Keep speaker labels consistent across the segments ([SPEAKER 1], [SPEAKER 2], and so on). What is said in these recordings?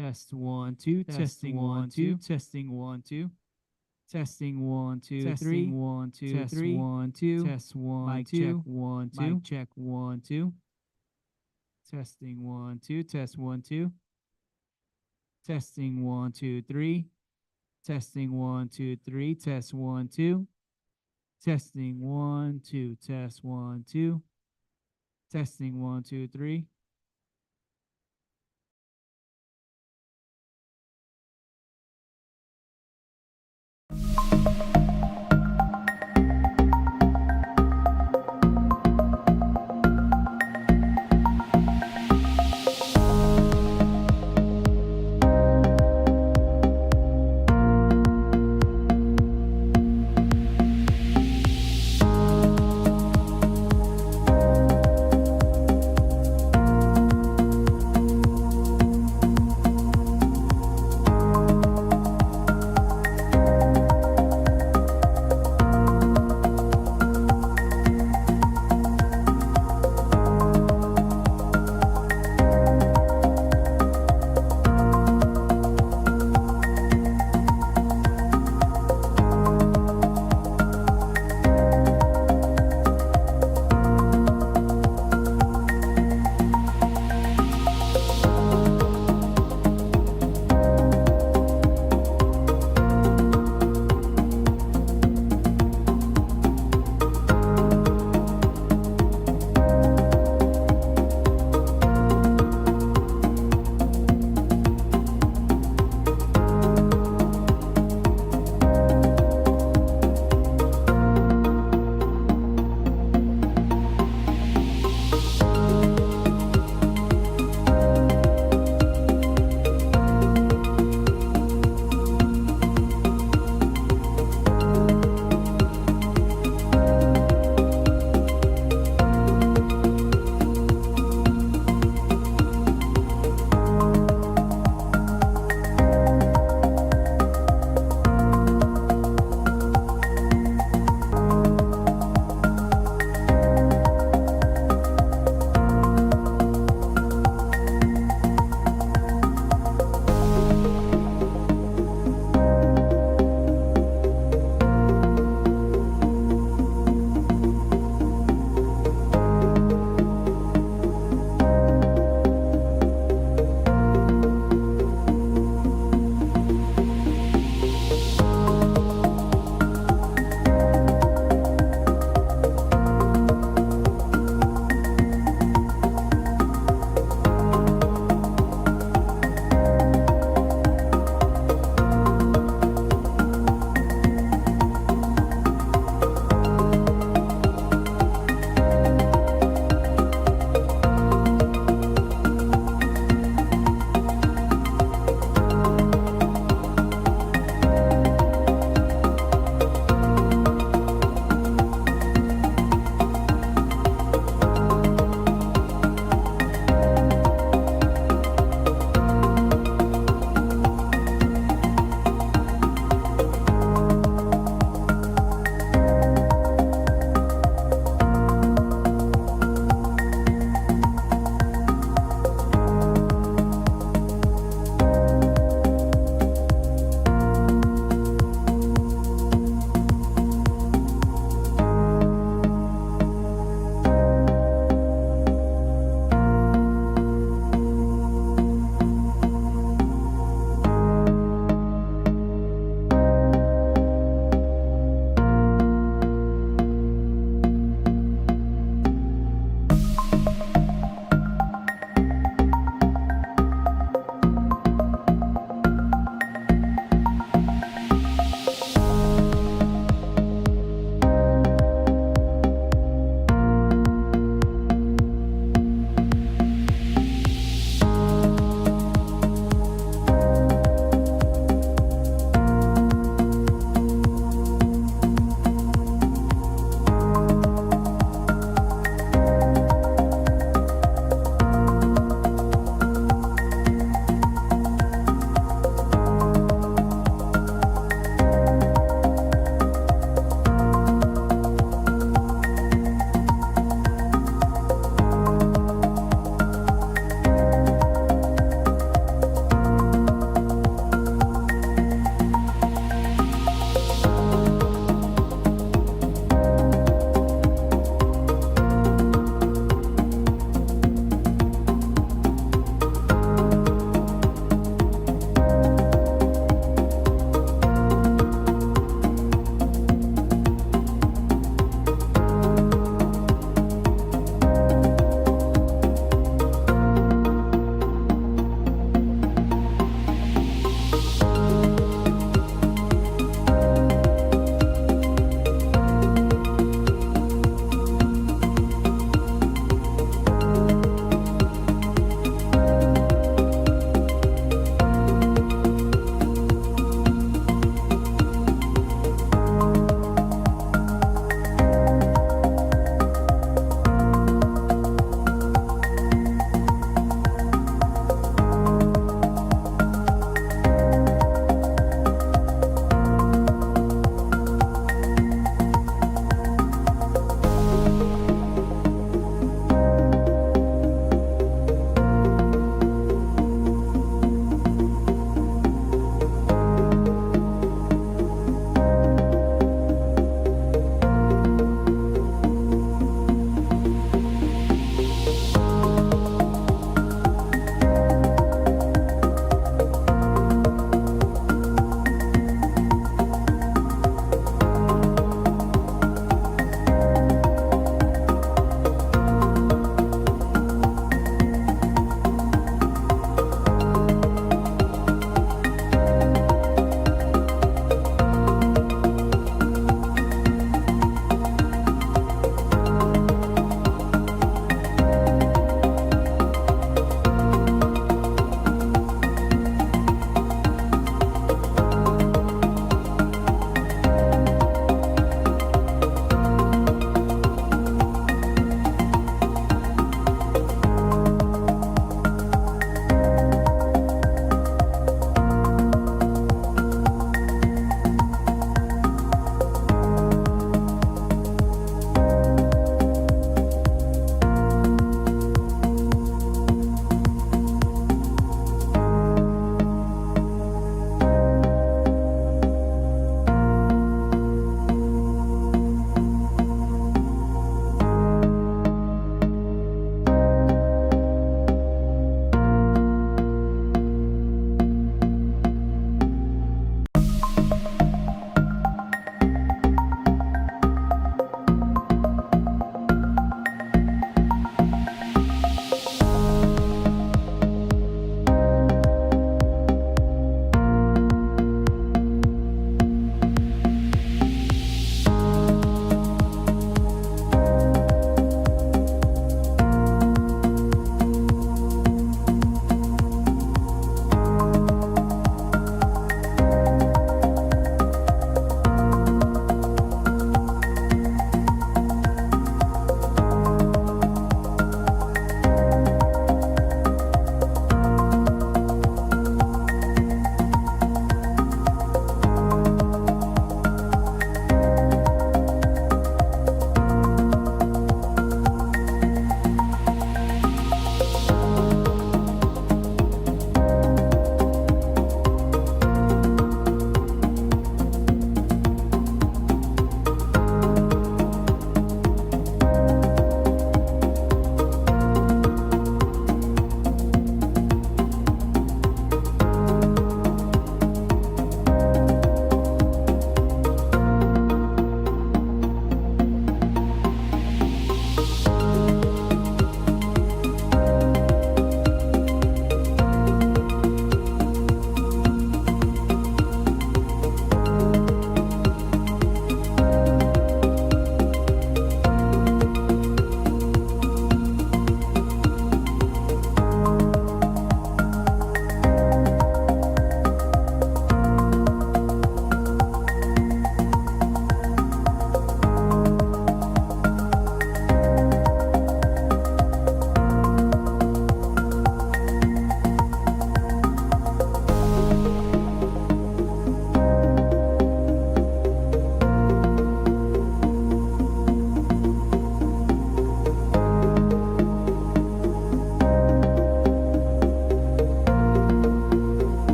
[SPEAKER 1] Test 1 2. Testing 1 2. Testing 1 2. Testing 1 2 3. 1 2 3. 1 2. Test 1 2. 1 2. Mic check 1 2. Testing 1 2. Test 1 2. Testing 1 2 3. Testing 1 2 3. Test 1 2. Testing 1 2. Test 1 2. Testing 1 2 3.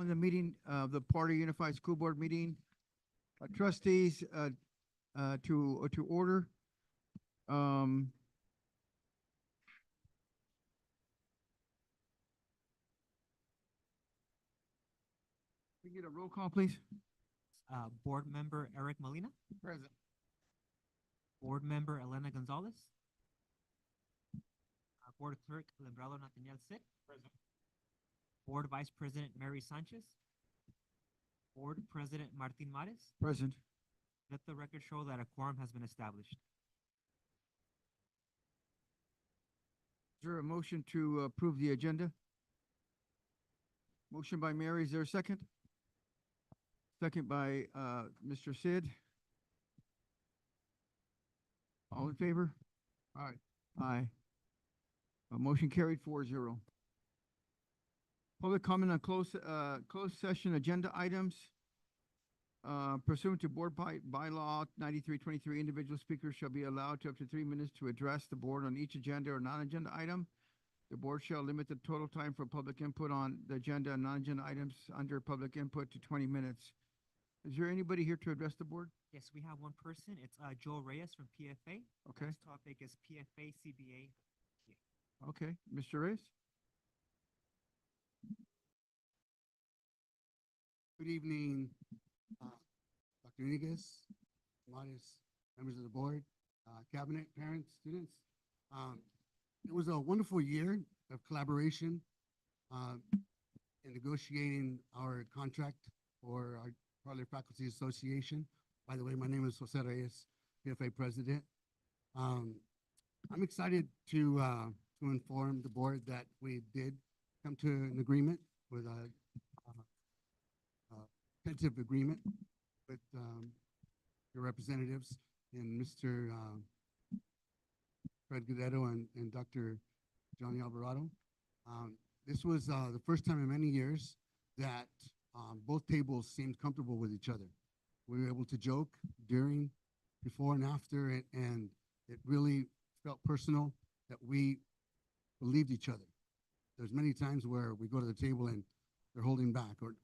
[SPEAKER 2] On the meeting, the Party Unified School Board meeting, trustees, to order. Um, we get a roll call, please?
[SPEAKER 3] Board Member Eric Molina,
[SPEAKER 2] Present.
[SPEAKER 3] Board Member Elena Gonzalez, Board Clerk Lembrado Nathaniel Sit,
[SPEAKER 2] Present.
[SPEAKER 3] Board Vice President Mary Sanchez, Board President Martin Mares.
[SPEAKER 2] Present.
[SPEAKER 3] Let the record show that a quorum has been established.
[SPEAKER 2] Is there a motion to approve the agenda? Motion by Mary, is there a second? Second by, Mr. Sid. All in favor? Aye. Aye. Motion carried 4-0. Public comment on closed session agenda items. Pursuant to board bylaw 9323, individual speakers shall be allowed to up to 3 minutes to address the board on each agenda or non-agenda item. The board shall limit the total time for public input on the agenda and non-agenda items under public input to 20 minutes. Is there anybody here to address the board?
[SPEAKER 3] Yes, we have one person. It's Joe Reyes from PFA.
[SPEAKER 2] Okay.
[SPEAKER 3] This topic is PFA CBA.
[SPEAKER 2] Okay, Mr. Reyes?
[SPEAKER 4] Good evening, Dr. Iniguez, Maris, members of the board, cabinet, parents, students. It was a wonderful year of collaboration in negotiating our contract for our Parlor Faculty Association. By the way, my name is Jose Reyes, PFA president. I'm excited to inform the board that we did come to an agreement with a tentative agreement with your representatives and Mr. Fred Guerrero and Dr. Johnny Alvarado. This was the first time in many years that both tables seemed comfortable with each other. We were able to joke during, before, and after, and it really felt personal that we believed each other. There's many times where we go to the table and they're holding back or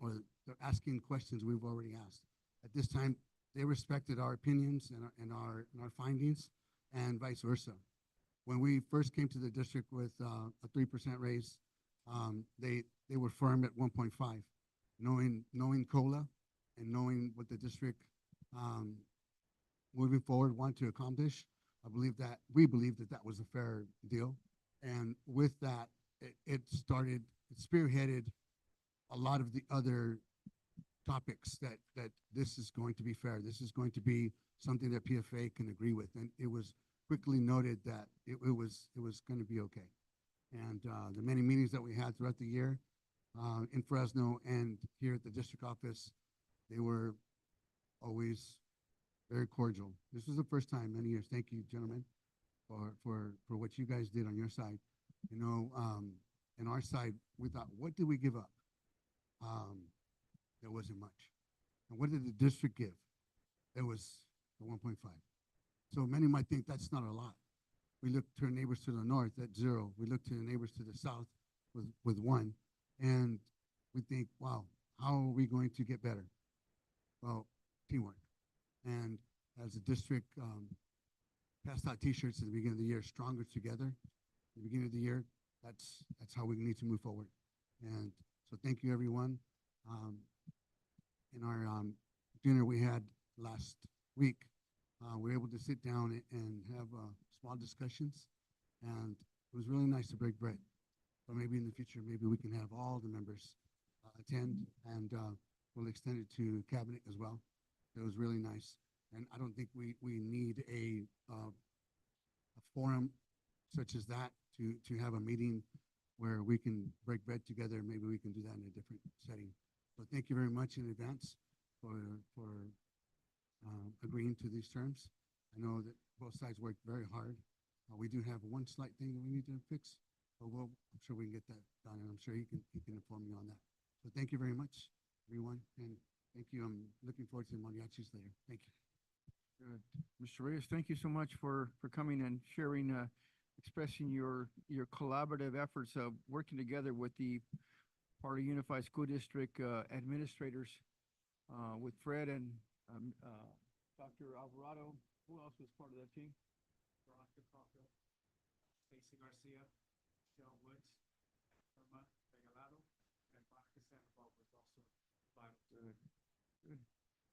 [SPEAKER 4] they're asking questions we've already asked. At this time, they respected our opinions and our findings, and vice versa. When we first came to the district with a 3% raise, they were firm at 1.5. Knowing COLA and knowing what the district moving forward wanted to accomplish, we believe that was a fair deal. And with that, it spearheaded a lot of the other topics that this is going to be fair. This is going to be something that PFA can agree with. And it was quickly noted that it was going to be okay. And the many meetings that we had throughout the year in Fresno and here at the district office, they were always very cordial. This was the first time in many years. Thank you, gentlemen, for what you guys did on your side. You know, in our side, we thought, what did we give up? There wasn't much. And what did the district give? It was the 1.5. So many might think that's not a lot. We look to our neighbors to the north at 0. We look to the neighbors to the south with 1. And we think, wow, how are we going to get better? Well, teamwork. And as the district passed out T-shirts at the beginning of the year, stronger together. At the beginning of the year, that's how we need to move forward. And so thank you, everyone. In our dinner we had last week, we were able to sit down and have small discussions, and it was really nice to break bread. But maybe in the future, maybe we can have all the members attend, and we'll extend it to cabinet as well. It was really nice, and I don't think we need a forum such as that to have a meeting where we can break bread together. Maybe we can do that in a different setting. So thank you very much in advance for agreeing to these terms. I know that both sides worked very hard. We do have one slight thing that we need to fix, but I'm sure we can get that done, and I'm sure he can inform you on that. So thank you very much, everyone, and thank you. I'm looking forward to the mariachis later. Thank you.
[SPEAKER 2] Good. Mr. Reyes, thank you so much for coming and sharing, expressing your collaborative efforts of working together with the Parlor Unified School District administrators with Fred and Dr. Alvarado. Who else was part of that team?
[SPEAKER 5] Veronica Caulfield, Stacy Garcia, Michelle Woods, Irma Regalado, and Monica Sandoval was also vital to
[SPEAKER 2] Good. Good.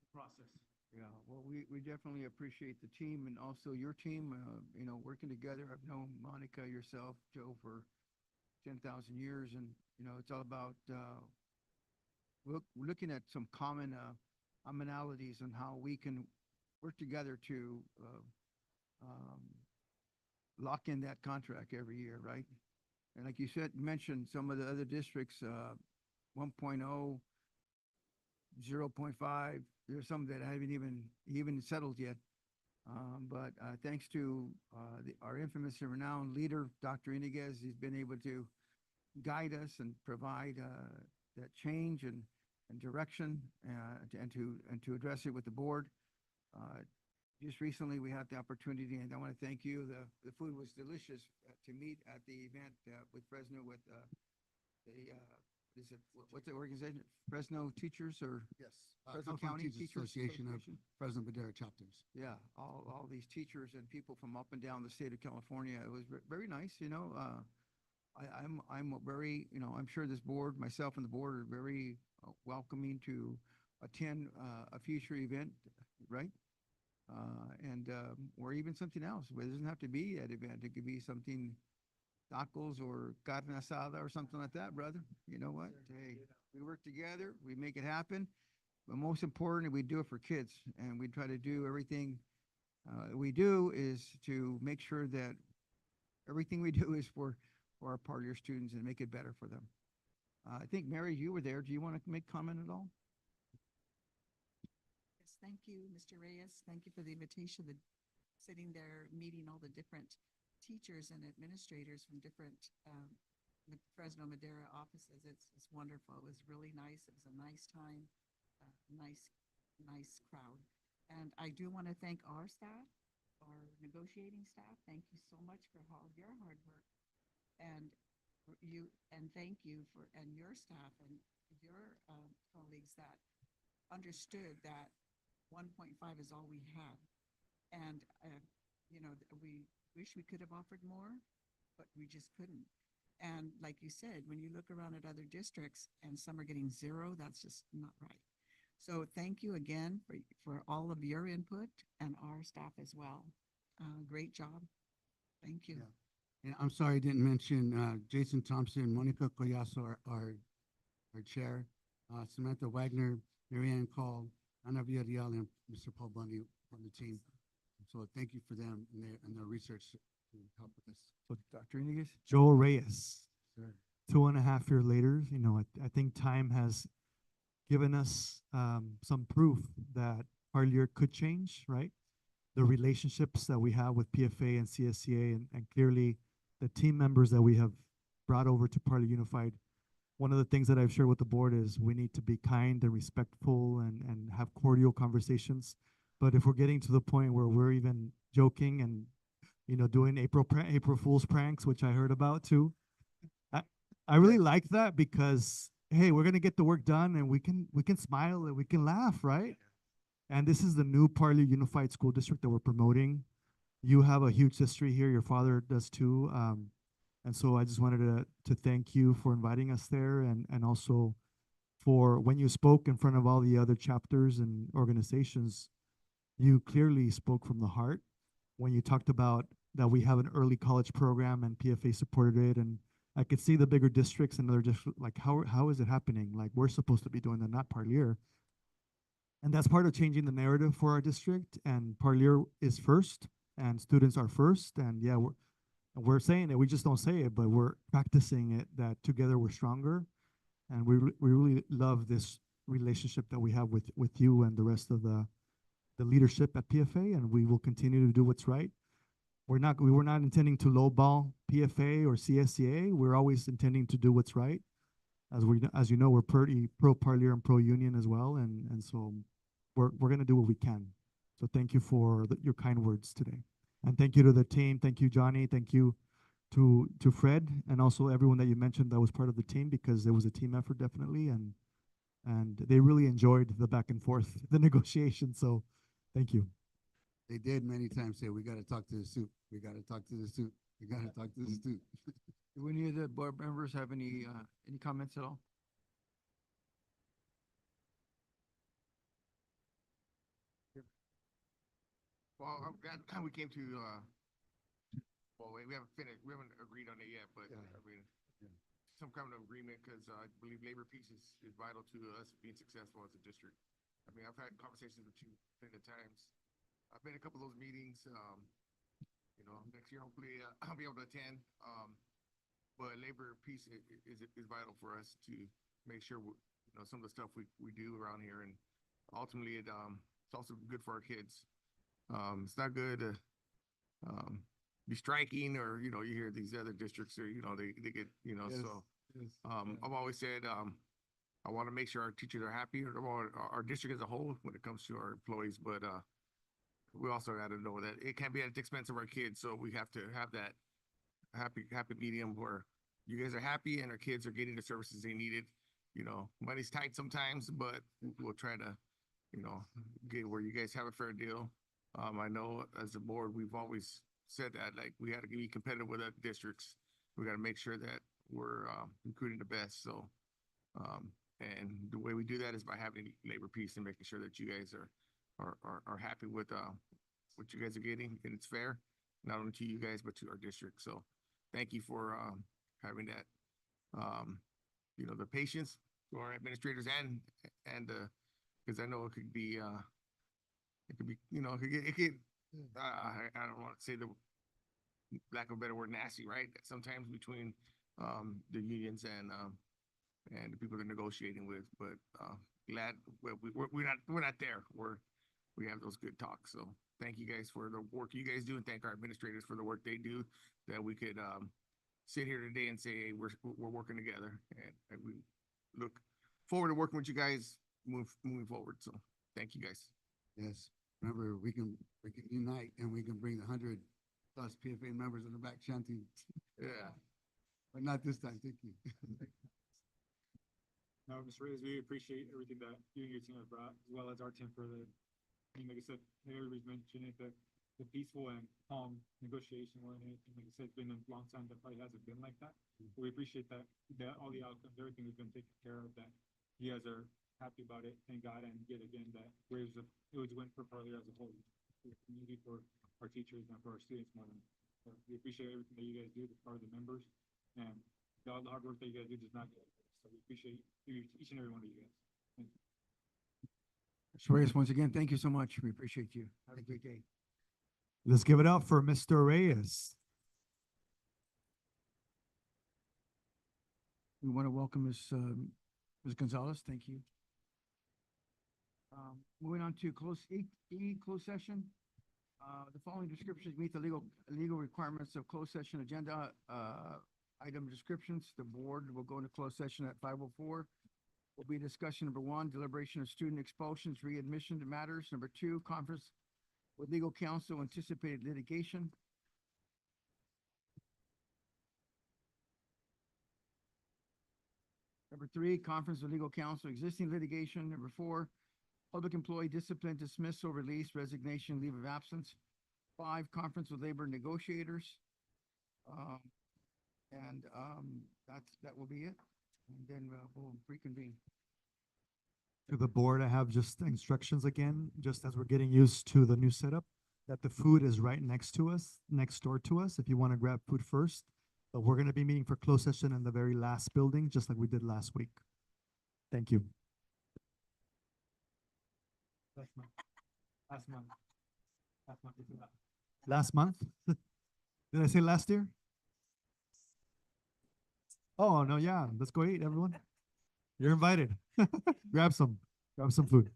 [SPEAKER 5] the process.
[SPEAKER 2] Yeah, well, we definitely appreciate the team and also your team, working together. I've known Monica, yourself, Joe, for 10,000 years, and, it's all about, looking at some common, commonalities and how we can work together to, um, lock in that contract every year, right? And like you said, mentioned some of the other districts, 1.0, 0.5, there's some that haven't even settled yet. But thanks to our infamous and renowned leader, Dr. Iniguez, he's been able to guide us and provide that change and direction and to address it with the board. Just recently, we had the opportunity, and I want to thank you. The food was delicious to meet at the event with Fresno with what's the organization? Fresno Teachers or?
[SPEAKER 4] Yes.
[SPEAKER 2] Fresno
[SPEAKER 4] California
[SPEAKER 2] County
[SPEAKER 4] Teachers
[SPEAKER 2] Teachers
[SPEAKER 4] Association of
[SPEAKER 2] Association?
[SPEAKER 4] Fresno Madera chapters.
[SPEAKER 2] Yeah, all these teachers and people from up and down the state of California. It was very nice, I'm very, I'm sure this board, myself and the board are very welcoming to attend a future event, right? Or even something else. It doesn't have to be that event. It could be something, tacos or carne asada or something like that, brother. You know what? Hey, we work together, we make it happen. But most important, we do it for kids, and we try to do everything we do is to make sure that everything we do is for our part year students and make it better for them. I think, Mary, you were there. Do you want to make comment at all?
[SPEAKER 6] Yes, thank you, Mr. Reyes. Thank you for the invitation, sitting there, meeting all the different teachers and administrators from different the Fresno Madera offices. It's wonderful. It was really nice. It was a nice time, nice crowd. And I do want to thank our staff, our negotiating staff. Thank you so much for all your hard work. And thank you and your staff and your colleagues that understood that 1.5 is all we had. And, we wish we could have offered more, but we just couldn't. And like you said, when you look around at other districts and some are getting 0, that's just not right. So thank you again for all of your input and our staff as well. Great job. Thank you.
[SPEAKER 4] Yeah. And I'm sorry I didn't mention Jason Thompson, Monica Collazo, our chair, Samantha Wagner, Marianne Call, Ana Villarreal, and Mr. Paul Bundy on the team. So thank you for them and their research to help with this.
[SPEAKER 2] So, Dr. Iniguez?
[SPEAKER 1] Joel Reyes,
[SPEAKER 4] Sir.
[SPEAKER 1] 2.5 years later, I think time has given us some proof that our year could change, right? The relationships that we have with PFA and CSCA and clearly the team members that we have brought over to Parlor Unified. One of the things that I've shared with the board is we need to be kind and respectful and have cordial conversations. But if we're getting to the point where we're even joking and, doing April Fool's pranks, which I heard about too, I really like that because, hey, we're going to get the work done and we can smile and we can laugh, right? And this is the new Parlor Unified School District that we're promoting. You have a huge history here. Your father does too. And so I just wanted to thank you for inviting us there and also for when you spoke in front of all the other chapters and organizations, you clearly spoke from the heart when you talked about that we have an early college program and PFA supported it. And I could see the bigger districts and they're just like, how is it happening? Like we're supposed to be doing that, not Parlier. And that's part of changing the narrative for our district. And Parlier is first and students are first. And yeah, we're saying it, we just don't say it, but we're practicing it that together we're stronger. And we really love this relationship that we have with you and the rest of the leadership at PFA, and we will continue to do what's right. We were not intending to lowball PFA or CSCA. We're always intending to do what's right. As you know, we're pretty pro-Parlier and pro-union as well, and so we're going to do what we can. So thank you for your kind words today. And thank you to the team. Thank you, Johnny. Thank you
[SPEAKER 7] to Fred and also everyone that you mentioned that was part of the team, because there was a team effort definitely, and they really enjoyed the back and forth, the negotiation. So thank you.
[SPEAKER 4] They did many times say, we gotta talk to the suit, we gotta talk to the suit, we gotta talk to the suit.
[SPEAKER 2] Do any of the board members have any comments at all?
[SPEAKER 8] Well, I'm glad we came to, well, we haven't finished, we haven't agreed on it yet, but
[SPEAKER 4] Yeah.
[SPEAKER 8] I mean,
[SPEAKER 4] Yeah.
[SPEAKER 8] some kind of agreement, because I believe labor peace is vital to us being successful as a district. I mean, I've had conversations with you plenty of times. I've been in a couple of those meetings, you know, next year, hopefully, I'll be able to attend. But labor peace is vital for us to make sure, you know, some of the stuff we do around here, and ultimately, it's also good for our kids. It's not good to, be striking, or, you know, you hear these other districts, or, you know, they get, you know,
[SPEAKER 4] Yes,
[SPEAKER 8] so.
[SPEAKER 4] yes,
[SPEAKER 8] I've always said, I want to make sure our teachers are happy, or our district as a whole when it comes to our employees, but, we also got to know that it can't be at the expense of our kids, so we have to have that happy medium where you guys are happy and our kids are getting the services they needed. You know, money's tight sometimes, but we'll try to, you know, get where you guys have a fair deal. I know as a board, we've always said that, like, we got to be competitive with other districts. We got to make sure that we're recruiting the best. So, and the way we do that is by having labor peace and making sure that you guys are happy with what you guys are getting, and it's fair, not only to you guys but to our district. So, thank you for having that. You know, the patience to our administrators and because I know it could be, you know, it could I don't want to say the lack of a better word, nasty, right? Sometimes between the unions and the people they're negotiating with, but glad we're not there. We have those good talks. So thank you guys for the work you guys do, and thank our administrators for the work they do, that we could sit here today and say, hey, we're working together, and we look forward to working with you guys moving forward. So thank you guys.
[SPEAKER 4] yes. Remember, we can unite and we can bring the 100+ PFA members in the back chanting,
[SPEAKER 8] Yeah.
[SPEAKER 4] but not this time, thank you.
[SPEAKER 5] No, Mr. Reyes, we appreciate everything that you and your team have brought, as well as our team for the, I mean, like I said, everybody's mentioned it, the peaceful and calm negotiation one. And like I said, it's been a long time that probably hasn't been like that. But we appreciate that all the outcomes, everything has been taken care of, that you guys are happy about it. Thank God, and yet again, that it was a win for Parlier as a whole, for the community, for our teachers, and for our students more than. So we appreciate everything that you guys do, the part of the members, and all the hard work that you guys do does not get. So we appreciate each and every one of you guys. Thank you.
[SPEAKER 2] Mr. Reyes, once again, thank you so much. We appreciate you. Have a great day.
[SPEAKER 7] Let's give it up for Mr. Reyes.
[SPEAKER 2] We want to welcome Ms. Gonzalez. Thank you. Moving on to closed session. The following descriptions meet the legal requirements of closed session agenda. Item descriptions. The board will go into closed session at 5:04. Will be discussion number 1, deliberation of student expulsions, readmission to matters. Number 2, conference with legal counsel, anticipated litigation. Number 3, conference with legal counsel, existing litigation. Number 4, public employee discipline, dismissal, release, resignation, leave of absence. 5, conference with labor negotiators. That will be it. And then we'll reconvene.
[SPEAKER 7] To the board, I have just instructions again, just as we're getting used to the new setup, that the food is right next to us, next door to us, if you want to grab food first. But we're going to be meeting for closed session in the very last building, just like we did last week. Thank you.
[SPEAKER 5] Last month. Last month. Last month.
[SPEAKER 7] Last month? Did I say last year? Oh, no, yeah. Let's go eat, everyone. You're invited. Grab some food.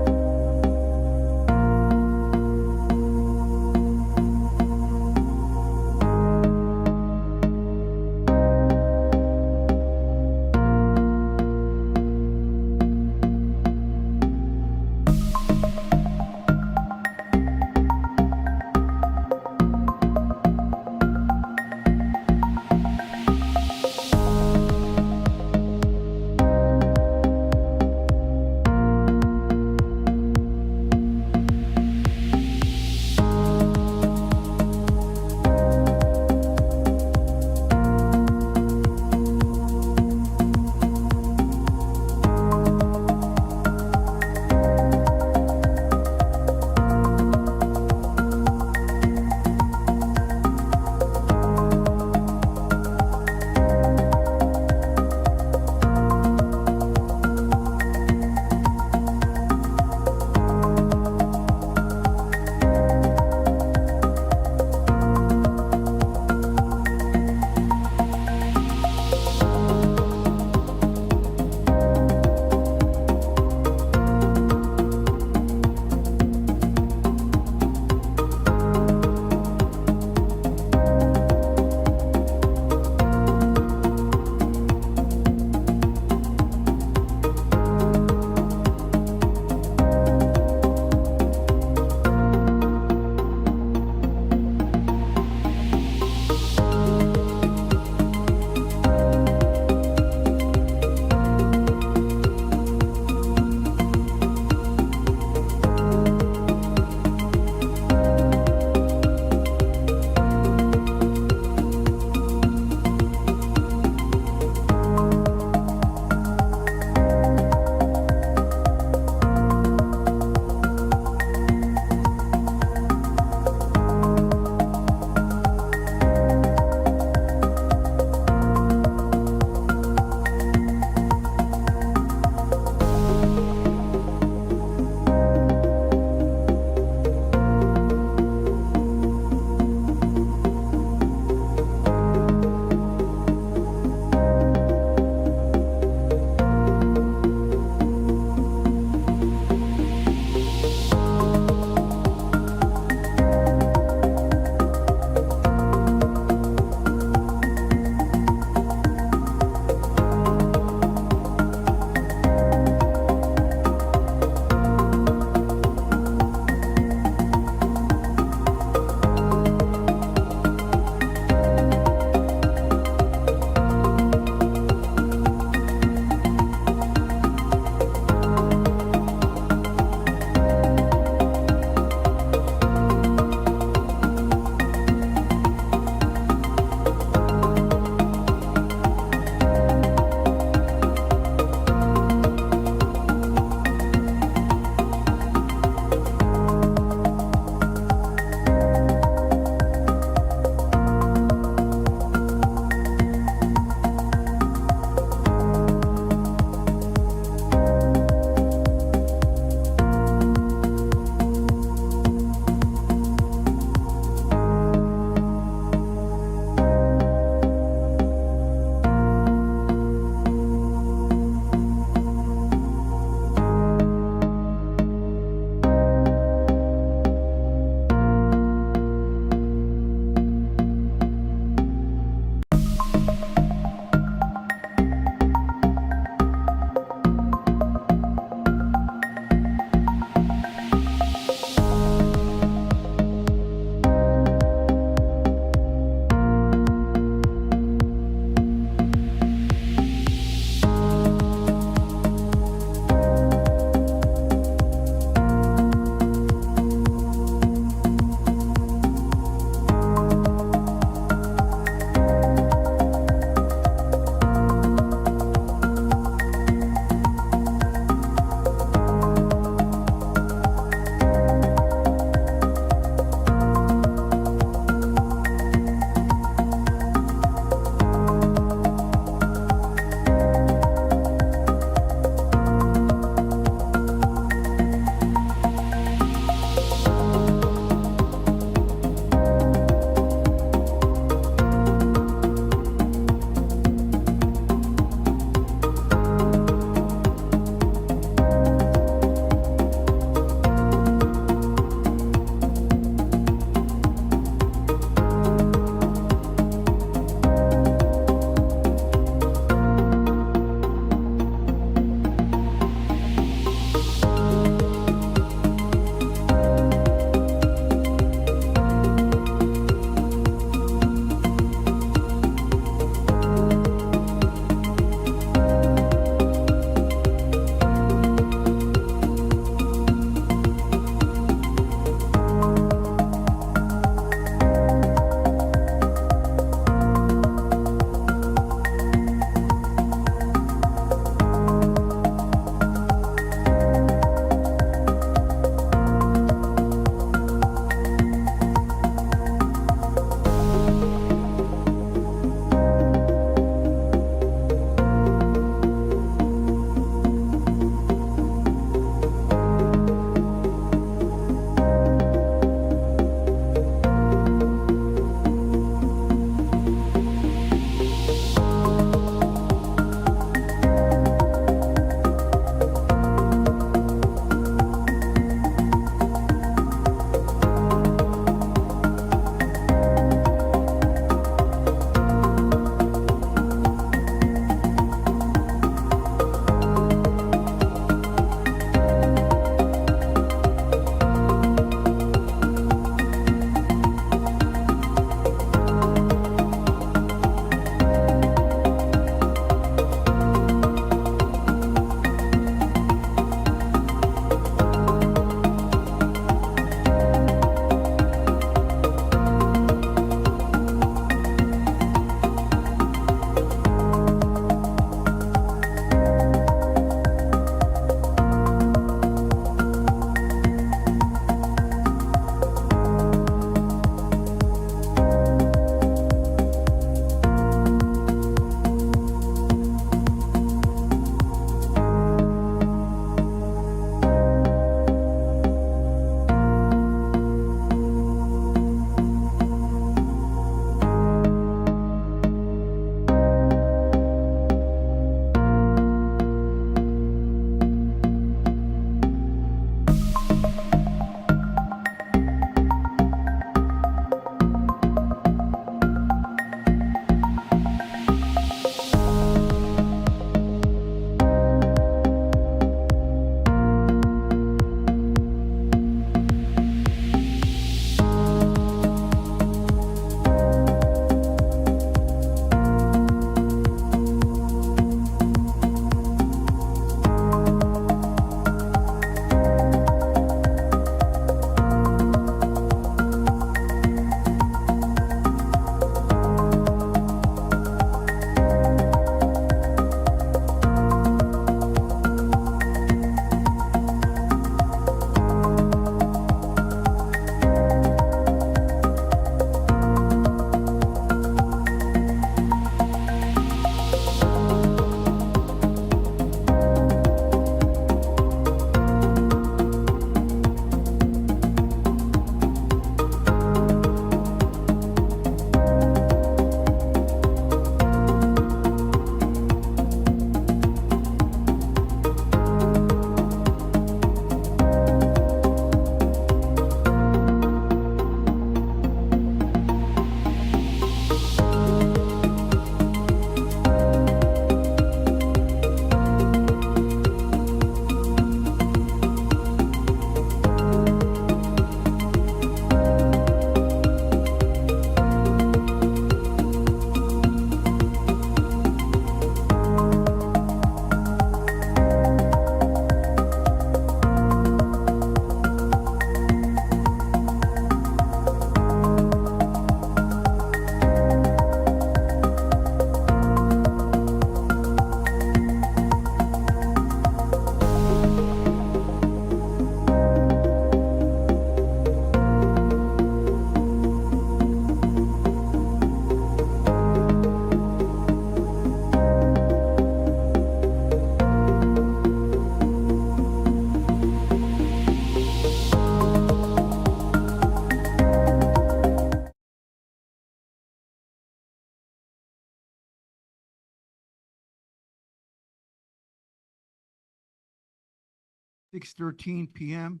[SPEAKER 2] 6:13 PM.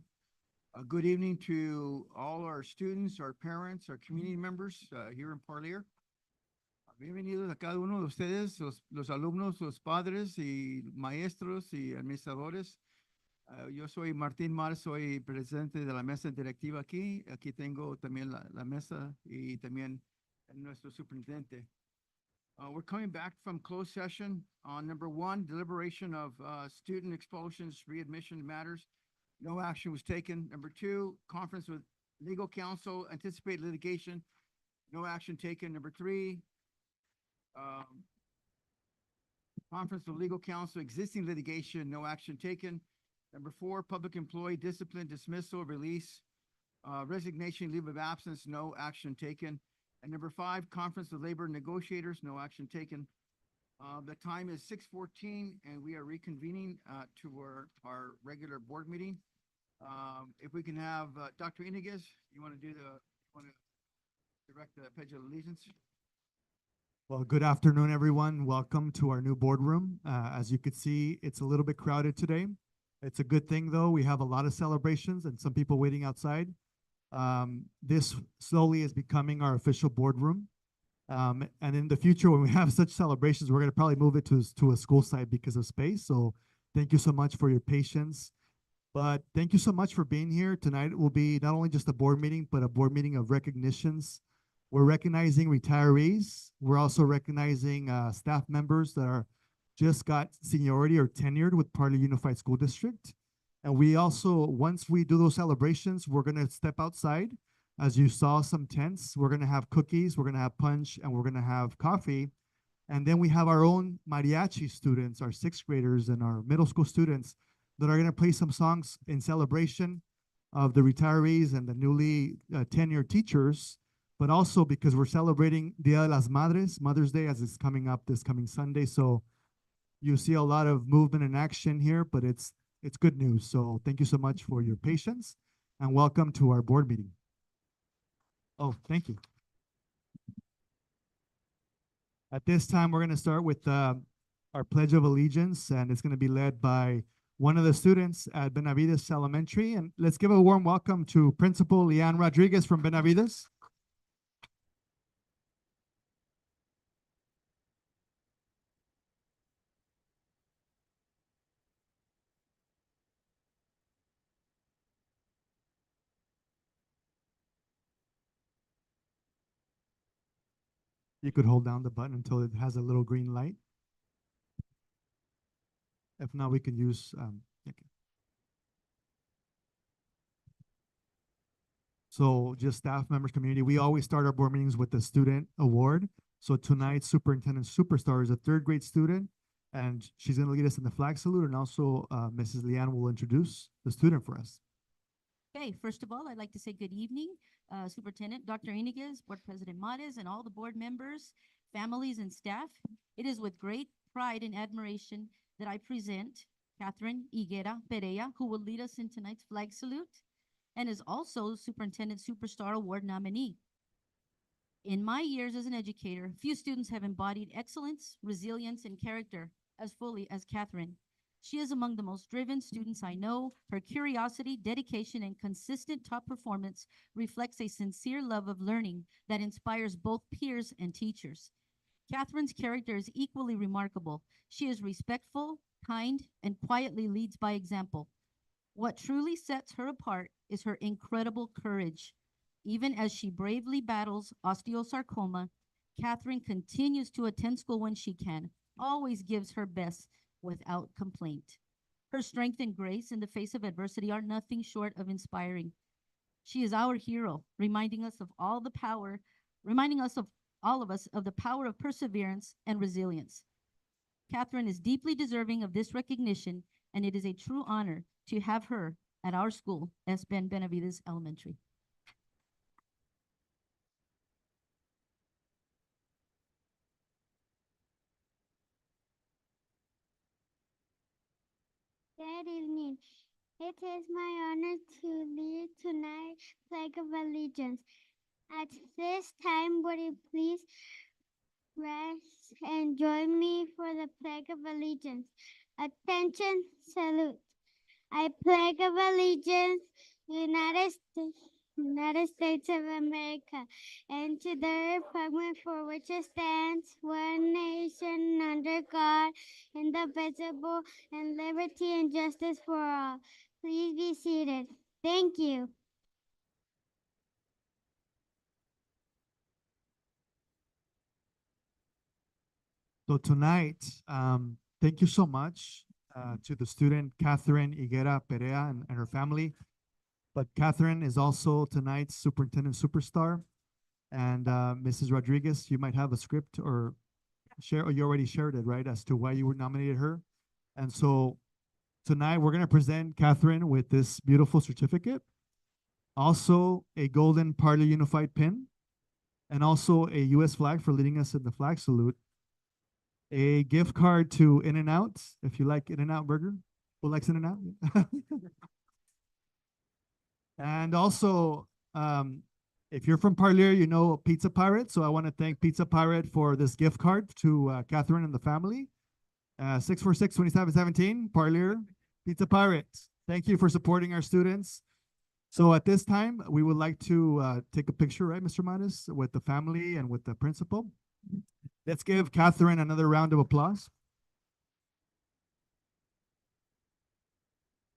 [SPEAKER 2] Good evening to all our students, our parents, our community members here in Parlier. Bienvenidos a cada uno de ustedes, los alumnos, los padres y maestros y administradores. Yo soy Martín Mar, soy presidente de la mesa directiva aquí. Aquí tengo también la mesa y también nuestro superintendente. We're coming back from closed session on number one, deliberation of student expulsions, readmission matters. No action was taken. Number two, conference with legal counsel, anticipated litigation. No action taken. Number three, conference with legal counsel, existing litigation, no action taken. Number four, public employee discipline, dismissal, release, resignation, leave of absence, no action taken. And number five, conference with labor negotiators, no action taken. The time is 6:14 and we are reconvening to our regular board meeting. If we can have Dr. Iniguez, you want to direct the pledge of allegiance?
[SPEAKER 7] Well, good afternoon, everyone. Welcome to our new boardroom. As you could see, it's a little bit crowded today. It's a good thing, though. We have a lot of celebrations and some people waiting outside. This slowly is becoming our official boardroom. And in the future, when we have such celebrations, we're going to probably move it to a school site because of space. So thank you so much for your patience. But thank you so much for being here. Tonight will be not only just a board meeting, but a board meeting of recognitions. We're recognizing retirees. We're also recognizing staff members that are just got seniority or tenured with Parley Unified School District. And we also, once we do those celebrations, we're gonna step outside. As you saw some tents, we're gonna have cookies, we're gonna have punch, and we're gonna have coffee. And then we have our own mariachi students, our sixth graders and our middle school students that are gonna play some songs in celebration of the retirees and the newly tenured teachers, but also because we're celebrating Dia de las Madres, Mother's Day, as it's coming up this coming Sunday. So you see a lot of movement and action here, but it's good news. So thank you so much for your patience and welcome to our board meeting. Oh, thank you. At this time, we're going to start with our Pledge of Allegiance, and it's going to be led by one of the students at Benavides Elementary. And let's give a warm welcome to Principal Leanne Rodriguez from Benavides. You could hold down the button until it has a little green light. If not, we can use, okay. So just staff members, community, we always start our board meetings with the student award. So tonight's superintendent superstar is a third grade student, and she's gonna lead us in the flag salute, and also Mrs. Leanne will introduce the student for us.
[SPEAKER 9] Okay, first of all, I'd like to say good evening, Superintendent Dr. Iniguez, Board President Mares, and all the board members, families, and staff. It is with great pride and admiration that I present Catherine Higuera Perea, who will lead us in tonight's flag salute and is also Superintendent Superstar Award nominee. In my years as an educator, few students have embodied excellence, resilience, and character as fully as Catherine. She is among the most driven students I know. Her curiosity, dedication, and consistent top performance reflects a sincere love of learning that inspires both peers and teachers. Catherine's character is equally remarkable. She is respectful, kind, and quietly leads by example. What truly sets her apart is her incredible courage. Even as she bravely battles osteosarcoma, Catherine continues to attend school when she can, always gives her best without complaint. Her strength and grace in the face of adversity are nothing short of inspiring. She is our hero, reminding us of all of us of the power of perseverance and resilience. Catherine is deeply deserving of this recognition, and it is a true honor to have her at our school, S. Ben Benavides Elementary.
[SPEAKER 10] Good evening. It is my honor to lead tonight's Flag of Allegiance. At this time, would you please rise and join me for the Flag of Allegiance? Attention, salute. I pledge of allegiance, United States of America, and to the republic for which it stands, one nation under God, indivisible, and liberty and justice for all. Please be seated. Thank you.
[SPEAKER 7] So tonight, thank you so much to the student Catherine Higuera Perea and her family. But Catherine is also tonight's superintendent superstar. And Mrs. Rodriguez, you might have a script or share, or you already shared it, right, as to why you were nominated her. And so tonight we're going to present Catherine with this beautiful certificate, also a golden Parley Unified pin, and also a U.S. flag for leading us in the flag salute. A gift card to In-N-Out, if you like In-N-Out burger. Who likes In-N-Out? And also, if you're from Parlier, you know Pizza Pirate. So I want to thank Pizza Pirate for this gift card to Catherine and the family. 646-2717, Parlier, Pizza Pirate. Thank you for supporting our students. So at this time, we would like to take a picture, right, Mr. Matis, with the family and with the principal. Let's give Catherine another round of applause.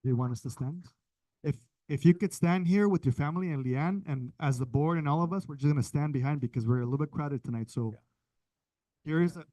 [SPEAKER 7] Do you want us to stand? If you could stand here with your family and Leanne, and as the board and all of us, we're just gonna stand behind because we're a little bit crowded tonight. So here is a.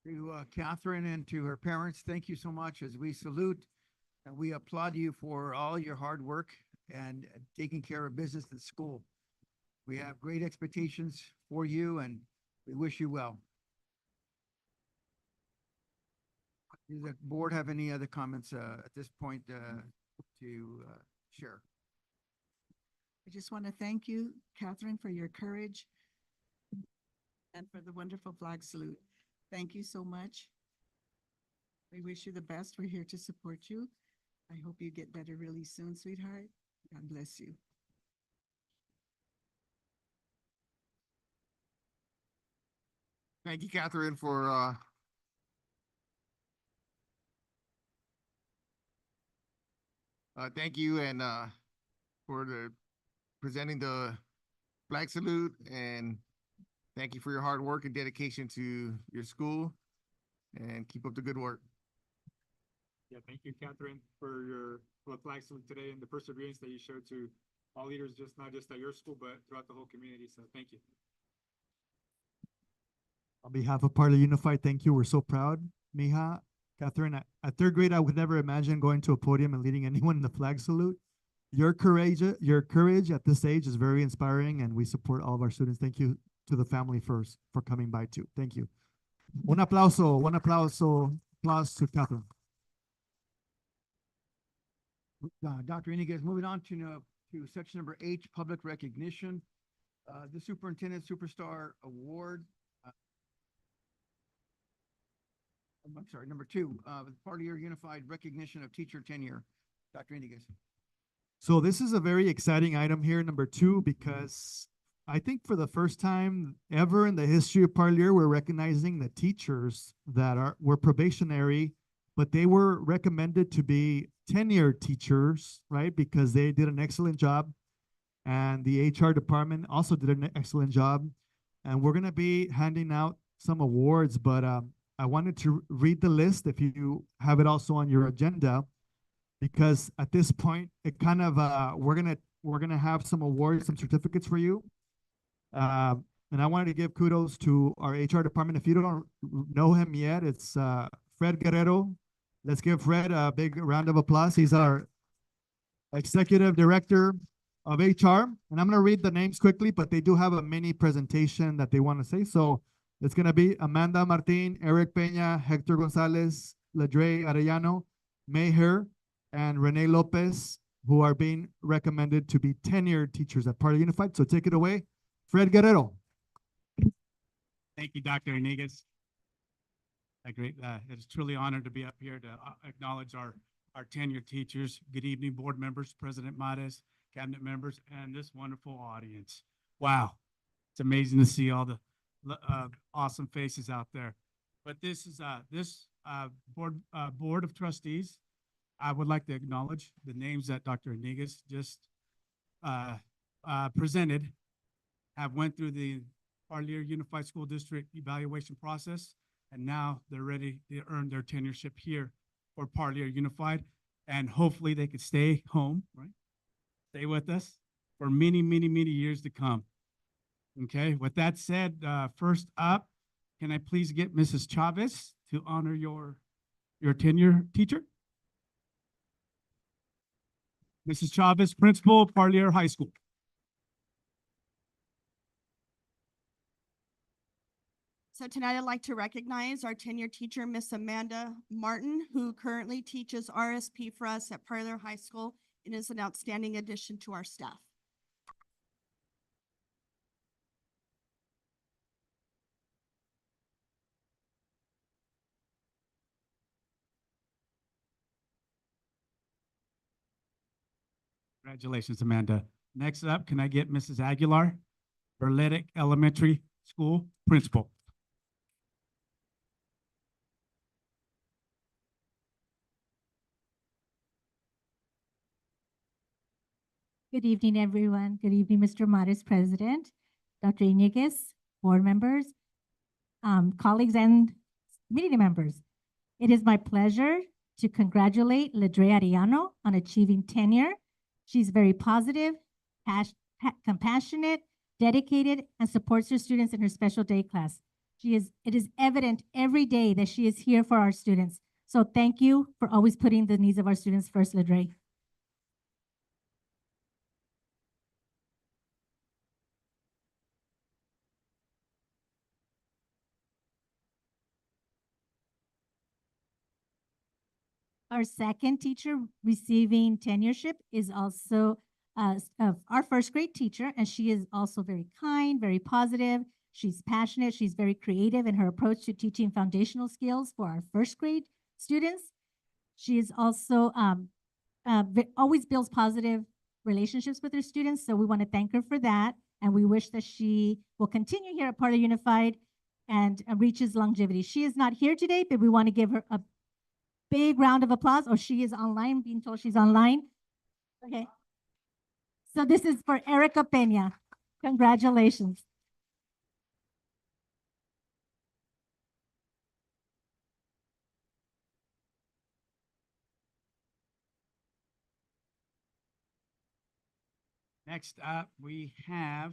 [SPEAKER 2] To Catherine and to her parents, thank you so much as we salute and we applaud you for all your hard work and taking care of business at school. We have great expectations for you and we wish you well. Does the board have any other comments at this point to share?
[SPEAKER 6] I just want to thank you, Catherine, for your courage and for the wonderful flag salute. Thank you so much. We wish you the best. We're here to support you. I hope you get better really soon, sweetheart. God bless you.
[SPEAKER 8] Thank you, Catherine, for thank you and for the presenting the flag salute, and thank you for your hard work and dedication to your school, and keep up the good work.
[SPEAKER 5] Yeah, thank you, Catherine, for your flag salute today and the perseverance that you showed to all leaders, just not just at your school, but throughout the whole community. So thank you.
[SPEAKER 7] On behalf of Parley Unified, thank you. We're so proud. Mija, Catherine, at third grade, I would never imagine going to a podium and leading anyone in the flag salute. Your courage at this age is very inspiring, and we support all of our students. Thank you to the family first for coming by too. Thank you. Un aplauso applause to Catherine.
[SPEAKER 2] Dr. Iniguez, moving on to section number H, public recognition. The Superintendent Superstar Award. I'm sorry, number 2, part of your unified recognition of teacher tenure. Dr. Iniguez.
[SPEAKER 7] So this is a very exciting item here, number 2, because I think for the first time ever in the history of Parlier, we're recognizing the teachers that were probationary but they were recommended to be tenured teachers, right? Because they did an excellent job. And the HR department also did an excellent job. And we're gonna be handing out some awards, but I wanted to read the list if you have it also on your agenda, because at this point, it kind of we're gonna have some awards, some certificates for you. And I wanted to give kudos to our HR department. If you don't know him yet, it's Fred Guerrero. Let's give Fred a big round of applause. He's our executive director of HR. And I'm going to read the names quickly, but they do have a mini presentation that they want to say. So it's going to be Amanda Martin, Eric Peña, Hector Gonzalez, Ladre Arellano, Mayher, and Rene Lopez, who are being recommended to be tenured teachers at Party Unified. So take it away, Fred Guerrero.
[SPEAKER 11] Thank you, Dr. Iniguez. It's truly an honor to be up here to acknowledge our tenured teachers. Good evening, board members, President Mares, cabinet members, and this wonderful audience. Wow, it's amazing to see all the awesome faces out there. But this is board of trustees. I would like to acknowledge the names that Dr. Iniguez just presented. Have went through the Parlier Unified School District evaluation process, and now they're ready to earn their tenureship here for Parlier Unified, and hopefully they could stay home, right? Stay with us for many, many, many years to come. Okay, with that said, first up, can I please get Mrs. Chavez to honor your tenure teacher? Mrs. Chavez, Principal, Parlier High School.
[SPEAKER 12] So tonight I'd like to recognize our tenured teacher, Miss Amanda Martin, who currently teaches RSP for us at Parlier High School and is an outstanding addition to our staff.
[SPEAKER 11] Congratulations, Amanda. Next up, can I get Mrs. Aguilar, Berletic Elementary School Principal?
[SPEAKER 13] Good evening, everyone. Good evening, Mr. Mares, President, Dr. Iniguez, board members, colleagues, and community members. It is my pleasure to congratulate Ladre Arellano on achieving tenure. She's very positive, compassionate, dedicated, and supports her students in her special day class. It is evident every day that she is here for our students. So thank you for always putting the needs of our students first, Ladre. Our second teacher receiving tenureship is also our first grade teacher, and she is also very kind, very positive. She's passionate. She's very creative in her approach to teaching foundational skills for our first grade students. She is also always builds positive relationships with her students, so we want to thank her for that, and we wish that she will continue here at Parlier Unified and reaches longevity. She is not here today, but we want to give her a big round of applause. Or she is online, being told she's online. Okay. So this is for Erica Peña. Congratulations.
[SPEAKER 11] Next up, we have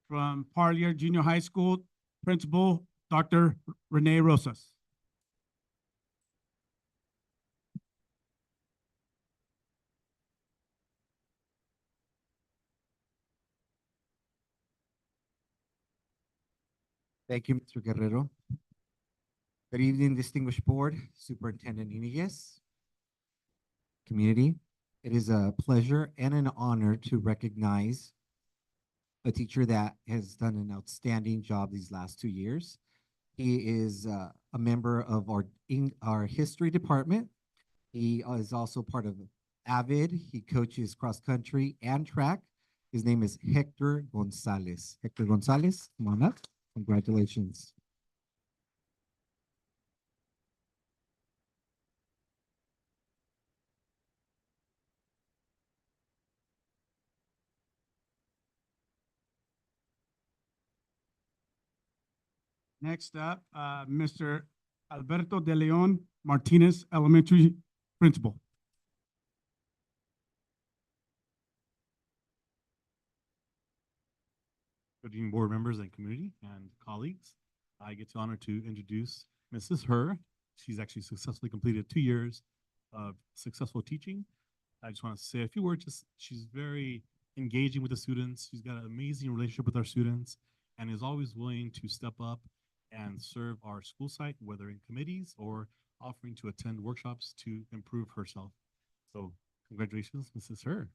[SPEAKER 11] from Parlier Junior High School, Principal Dr. Rene Rosas.
[SPEAKER 14] Thank you, Mr. Guerrero. Good evening, distinguished board, Superintendent Iniguez, community. It is a pleasure and an honor to recognize a teacher that has done an outstanding job these last 2 years. He is a member of our history department. He is also part of AVID. He coaches cross country and track. His name is Hector Gonzalez. Hector Gonzalez, come on up. Congratulations.
[SPEAKER 11] Next up, Mr. Alberto de Leon Martinez, Elementary Principal.
[SPEAKER 15] Good evening, board members and community and colleagues. I get the honor to introduce Mrs. Her. She's actually successfully completed 2 years of successful teaching. I just want to say a few words. She's very engaging with the students. She's got an amazing relationship with our students and is always willing to step up and serve our school site, whether in committees or offering to attend workshops to improve herself. So congratulations, Mrs. Her.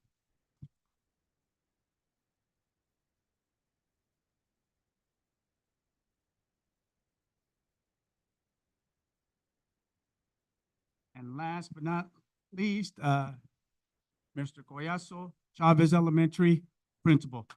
[SPEAKER 11] And last but not least, Mr. Collazo Chavez Elementary Principal.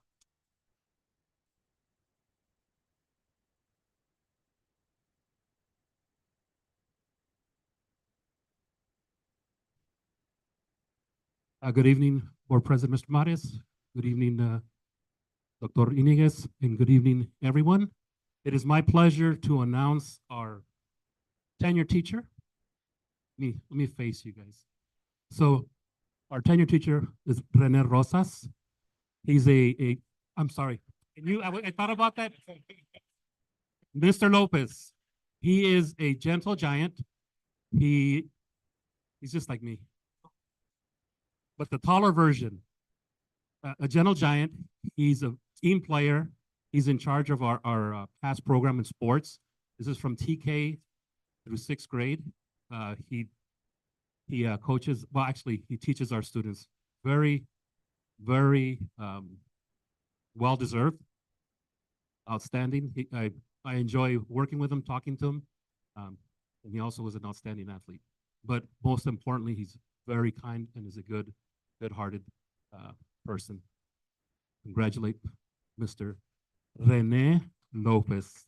[SPEAKER 16] Good evening, Board President Mr. Mares. Good evening, Dr. Iniguez, and good evening, everyone. It is my pleasure to announce our tenure teacher. Let me face you guys. So our tenure teacher is Rene Rosas. He's I'm sorry. I thought about that. Mr. Lopez. He is a gentle giant. He's just like me, but the taller version. A gentle giant. He's a team player. He's in charge of our past program in sports. This is from TK through 6th grade. He coaches, well, actually, he teaches our students. Very, very well-deserved, outstanding. I enjoy working with him, talking to him. And he also was an outstanding athlete. But most importantly, he's very kind and is a good-hearted person. Congratulate Mr. Rene Lopez.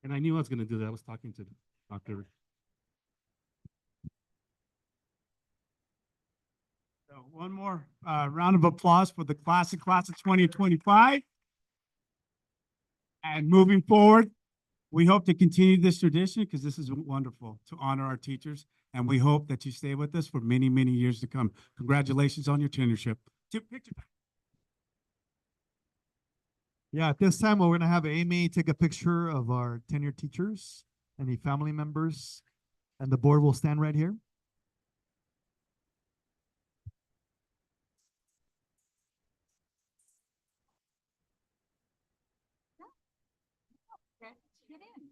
[SPEAKER 16] And I knew I was going to do that. I was talking to Dr.
[SPEAKER 11] So one more round of applause for the class of 2025. And moving forward, we hope to continue this tradition because this is wonderful to honor our teachers. And we hope that you stay with us for many, many years to come. Congratulations on your tenureship. Picture.
[SPEAKER 7] Yeah, at this time, we're gonna have Amy take a picture of our tenured teachers, any family members, and the board will stand right here.
[SPEAKER 6] Get in.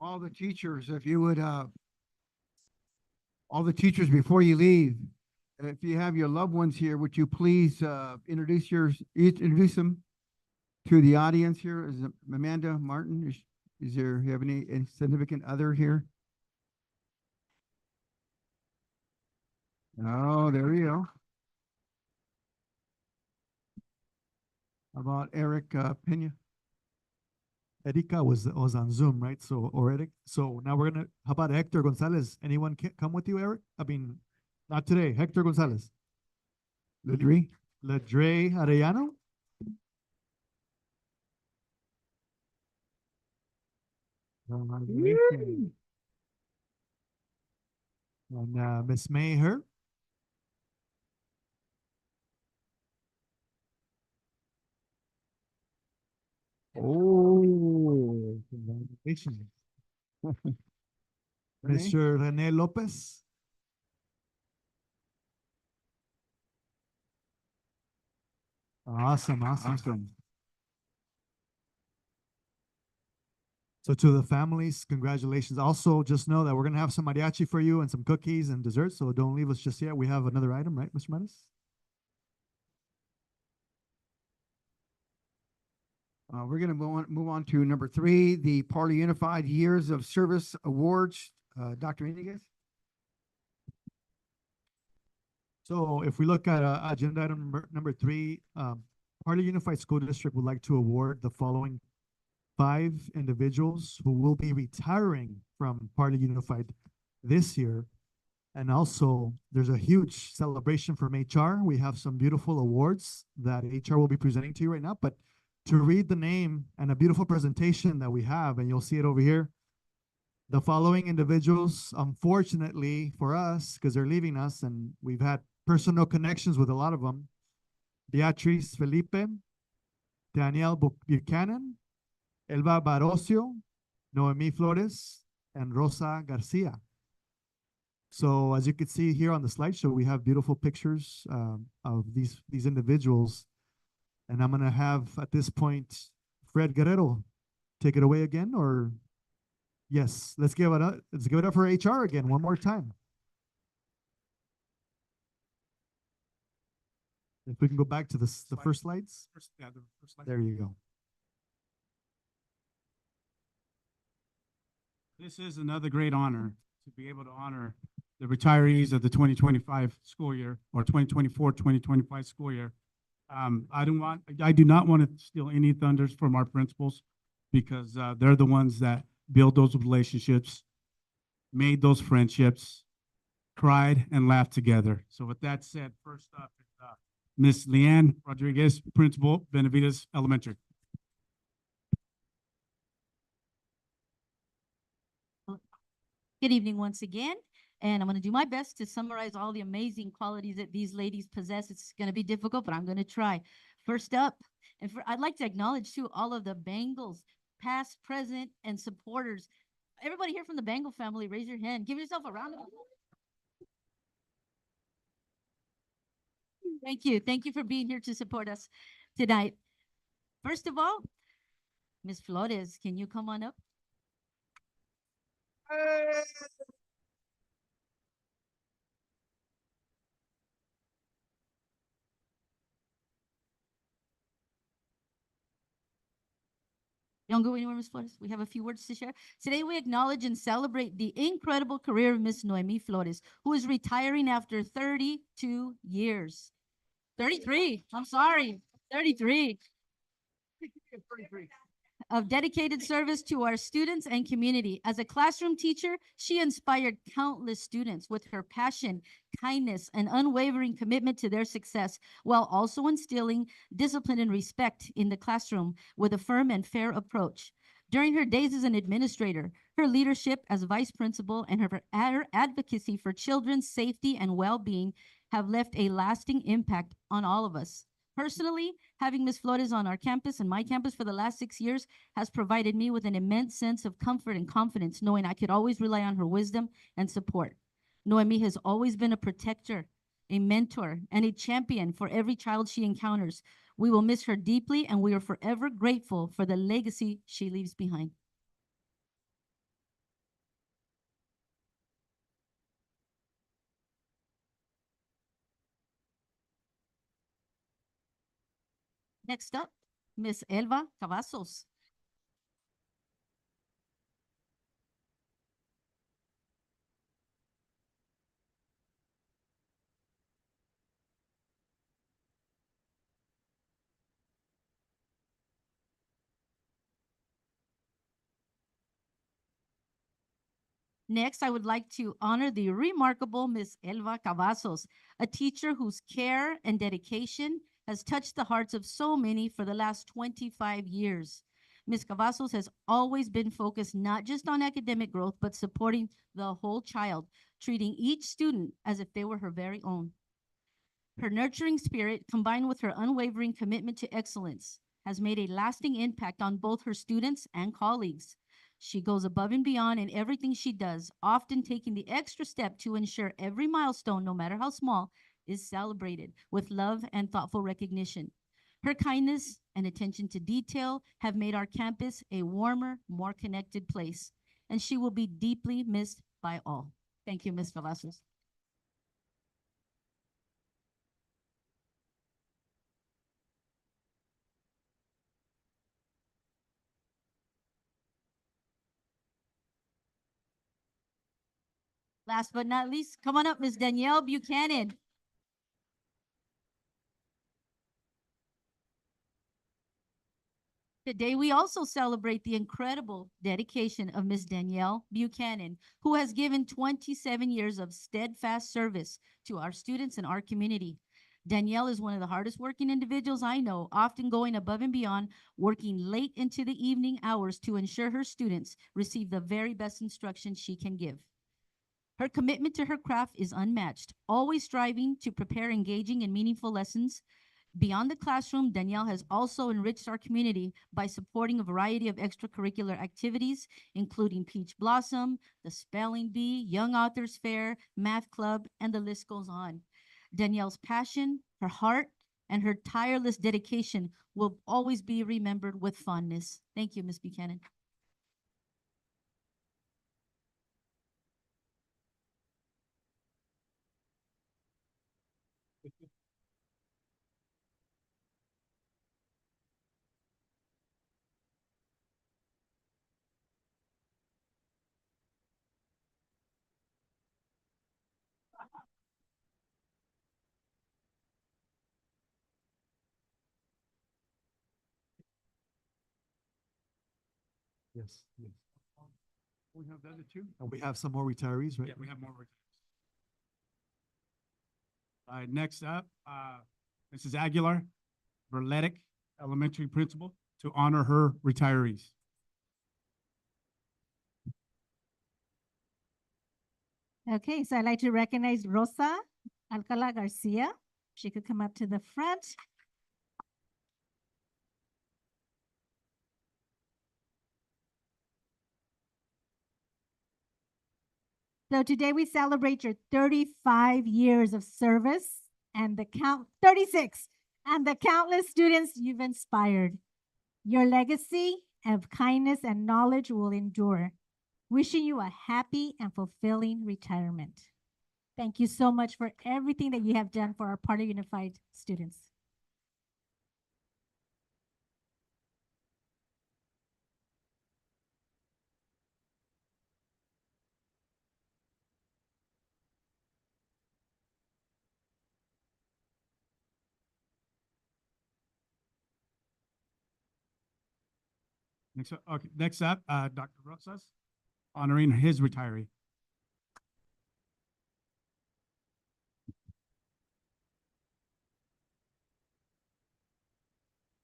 [SPEAKER 2] All the teachers, if you would, all the teachers before you leave, if you have your loved ones here, would you please introduce them to the audience here? Is Amanda Martin? Is there, you have any significant other here? Oh, there you go. How about Eric Pena?
[SPEAKER 7] Erika was on Zoom, right? So, or Eric. So now we're gonna, how about Hector Gonzalez? Anyone come with you, Eric? I mean, not today. Hector Gonzalez.
[SPEAKER 2] Ledre
[SPEAKER 7] Arellano? And Miss Maher.
[SPEAKER 2] Oh,
[SPEAKER 7] congratulations. Mr. Rene Lopez. Awesome. So to the families, congratulations. Also, just know that we're gonna have some mariachi for you and some cookies and desserts, so don't leave us just yet. We have another item, right, Mr. Mattis?
[SPEAKER 2] We're gonna move on to number 3, the Parley Unified Years of Service Awards. Dr. Iniguez?
[SPEAKER 7] So if we look at agenda item number 3, Parley Unified School District would like to award the following 5 individuals who will be retiring from Parley Unified this year. And also, there's a huge celebration from HR. We have some beautiful awards that HR will be presenting to you right now. But to read the name and a beautiful presentation that we have, and you'll see it over here, the following individuals, unfortunately for us, because they're leaving us, and we've had personal connections with a lot of them: Beatriz Felipe, Danielle Buchanan, Elba Barocio, Noemi Flores, and Rosa Garcia. So as you can see here on the slideshow, we have beautiful pictures of these individuals. And I'm gonna have, at this point, Fred Guerrero take it away again, or yes, let's give it up for HR again one more time. If we can go back to the first slides.
[SPEAKER 11] The first slide.
[SPEAKER 7] There you go.
[SPEAKER 11] This is another great honor to be able to honor the retirees of the 2025 school year, or 2024-2025 school year. I do not want to steal any thunders from our principals, because they're the ones that build those relationships, made those friendships, cried and laughed together. So with that said, first up is Miss Leanne Rodriguez, Principal, Benavides Elementary.
[SPEAKER 9] Good evening once again, and I'm going to do my best to summarize all the amazing qualities that these ladies possess. It's going to be difficult, but I'm going to try. First up, I'd like to acknowledge too all of the Bengals, past, present, and supporters. Everybody here from the Bengal family, raise your hand. Give yourself a round of applause. Thank you. Thank you for being here to support us tonight. First of all, Ms. Flores, can you come on up? Don't go anywhere, Ms. Flores. We have a few words to share. Today, we acknowledge and celebrate the incredible career of Ms. Noemi Flores, who is retiring after 32 years. 33, I'm sorry, 33. Of dedicated service to our students and community. As a classroom teacher, she inspired countless students with her passion, kindness, and unwavering commitment to their success, while also instilling discipline and respect in the classroom with a firm and fair approach. During her days as an administrator, her leadership as vice principal and her advocacy for children's safety and well-being have left a lasting impact on all of us. Personally, having Ms. Flores on our campus and my campus for the last 6 years has provided me with an immense sense of comfort and confidence, knowing I could always rely on her wisdom and support. Noemi has always been a protector, a mentor, and a champion for every child she encounters. We will miss her deeply, and we are forever grateful for the legacy she leaves behind. Next up, Ms. Elba Cavazos. Next, I would like to honor the remarkable Ms. Elba Cavazos, a teacher whose care and dedication has touched the hearts of so many for the last 25 years. Ms. Cavazos has always been focused not just on academic growth, but supporting the whole child, treating each student as if they were her very own. Her nurturing spirit, combined with her unwavering commitment to excellence, has made a lasting impact on both her students and colleagues. She goes above and beyond in everything she does, often taking the extra step to ensure every milestone, no matter how small, is celebrated with love and thoughtful recognition. Her kindness and attention to detail have made our campus a warmer, more connected place, and she will be deeply missed by all. Thank you, Ms. Velazquez. Last but not least, come on up, Ms. Danielle Buchanan. Today, we also celebrate the incredible dedication of Ms. Danielle Buchanan, who has given 27 years of steadfast service to our students and our community. Danielle is one of the hardest working individuals I know, often going above and beyond, working late into the evening hours to ensure her students receive the very best instruction she can give. Her commitment to her craft is unmatched, always striving to prepare engaging and meaningful lessons. Beyond the classroom, Danielle has also enriched our community by supporting a variety of extracurricular activities, including Peach Blossom, the Spelling Bee, Young Authors Fair, Math Club, and the list goes on. Danielle's passion, her heart, and her tireless dedication will always be remembered with fondness. Thank you, Ms. Buchanan.
[SPEAKER 7] Yes, yes.
[SPEAKER 2] We have the other two?
[SPEAKER 7] And we have some more retirees, right?
[SPEAKER 11] Yeah, we have more. All right, next up, Mrs. Aguilar, Verletic Elementary Principal, to honor her retirees.
[SPEAKER 13] Okay, so I'd like to recognize Rosa Alcala Garcia. She could come up to the front. So today we celebrate your 35 years of service and the 36, and the countless students you've inspired. Your legacy of kindness and knowledge will endure. Wishing you a happy and fulfilling retirement. Thank you so much for everything that you have done for our Parlor Unified students.
[SPEAKER 11] Next up, Dr. Rosas, honoring his retiree.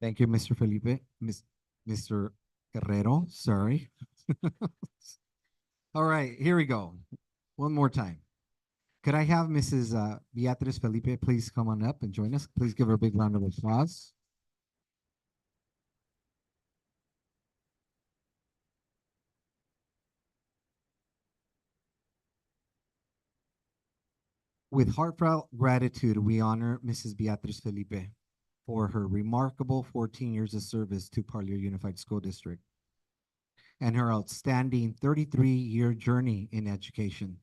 [SPEAKER 14] Thank you, Mr. Felipe, Mr. Guerrero, sorry. All right, here we go. One more time. Could I have Mrs. Beatriz Felipe please come on up and join us? Please give her a big round of applause. With heartfelt gratitude, we honor Mrs. Beatriz Felipe for her remarkable 14 years of service to Parlier Unified School District and her outstanding 33-year journey in education.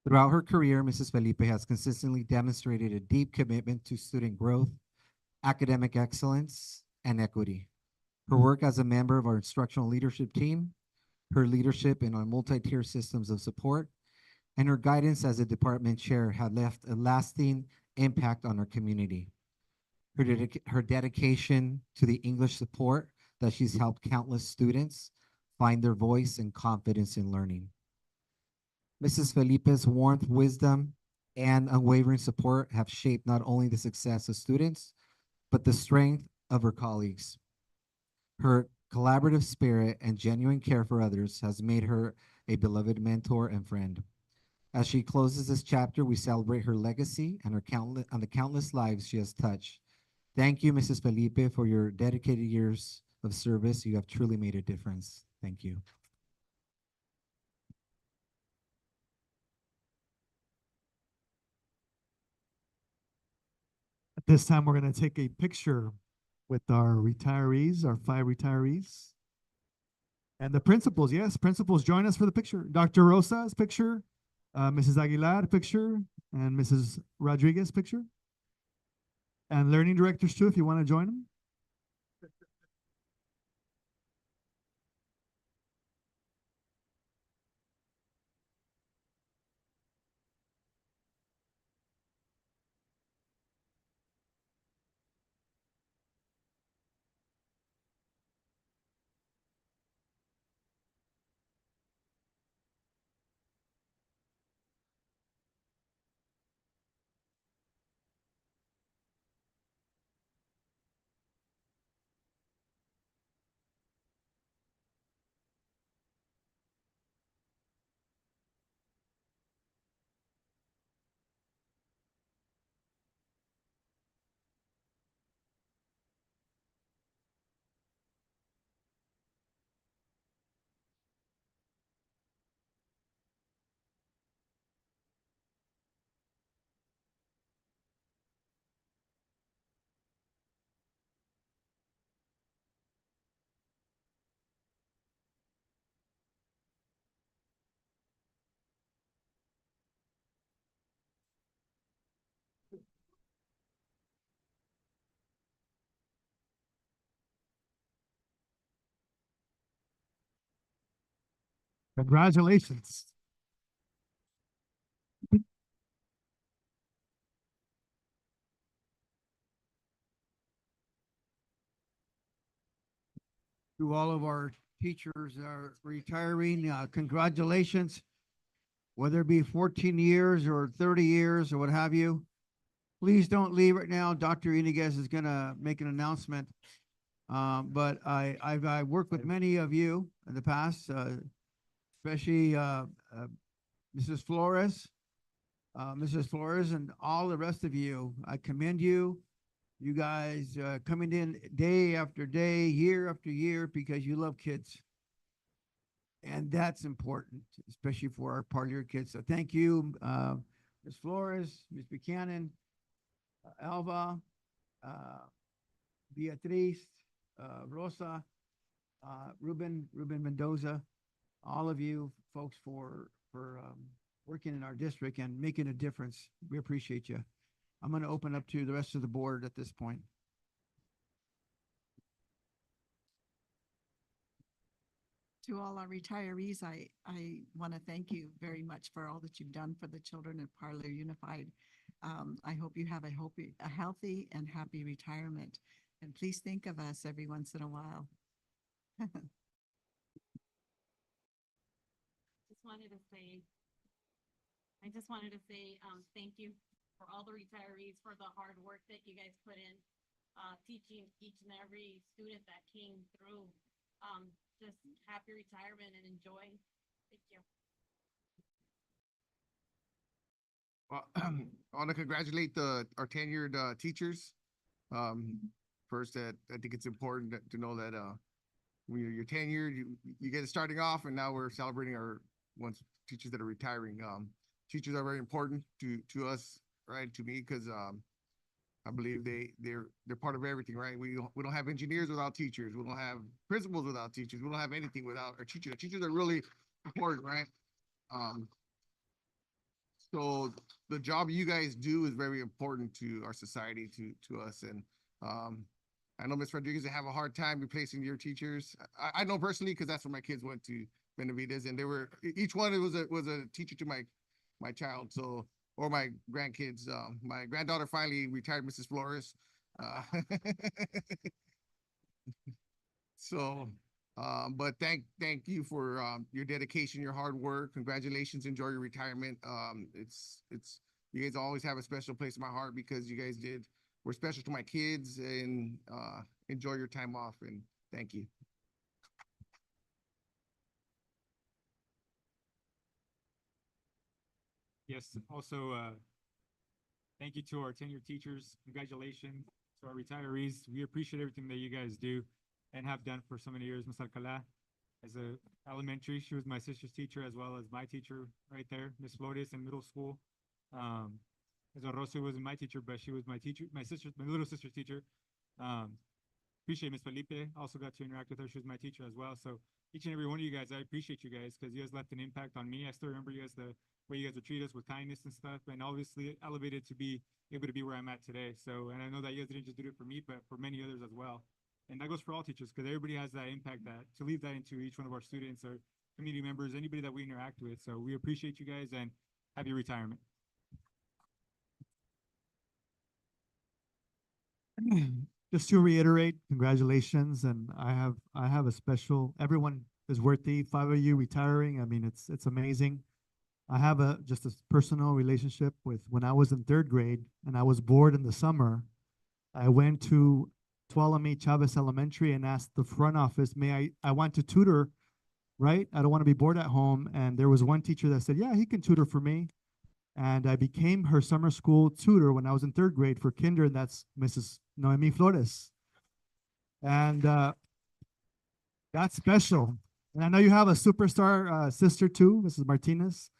[SPEAKER 14] Throughout her career, Mrs. Felipe has consistently demonstrated a deep commitment to student growth, academic excellence, and equity. Her work as a member of our instructional leadership team, her leadership in our multi-tier systems of support, and her guidance as a department chair had left a lasting impact on our community. Her dedication to the English support that she's helped countless students find their voice and confidence in learning. Mrs. Felipe's warmth, wisdom, and unwavering support have shaped not only the success of students, but the strength of her colleagues. Her collaborative spirit and genuine care for others has made her a beloved mentor and friend. As she closes this chapter, we celebrate her legacy and the countless lives she has touched. Thank you, Mrs. Felipe, for your dedicated years of service. You have truly made a difference. Thank you.
[SPEAKER 7] This time, we're going to take a picture with our retirees, our 5 retirees. And the principals, yes, principals, join us for the picture. Dr. Rosa's picture, Mrs. Aguilar picture, and Mrs. Rodriguez picture. And learning directors too, if you want to join them. Congratulations.
[SPEAKER 2] To all of our teachers retiring, congratulations. Whether it be 14 years or 30 years or what have you, please don't leave right now. Dr. Iniguez is gonna make an announcement. But I worked with many of you in the past, especially Mrs. Flores, and all the rest of you. I commend you. You guys coming in day after day, year after year, because you love kids. And that's important, especially for our part of your kids. So thank you, Ms. Flores, Ms. Buchanan, Alva, Beatriz, Rosa, Ruben Mendoza, all of you folks for working in our district and making a difference. We appreciate you. I'm going to open up to the rest of the board at this point.
[SPEAKER 6] To all our retirees, I want to thank you very much for all that you've done for the children at Parlor Unified. I hope you have a healthy and happy retirement. And please think of us every once in a while.
[SPEAKER 9] I just wanted to say, thank you for all the retirees for the hard work that you guys put in, teaching each and every student that came through. Just happy retirement and enjoy. Thank you.
[SPEAKER 8] Well, I want to congratulate our tenured teachers. First, that I think it's important to know that when you're tenured, you get it starting off, and now we're celebrating our teachers that are retiring. Teachers are very important to us, right? To me, because I believe they're part of everything, right? We don't have engineers without teachers. We don't have principals without teachers. We don't have anything without our teachers. Our teachers are really important, right? So the job you guys do is very important to our society, to us. And I know Ms. Rodriguez, they have a hard time replacing your teachers. I know personally, because that's where my kids went to Benavides, and each one was a teacher to my child. So, or my grandkids. My granddaughter finally retired, Mrs. Flores. So, but thank you for your dedication, your hard work. Congratulations, enjoy your retirement. It's you guys always have a special place in my heart because you guys were special to my kids, and enjoy your time off, and thank you.
[SPEAKER 5] Yes, also, thank you to our tenured teachers. Congratulations to our retirees. We appreciate everything that you guys do and have done for so many years. Ms. Alcala, as a elementary, she was my sister's teacher as well as my teacher right there, Ms. Flores in middle school. as Rosa wasn't my teacher, but she was my teacher, my little sister's teacher. Appreciate Miss Felipe. Also got to interact with her. She was my teacher as well. So each and every one of you guys, I appreciate you guys because you guys left an impact on me. I still remember you guys, the way you guys would treat us with kindness and stuff, and obviously elevated to be able to be where I'm at today. So, and I know that you guys didn't just do it for me, but for many others as well. And that goes for all teachers because everybody has that impact, that to leave that into each one of our students or community members, anybody that we interact with. So we appreciate you guys and happy retirement.
[SPEAKER 7] Just to reiterate, congratulations, and I have a special, everyone is worthy, 5 of you retiring, I mean, it's amazing. I have just a personal relationship with when I was in 3rd grade and I was bored in the summer, I went to Tuolumne Chavez Elementary and asked the front office, I want to tutor, right? I don't want to be bored at home, and there was one teacher that said, yeah, he can tutor for me. And I became her summer school tutor when I was in 3rd grade for kinder, and that's Mrs. Noemi Flores. And that's special. And I know you have a superstar sister too, Mrs. Martinez.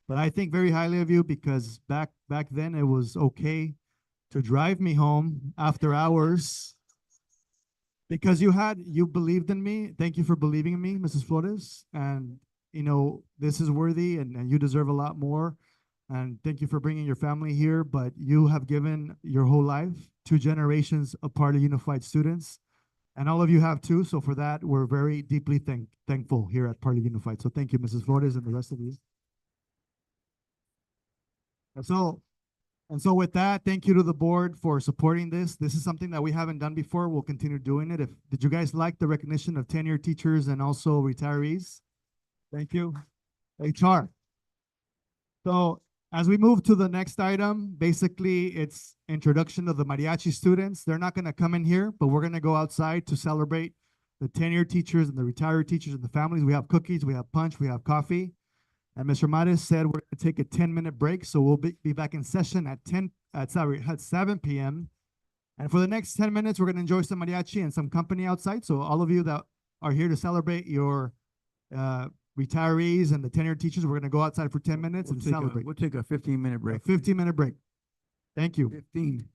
[SPEAKER 7] But I think very highly of you because back then it was okay to drive me home after hours because you believed in me. Thank you for believing in me, Mrs. Flores. And you know, this is worthy and you deserve a lot more. And thank you for bringing your family here, but you have given your whole life, 2 generations of Parlor Unified students, and all of you have too. So for that, we're very deeply thankful here at Parlor Unified. So thank you, Mrs. Flores, and the rest of you. And so with that, thank you to the board for supporting this. This is something that we haven't done before. We'll continue doing it. Did you guys like the recognition of tenured teachers and also retirees? Thank you. HR. So as we move to the next item, basically it's introduction of the mariachi students. They're not going to come in here, but we're going to go outside to celebrate the tenured teachers and the retired teachers and the families. We have cookies, we have punch, we have coffee. And Mr. Mares said we're going to take a 10-minute break, so we'll be back in session at 7 p.m. And for the next 10 minutes, we're going to enjoy some mariachi and some company outside. So all of you that are here to celebrate your retirees and the tenured teachers, we're going to go outside for 10 minutes and celebrate.
[SPEAKER 2] We'll take a 15-minute break.
[SPEAKER 7] 15-minute break. Thank you.
[SPEAKER 2] 15.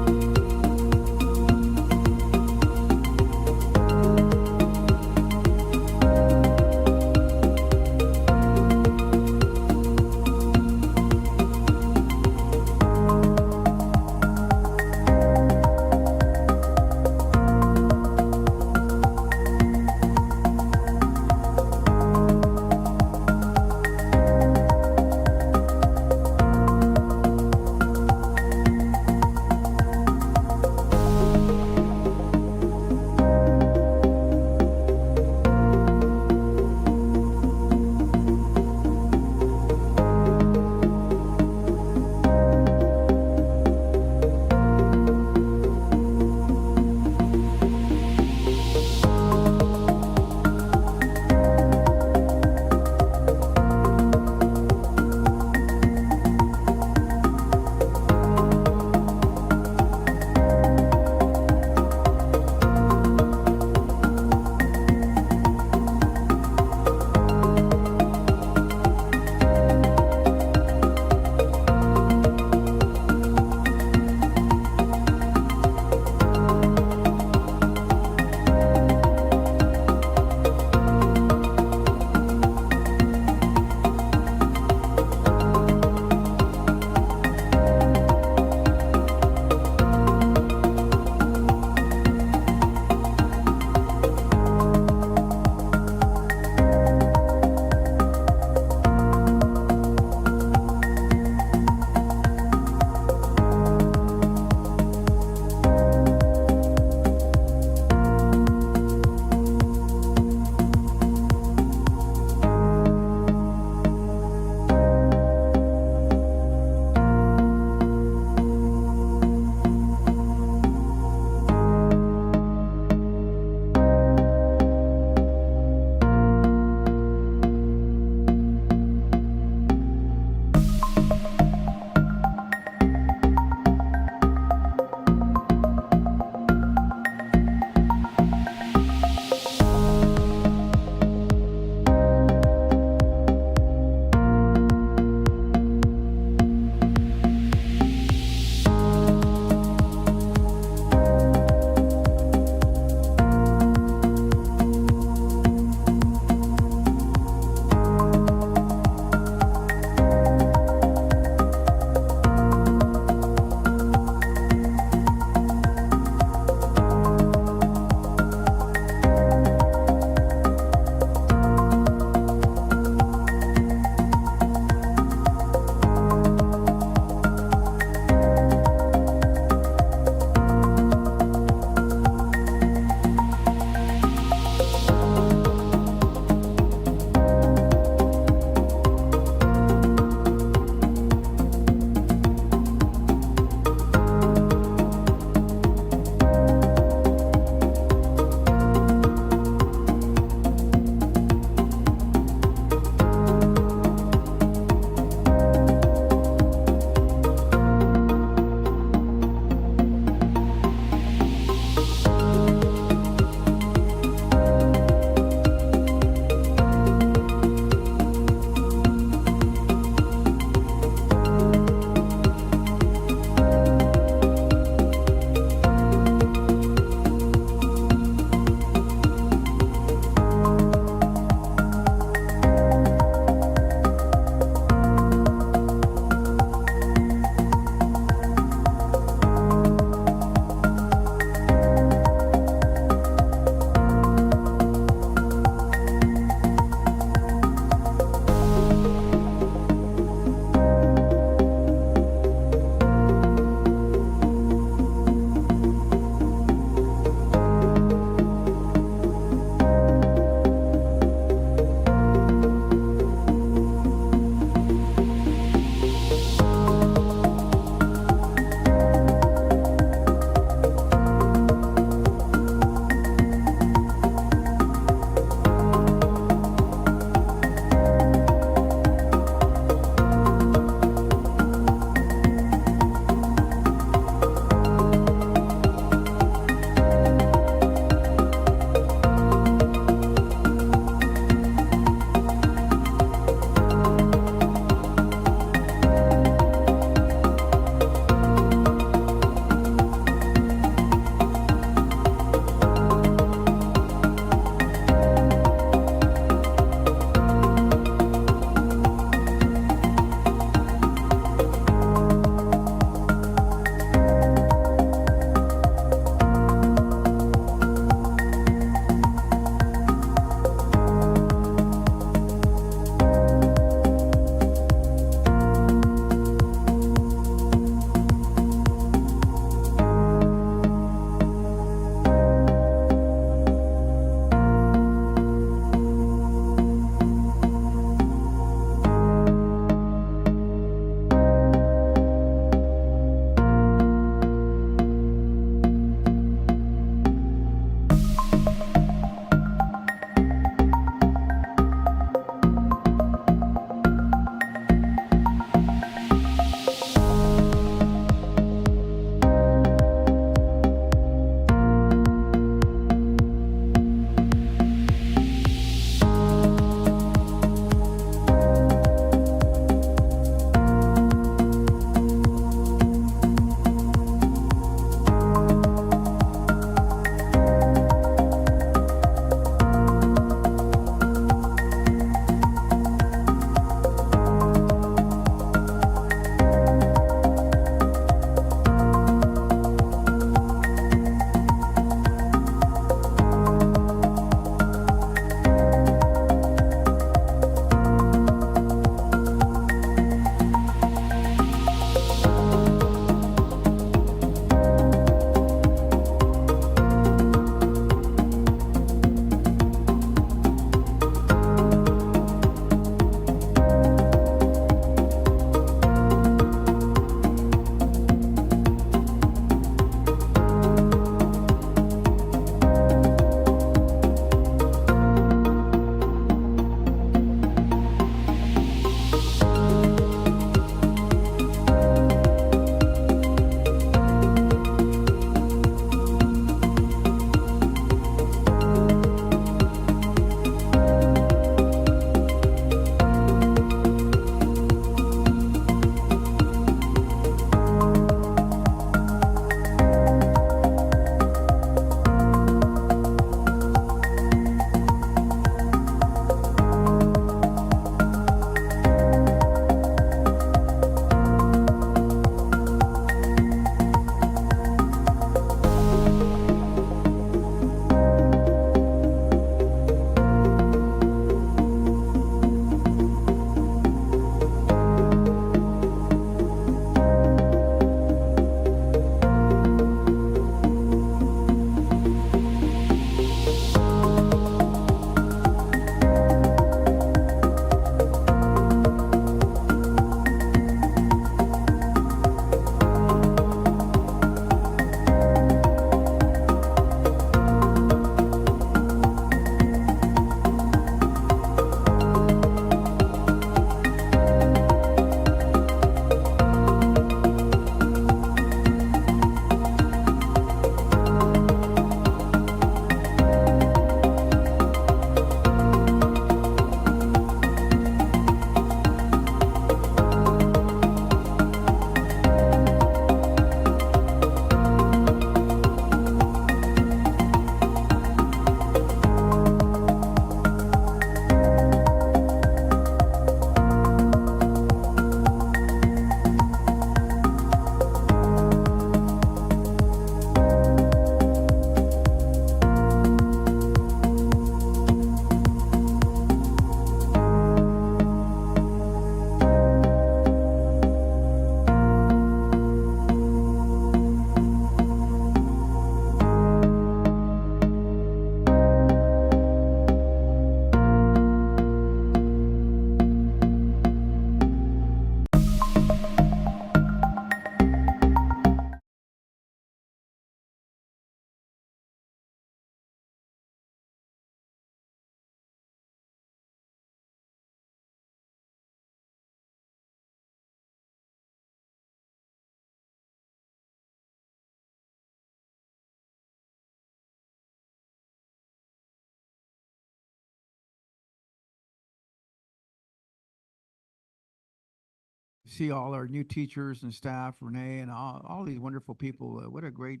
[SPEAKER 2] see all our new teachers and staff, Renee, and all these wonderful people. What a great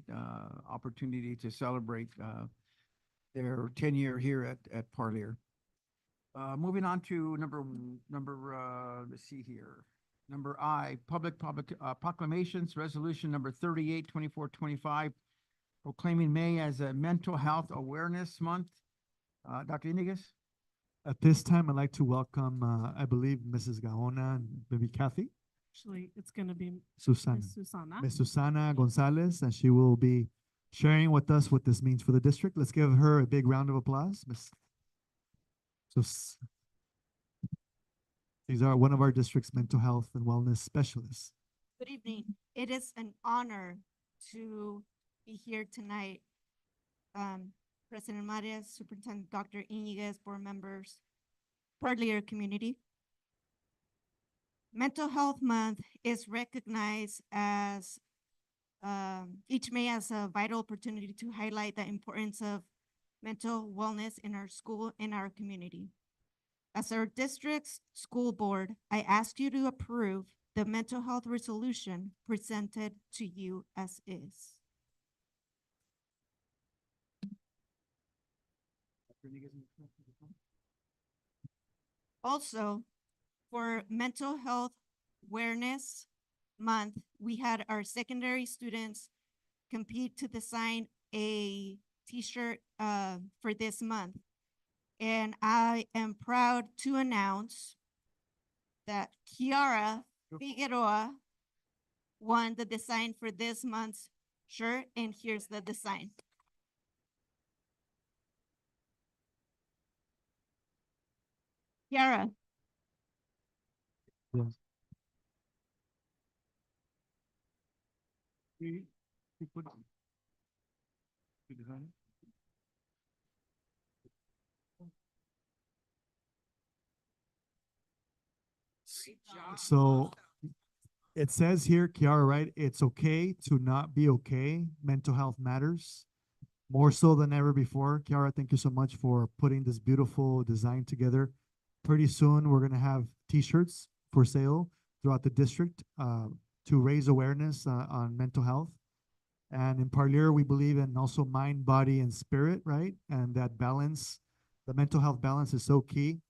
[SPEAKER 2] opportunity to celebrate their tenure here at Parlier. Moving on to let's see here. Number I, public proclamations, resolution number 38, 2425, proclaiming May as a Mental Health Awareness Month. Dr. Iniguez?
[SPEAKER 7] At this time, I'd like to welcome, I believe, Mrs. Gaona and maybe Kathy,
[SPEAKER 12] Actually, it's gonna be
[SPEAKER 7] Susana.
[SPEAKER 12] Miss Susana.
[SPEAKER 7] Miss Susana Gonzalez, and she will be sharing with us what this means for the district. Let's give her a big round of applause. These are one of our district's mental health and wellness specialists.
[SPEAKER 12] Good evening. It is an honor to be here tonight. President Marias, Superintendent Dr. Iniguez, board members, Parlier community. Mental Health Month is recognized as each May as a vital opportunity to highlight the importance of mental wellness in our school and our community. As our district's school board, I ask you to approve the mental health resolution presented to you as is. Also, for Mental Health Awareness Month, we had our secondary students compete to design a t-shirt for this month. And I am proud to announce that Kiara Figueroa won the design for this month's shirt, and here's the design. Kiara.
[SPEAKER 7] Yes. So it says here, Kiara, right? It's okay to not be okay. Mental health matters more so than ever before. Kiara, thank you so much for putting this beautiful design together. Pretty soon, we're going to have t-shirts for sale throughout the district to raise awareness on mental health. And in Parlier, we believe in also mind, body, and spirit, right? And that balance, the mental health balance is so key.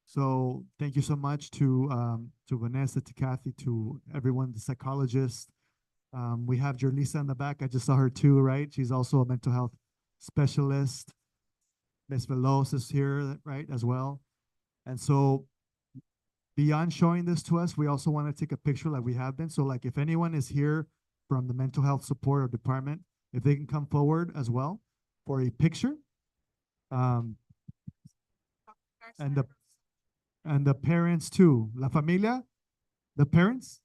[SPEAKER 7] So thank you so much to Vanessa, to Kathy, to everyone, the psychologists. We have Jerlisa in the back. I just saw her too, right? She's also a mental health specialist. Miss Veloz is here, right, as well. And so beyond showing this to us, we also want to take a picture like we have been. So like if anyone is here from the mental health support or department, if they can come forward as well for a picture. And the parents too. La familia, the parents.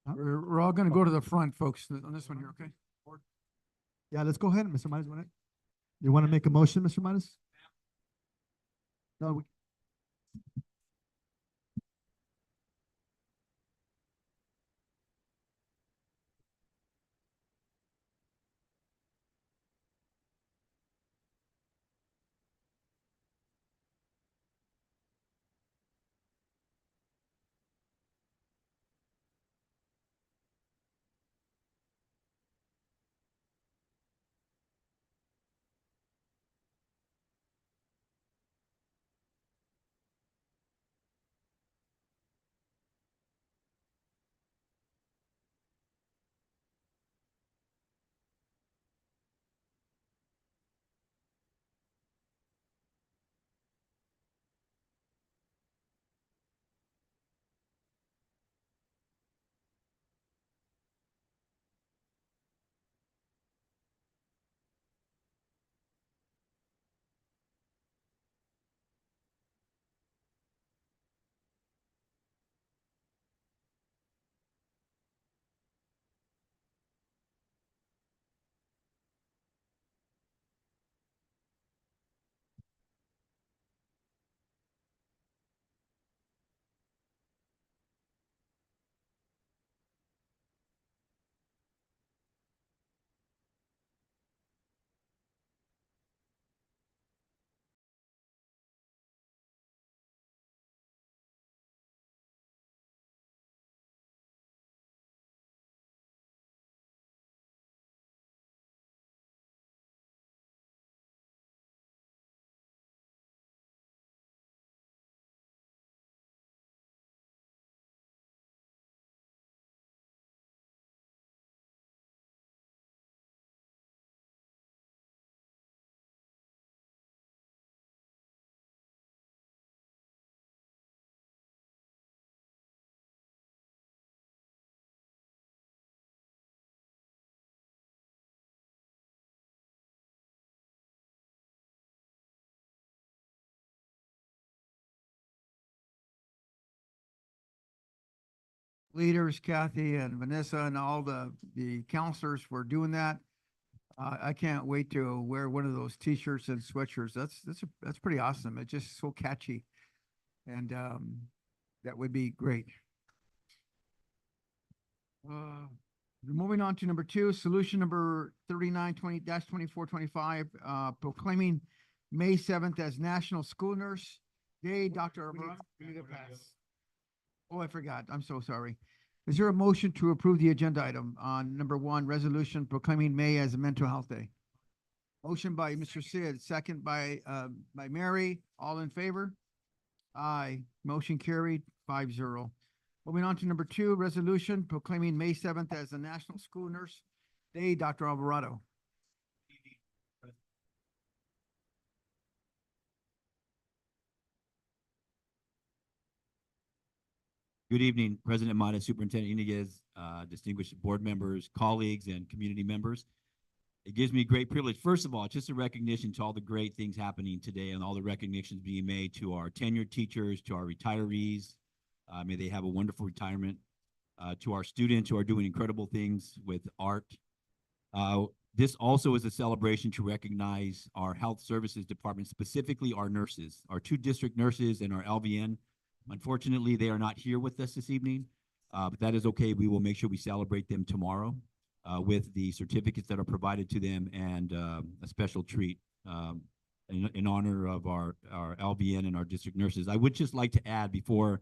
[SPEAKER 2] We're all gonna go to the front, folks, on this one here, okay?
[SPEAKER 7] Yeah, let's go ahead, Mr. Maris. You want to make a motion, Mr. Maris? No,
[SPEAKER 2] leaders, Kathy and Vanessa and all the counselors for doing that. I can't wait to wear one of those t-shirts and sweatshirts. That's pretty awesome. It's just so catchy. And that would be great. Moving on to number 2, solution number 3920-2425, proclaiming May 7th as National School Nurse Day. Dr. Alvarado,
[SPEAKER 5] we need to pass.
[SPEAKER 2] Oh, I forgot. I'm so sorry. Is there a motion to approve the agenda item on number 1, resolution proclaiming May as a Mental Health Day? Motion by Mr. Sid, second by Mary. All in favor? Aye. Motion carried 5-0. Moving on to number 2, resolution proclaiming May 7th as the National School Nurse Day. Dr. Alvarado.
[SPEAKER 17] Good evening, President Mata, Superintendent Iniguez, distinguished board members, colleagues, and community members. It gives me great privilege. First of all, just a recognition to all the great things happening today and all the recognitions being made to our tenured teachers, to our retirees. May they have a wonderful retirement. To our students who are doing incredible things with art. This also is a celebration to recognize our health services department, specifically our nurses, our 2 district nurses and our LVN. Unfortunately, they are not here with us this evening, but that is okay. We will make sure we celebrate them tomorrow with the certificates that are provided to them and a special treat in honor of our LVN and our district nurses. I would just like to add before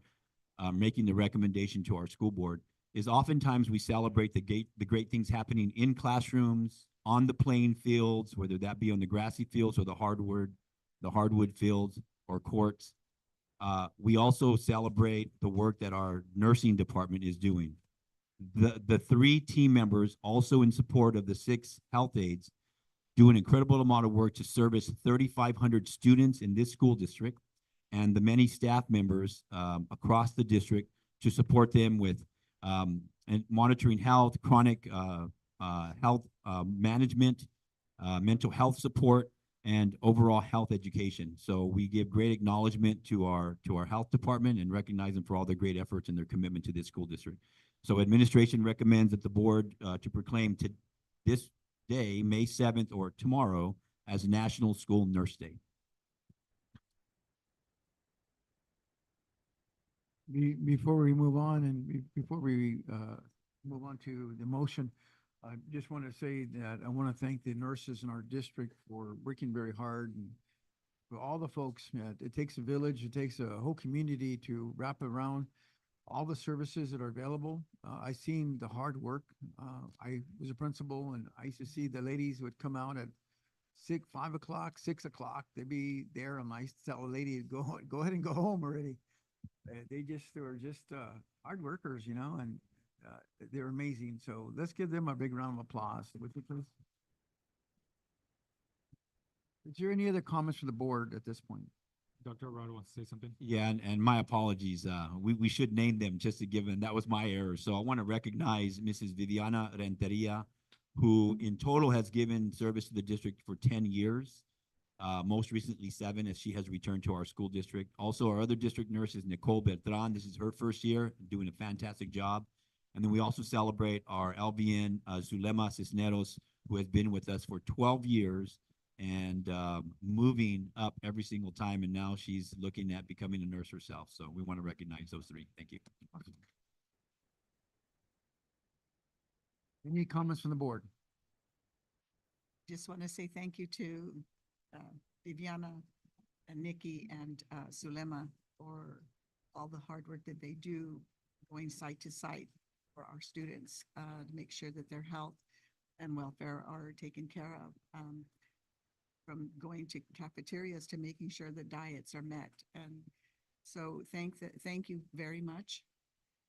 [SPEAKER 17] making the recommendation to our school board is oftentimes we celebrate the great things happening in classrooms, on the playing fields, whether that be on the grassy fields or the hardwood fields or courts. We also celebrate the work that our nursing department is doing. The 3 team members, also in support of the 6 health aides, do an incredible amount of work to service 3,500 students in this school district and the many staff members across the district to support them with and monitoring health, chronic health management, mental health support, and overall health education. So we give great acknowledgement to our health department and recognize them for all their great efforts and their commitment to this school district. So administration recommends that the board to proclaim to this day, May 7th or tomorrow, as National School Nurse Day.
[SPEAKER 2] Before we move on and before we move on to the motion, I just want to say that I want to thank the nurses in our district for working very hard and for all the folks. It takes a village, it takes a whole community to wrap around all the services that are available. I seen the hard work. I was a principal and I used to see the ladies would come out at 5 o'clock, 6 o'clock. They'd be there and I used to tell a lady, go ahead and go home already. They were just hard workers, you know, and they're amazing. So let's give them a big round of applause. Would you please? Is there any other comments from the board at this point?
[SPEAKER 5] Dr. Alvarado wants to say something.
[SPEAKER 17] Yeah, and my apologies. We should name them just to give them, that was my error. So I want to recognize Mrs. Viviana Renteria, who in total has given service to the district for 10 years. Most recently 7 as she has returned to our school district. Also our other district nurse is Nicole Beltran. This is her first year, doing a fantastic job. And then we also celebrate our LVN, Zulema Cisneros, who has been with us for 12 years and moving up every single time. And now she's looking at becoming a nurse herself. So we want to recognize those 3. Thank you.
[SPEAKER 2] Any comments from the board?
[SPEAKER 6] Just want to say thank you to Viviana and Nikki and Sulema for all the hard work that they do going site to site for our students to make sure that their health and welfare are taken care of. From going to cafeterias to making sure the diets are met. And so thank you very much.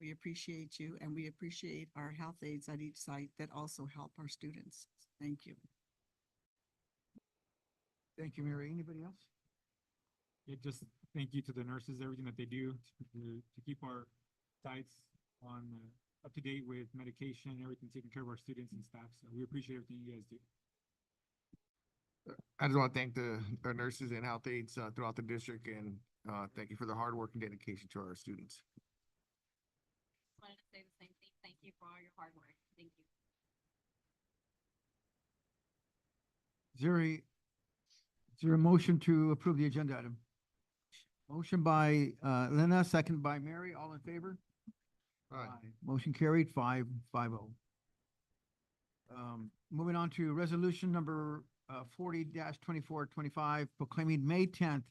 [SPEAKER 6] We appreciate you and we appreciate our health aides at each site that also help our students. Thank you.
[SPEAKER 2] Thank you, Mary. Anybody else?
[SPEAKER 5] Yeah, just thank you to the nurses, everything that they do to keep our sites on up to date with medication, everything, taking care of our students and staff. So we appreciate everything you guys do.
[SPEAKER 8] I just want to thank the nurses and health aides throughout the district and thank you for the hard work and dedication to our students.
[SPEAKER 9] Wanted to say the
[SPEAKER 6] for all your hard work. Thank you.
[SPEAKER 2] Is there a motion to approve the agenda item? Motion by, Lena, second by Mary, all in favor?
[SPEAKER 8] Aye.
[SPEAKER 2] Motion carried, 5-0. Moving on to resolution number, 40-2425, proclaiming May 10th,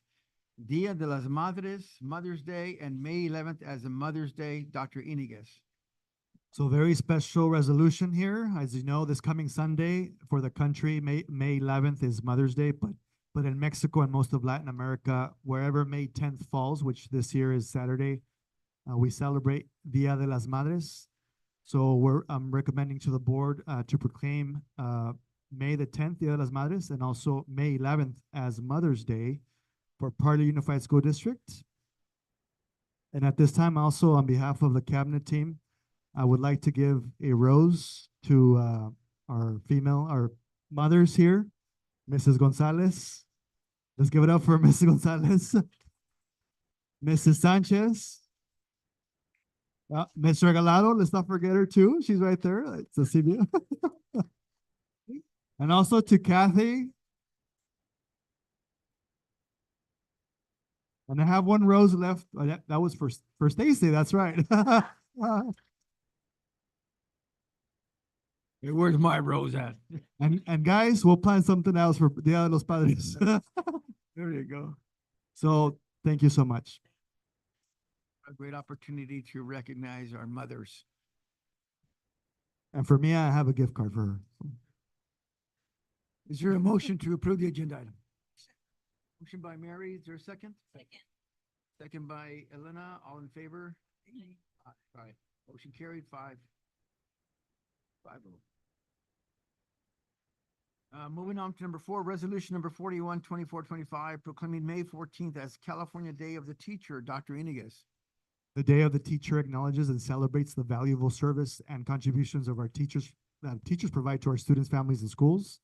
[SPEAKER 2] Dia de las Madres, Mother's Day, and May 11th as a Mother's Day. Dr. Iniguez.
[SPEAKER 7] So very special resolution here. As you know, this coming Sunday for the country, May 11th is Mother's Day, but in Mexico and most of Latin America, wherever May 10th falls, which this year is Saturday, we celebrate Dia de las Madres. So I'm recommending to the board to proclaim May the 10th, Dia de las Madres, and also May 11th as Mother's Day for Parley Unified School District. And at this time, also on behalf of the cabinet team, I would like to give a rose to our mothers here, Mrs. Gonzalez. Let's give it up for Mrs. Gonzalez. Mrs. Sanchez. Ms. Regalado, let's not forget her too. She's right there. It's a CBO. And also to Kathy. And I have one rose left. That was for Stacy. That's right.
[SPEAKER 2] Hey, where's my rose at?
[SPEAKER 7] And guys, we'll plan something else for Dia de los Padres.
[SPEAKER 2] There you go.
[SPEAKER 7] So thank you so much.
[SPEAKER 2] A great opportunity to recognize our mothers.
[SPEAKER 7] And for me, I have a gift card for her.
[SPEAKER 2] Is there a motion to approve the agenda item? Motion by Mary, is there a second?
[SPEAKER 6] Second.
[SPEAKER 2] Second by Elena, all in favor? Aye. Motion carried, 5-0. Moving on to number 4, resolution number 41-2425, proclaiming May 14th as California Day of the Teacher. Dr. Iniguez.
[SPEAKER 7] The Day of the Teacher acknowledges and celebrates the valuable service and contributions of our teachers that teachers provide to our students, families, and schools.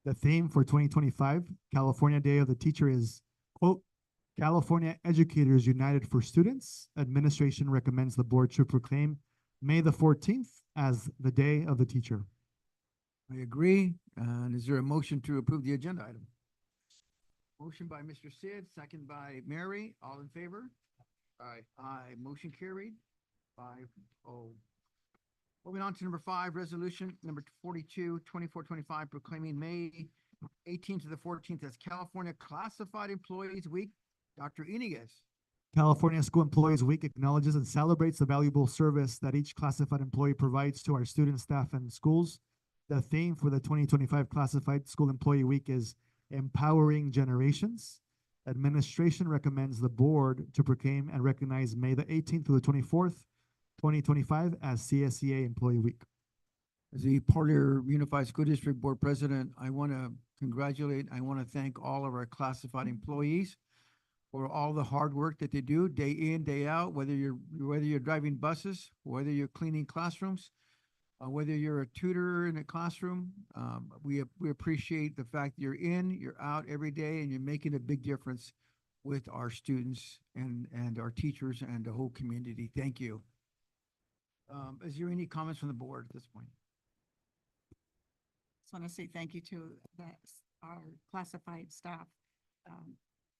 [SPEAKER 7] The theme for 2025, California Day of the Teacher is, quote, California Educators United for Students. Administration recommends the board to proclaim May the 14th as the Day of the Teacher.
[SPEAKER 2] I agree. And is there a motion to approve the agenda item? Motion by Mr. Sid, second by Mary, all in favor?
[SPEAKER 8] Aye.
[SPEAKER 2] Aye, motion carried, 5-0. Moving on to number 5, resolution number 42-2425, proclaiming May 18th to the 14th as California Classified Employees Week. Dr. Iniguez.
[SPEAKER 7] California School Employees Week acknowledges and celebrates the valuable service that each classified employee provides to our students, staff, and schools. The theme for the 2025 Classified School Employee Week is Empowering Generations. Administration recommends the board to proclaim and recognize May the 18th to the 24th, 2025 as CSEA Employee Week.
[SPEAKER 2] As the Parlier Unified School District Board President, I want to thank all of our classified employees for all the hard work that they do day in, day out, whether you're driving buses, whether you're cleaning classrooms, whether you're a tutor in a classroom. We appreciate the fact that you're in, you're out every day, and you're making a big difference with our students and our teachers and the whole community. Thank you. Is there any comments from the board at this point?
[SPEAKER 6] Just want to say thank you to our classified staff.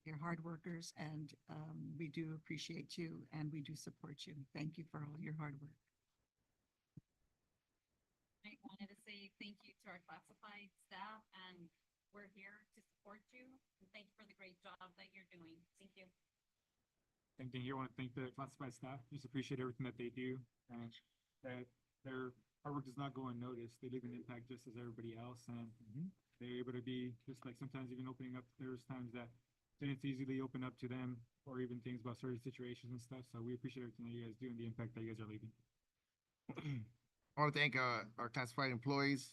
[SPEAKER 6] You're hard workers, and we do appreciate you, and we do support you. Thank you for all your hard work.
[SPEAKER 18] I wanted to say thank you to our classified staff, and we're here to support you. And thank you for the great job that you're doing. Thank you.
[SPEAKER 5] Same thing here. I want to thank the classified staff. Just appreciate everything that they do, and that their hard work does not go unnoticed. They leave an impact just as everybody else, and they're able to be just like sometimes even opening up. There's times that didn't easily open up to them, or even things about certain situations and stuff. So we appreciate everything that you guys do and the impact that you guys are leaving.
[SPEAKER 8] I want to thank our classified employees.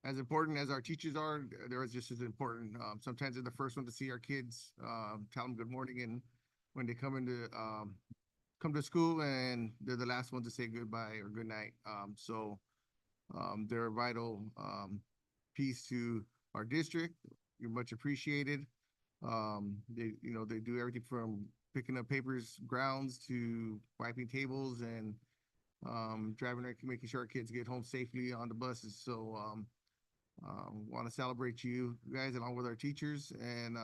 [SPEAKER 8] As important as our teachers are, they're just as important. Sometimes they're the first one to see our kids, tell them good morning, and when they come to school, and they're the last one to say goodbye or good night. They're a vital piece to our district. You're much appreciated. They do everything from picking up papers, grounds, to wiping tables and driving, making sure our kids get home safely on the buses. So, want to celebrate you guys along with our teachers and,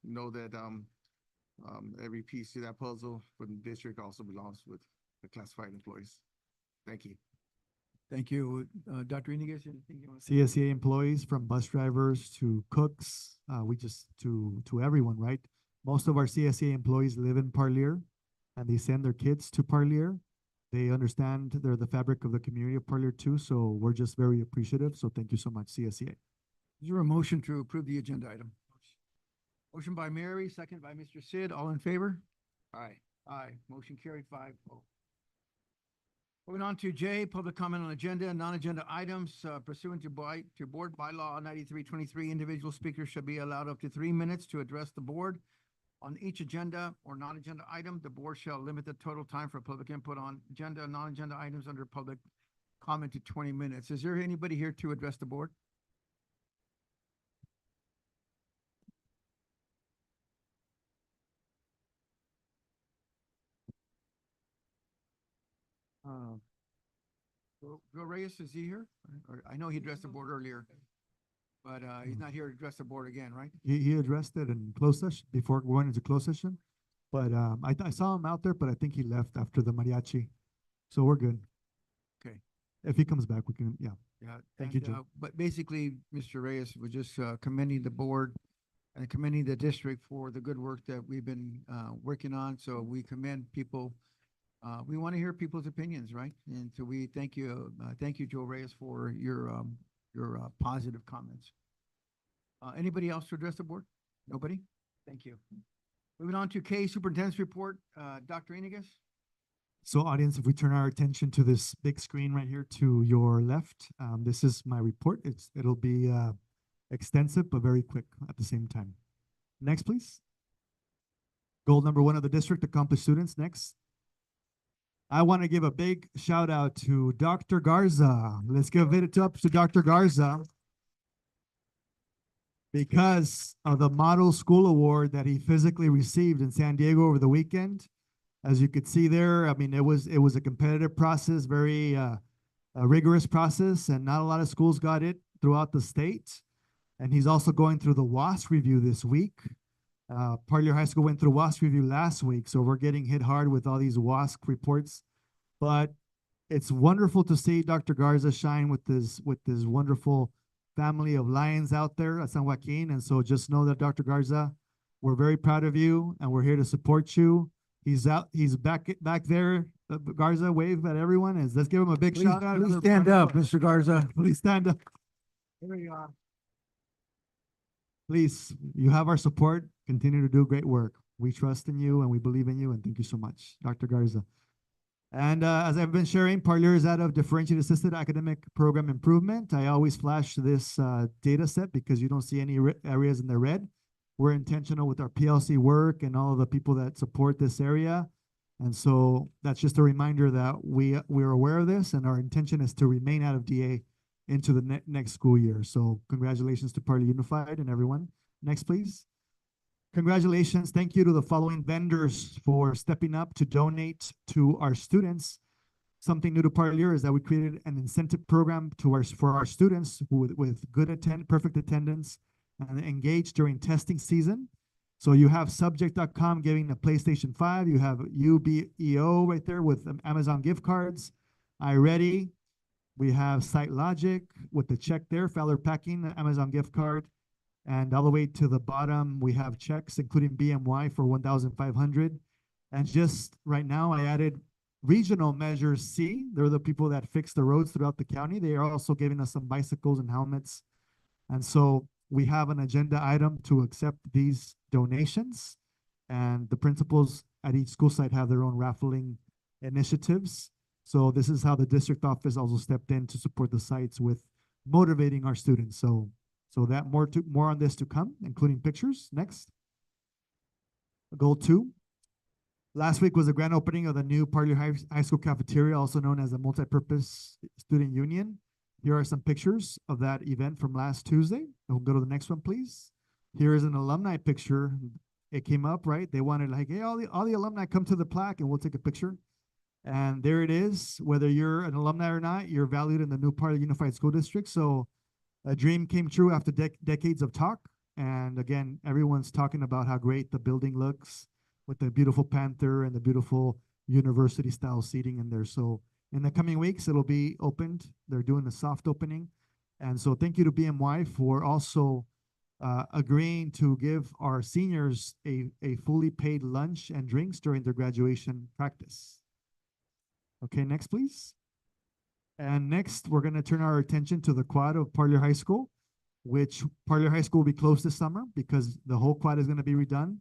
[SPEAKER 8] know that, every piece to that puzzle for the district also belongs with the classified employees. Thank you.
[SPEAKER 2] Thank you. Dr. Iniguez, anything you want to say?
[SPEAKER 7] CSEA employees from bus drivers to cooks, to everyone, right? Most of our CSEA employees live in Parlier and they send their kids to Parlier. They understand they're the fabric of the community of Parlier too, so we're just very appreciative. So thank you so much, CSEA.
[SPEAKER 2] Is there a motion to approve the agenda item? Motion by Mary, second by Mr. Sid. All in favor?
[SPEAKER 8] Aye.
[SPEAKER 2] Aye. Motion carried 5-0. Moving on to J, public comment on agenda and non-agenda items pursuant to board bylaw 9323. Individual speakers shall be allowed up to 3 minutes to address the board on each agenda or non-agenda item. The board shall limit the total time for public input on agenda and non-agenda items under public comment to 20 minutes. Is there anybody here to address the board? Bill Reyes, is he here? Or I know he addressed the board earlier, but he's not here to address the board again, right?
[SPEAKER 7] He addressed it in closed session, before going into closed session. But, I saw him out there, but I think he left after the mariachi. So we're good.
[SPEAKER 2] Okay.
[SPEAKER 7] If he comes back, we can, yeah.
[SPEAKER 2] Yeah.
[SPEAKER 7] Thank you,
[SPEAKER 2] and,
[SPEAKER 7] Joe.
[SPEAKER 2] But basically, Mr. Reyes was just commending the board and commending the district for the good work that we've been working on. So we commend people. We want to hear people's opinions, right? And so we thank you, Joe Reyes, for your positive comments. Anybody else to address the board? Nobody? Thank you. Moving on to K, Superintendent's Report. Dr. Iniguez?
[SPEAKER 7] So audience, if we turn our attention to this big screen right here to your left, this is my report. It'll be extensive, but very quick at the same time. Next, please. Goal number 1 of the district, accomplished students. Next. I want to give a big shout out to Dr. Garza. Let's give it up to Dr. Garza because of the Model School Award that he physically received in San Diego over the weekend. As you could see there, I mean, it was a competitive process, very a rigorous process, and not a lot of schools got it throughout the state. And he's also going through the WASP review this week. Parlier High School went through WASP review last week, so we're getting hit hard with all these WASP reports. But it's wonderful to see Dr. Garza shine with this wonderful family of lions out there at San Joaquin. And so just know that Dr. Garza, we're very proud of you, and we're here to support you. He's back there. Garza, wave at everyone, and let's give him a big shout out.
[SPEAKER 2] Please stand up, Mr. Garza.
[SPEAKER 7] Please stand up.
[SPEAKER 2] Here you are.
[SPEAKER 7] Please, you have our support. Continue to do great work. We trust in you and we believe in you, and thank you so much, Dr. Garza. And as I've been sharing, Parlier is out of differentiated assisted academic program improvement. I always flash this data set because you don't see any areas in the red. We're intentional with our PLC work and all of the people that support this area. And so that's just a reminder that we're aware of this, and our intention is to remain out of DA into the next school year. So congratulations to Parlier Unified and everyone. Next, please. Congratulations. Thank you to the following vendors for stepping up to donate to our students. Something new to Parlier is that we created an incentive program for our students with perfect attendance and engaged during testing season. So you have subject.com giving a PlayStation 5. You have UBEO right there with Amazon gift cards. iReady. We have SiteLogic with the check there, Fowler Packing, Amazon gift card. And all the way to the bottom, we have checks, including BMY for 1,500. And just right now, I added Regional Measure C. They're the people that fix the roads throughout the county. They are also giving us some bicycles and helmets. And so we have an agenda item to accept these donations. And the principals at each school site have their own raffling initiatives. So this is how the district office also stepped in to support the sites with motivating our students. So that more on this to come, including pictures. Next. Goal 2. Last week was the grand opening of the new Parlier High School cafeteria, also known as the Multi-Purpose Student Union. Here are some pictures of that event from last Tuesday. We'll go to the next one, please. Here is an alumni picture. It came up, right? They wanted like, hey, all the alumni come to the plaque and we'll take a picture. And there it is. Whether you're an alumni or not, you're valued in the new Parlor Unified School District. So a dream came true after decades of talk. And again, everyone's talking about how great the building looks with the beautiful panther and the beautiful university style seating in there. So in the coming weeks, it'll be opened. They're doing a soft opening. And so thank you to BMY for also agreeing to give our seniors a fully paid lunch and drinks during their graduation practice. Okay, next, please. And next, we're going to turn our attention to the quad of Parlier High School, which Parlier High School will be closed this summer because the whole quad is going to be redone.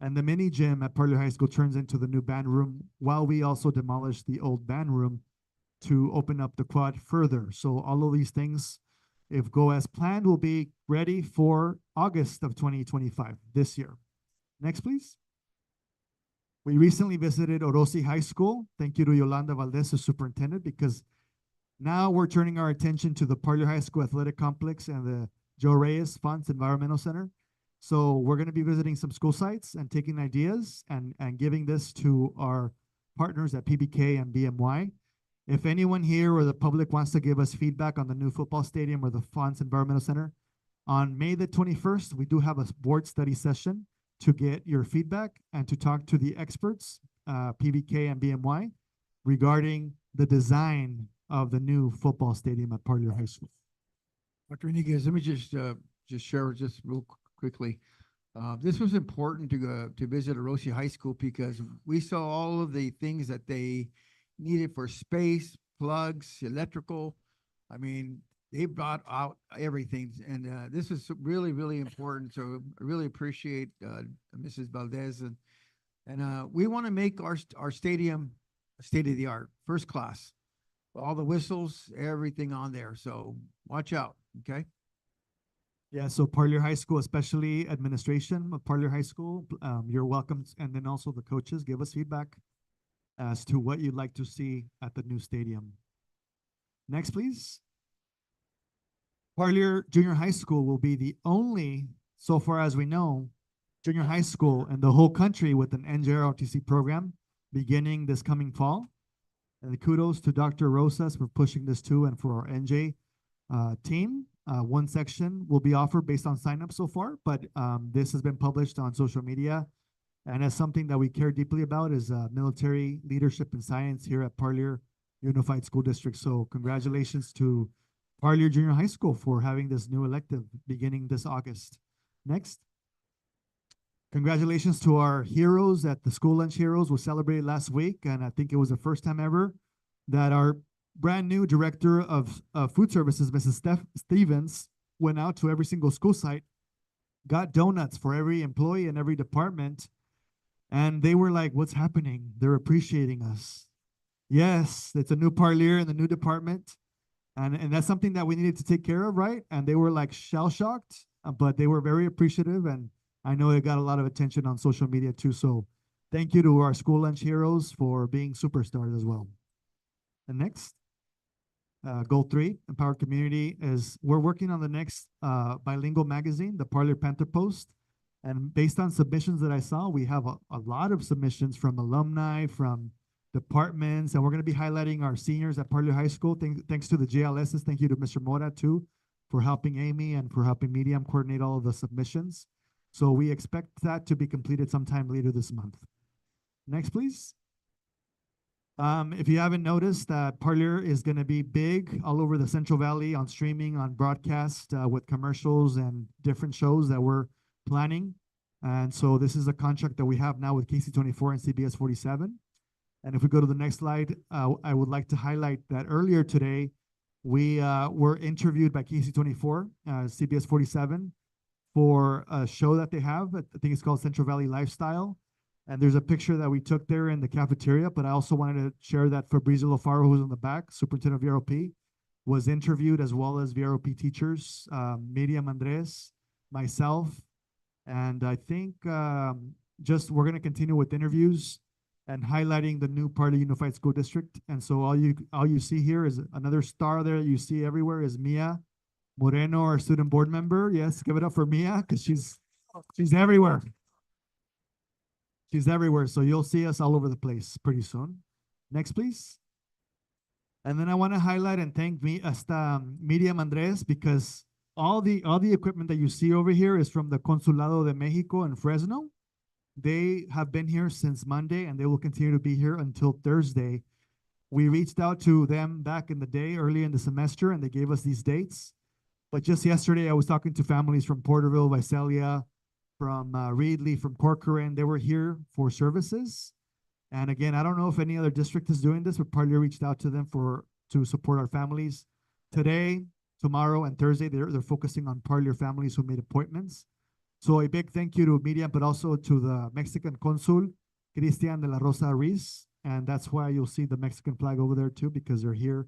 [SPEAKER 7] And the mini gym at Parlier High School turns into the new band room while we also demolish the old band room to open up the quad further. So all of these things, if go as planned, will be ready for August of 2025, this year. Next, please. We recently visited Orosi High School. Thank you to Yolanda Valdez, the superintendent, because now we're turning our attention to the Parlier High School Athletic Complex and the Joe Reyes Fonts Environmental Center. So we're going to be visiting some school sites and taking ideas and giving this to our partners at PBK and BMY. If anyone here or the public wants to give us feedback on the new football stadium or the Fonts Environmental Center, on May the 21st, we do have a board study session to get your feedback and to talk to the experts, PBK and BMY, regarding the design of the new football stadium at Parlier High School.
[SPEAKER 2] Dr. Iniguez, let me just share just real quickly. This was important to visit Orosi High School because we saw all of the things that they needed for space, plugs, electrical. I mean, they brought out everything, and this is really, really important. So I really appreciate Mrs. Valdez, and we want to make our stadium state of the art, first class. All the whistles, everything on there. So watch out, okay?
[SPEAKER 7] Yeah, so Parlier High School, especially administration of Parlier High School, you're welcome, and then also the coaches, give us feedback as to what you'd like to see at the new stadium. Next, please. Parlier Junior High School will be the only, so far as we know, junior high school in the whole country with an NJROTC program beginning this coming fall. And kudos to Dr. Rosas for pushing this too, and for our NJ team. One section will be offered based on signup so far, but this has been published on social media. And as something that we care deeply about is military leadership and science here at Parlier Unified School District. So congratulations to Parlier Junior High School for having this new elective beginning this August. Next. Congratulations to our heroes at the School Lunch Heroes was celebrated last week, and I think it was the first time ever that our brand new director of food services, Mrs. Stevens, went out to every single school site, got donuts for every employee in every department, and they were like, what's happening? They're appreciating us. Yes, it's a new Parlier in the new department, and that's something that we needed to take care of, right? And they were like shell-shocked, but they were very appreciative, and I know it got a lot of attention on social media too. So thank you to our School Lunch Heroes for being superstars as well. And next, goal 3, Empower Community, is we're working on the next bilingual magazine, the Parlier Panther Post. And based on submissions that I saw, we have a lot of submissions from alumni, from departments, and we're going to be highlighting our seniors at Parlier High School. Thanks to the JLSs. Thank you to Mr. Mora too for helping Amy and for helping Medium coordinate all of the submissions. So we expect that to be completed sometime later this month. Next, please. If you haven't noticed, Parlier is going to be big all over the Central Valley on streaming, on broadcast with commercials and different shows that we're planning. And so this is a contract that we have now with KC24 and CBS 47. And if we go to the next slide, I would like to highlight that earlier today, we were interviewed by KC24, CBS 47, for a show that they have. I think it's called Central Valley Lifestyle. And there's a picture that we took there in the cafeteria, but I also wanted to share that Fabrizio Lofaro, who's in the back, superintendent of VROP, was interviewed, as well as VROP teachers, Miriam Andres, myself. And I think just we're going to continue with interviews and highlighting the new Parlier Unified School District. And so all you see here is another star there you see everywhere is Mia Moreno, our student board member. Yes, give it up for Mia, because she's everywhere. She's everywhere, so you'll see us all over the place pretty soon. Next, please. And then I want to highlight and thank me hasta Miriam Andres, because all the equipment that you see over here is from the Consulado de Mexico in Fresno. They have been here since Monday and they will continue to be here until Thursday. We reached out to them back in the day, early in the semester, and they gave us these dates. But just yesterday, I was talking to families from Porterville, Visalia, from Reedley, from Corcoran. They were here for services. And again, I don't know if any other district is doing this, but Parlier reached out to them to support our families. Today, tomorrow, and Thursday, they're focusing on Parlier families who made appointments. So a big thank you to Miriam, but also to the Mexican consul, Cristian de la Rosa Ruiz. And that's why you'll see the Mexican flag over there too, because they're here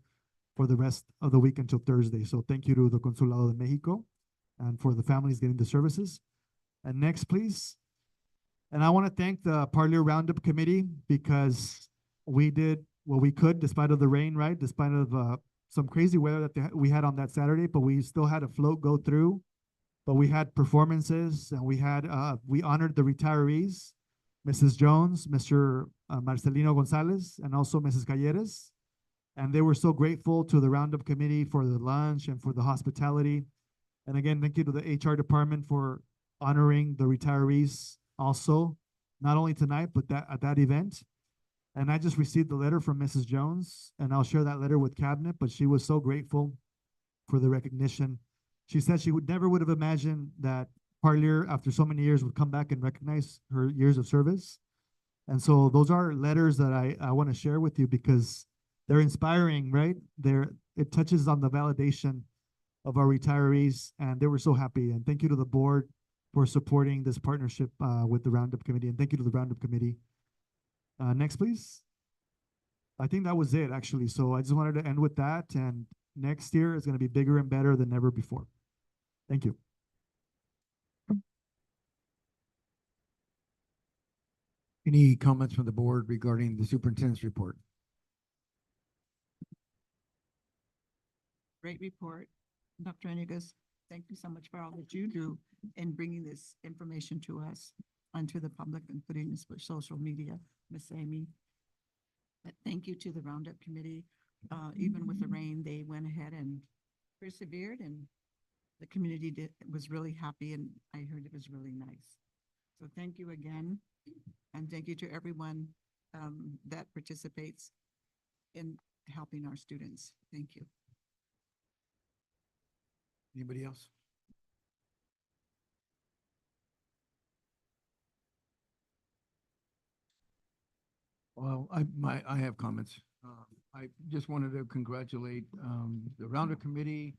[SPEAKER 7] for the rest of the week until Thursday. So thank you to the Consulado de Mexico and for the families getting the services. And next, please. And I want to thank the Parlier Roundup Committee, because we did what we could despite of the rain, right? Despite of some crazy weather that we had on that Saturday, but we still had a float go through. But we had performances, and we honored the retirees, Mrs. Jones, Mr. Marcelino Gonzalez, and also Mrs. Calleres. And they were so grateful to the Roundup Committee for the lunch and for the hospitality. And again, thank you to the HR department for honoring the retirees also, not only tonight, but at that event. And I just received the letter from Mrs. Jones, and I'll share that letter with Cabinet, but she was so grateful for the recognition. She said she never would have imagined that Parlier, after so many years, would come back and recognize her years of service. And so those are letters that I want to share with you, because they're inspiring, right? It touches on the validation of our retirees, and they were so happy. And thank you to the board for supporting this partnership with the Roundup Committee, and thank you to the Roundup Committee. Next, please. I think that was it, actually. So I just wanted to end with that, and next year is going to be bigger and better than ever before. Thank you.
[SPEAKER 2] Any comments from the board regarding the superintendent's report?
[SPEAKER 6] Great report, Dr. Inigas. Thank you so much for all that you do in bringing this information to us and to the public and putting this for social media, Miss Amy. But thank you to the Roundup Committee. Even with the rain, they went ahead and persevered, and the community was really happy, and I heard it was really nice. So thank you again, and thank you to everyone that participates in helping our students. Thank you.
[SPEAKER 2] Anybody else? Well, I have comments. I just wanted to congratulate the Roundup Committee,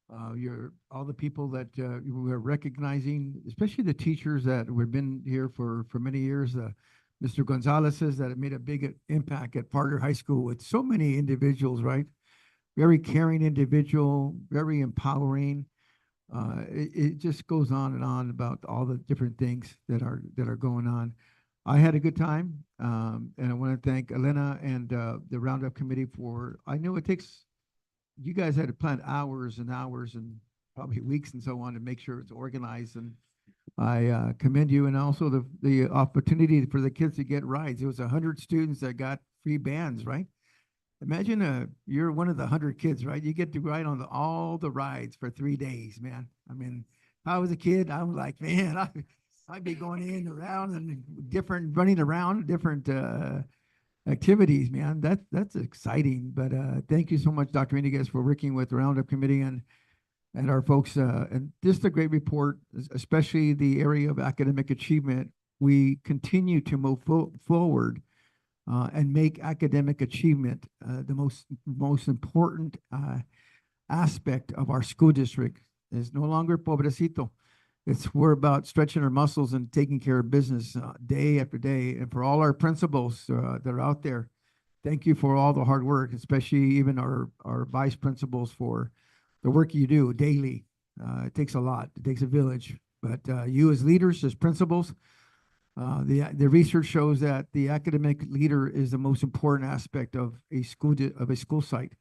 [SPEAKER 2] all the people that we're recognizing, especially the teachers that have been here for many years. Mr. Gonzalez's that have made a big impact at Parker High School with so many individuals, right? Very caring individual, very empowering. It just goes on and on about all the different things that are going on. I had a good time, and I want to thank Elena and the Roundup Committee I know it takes, you guys had to plan hours and hours and probably weeks and so on to make sure it's organized, and I commend you, and also the opportunity for the kids to get rides. It was 100 students that got free bands, right? Imagine you're one of the 100 kids, right? You get to ride on all the rides for 3 days, man. I mean, if I was a kid, I was like, man, I'd be going in and around and running around different activities, man. That's exciting. But thank you so much, Dr. Inigas, for working with the Roundup Committee and our folks. And just a great report, especially the area of academic achievement. We continue to move forward and make academic achievement the most important aspect of our school district. It's no longer pobrecito. We're about stretching our muscles and taking care of business day after day. And for all our principals that are out there, thank you for all the hard work, especially even our vice principals for the work you do daily. It takes a lot. It takes a village. But you as leaders, as principals, the research shows that the academic leader is the most important aspect of a school site,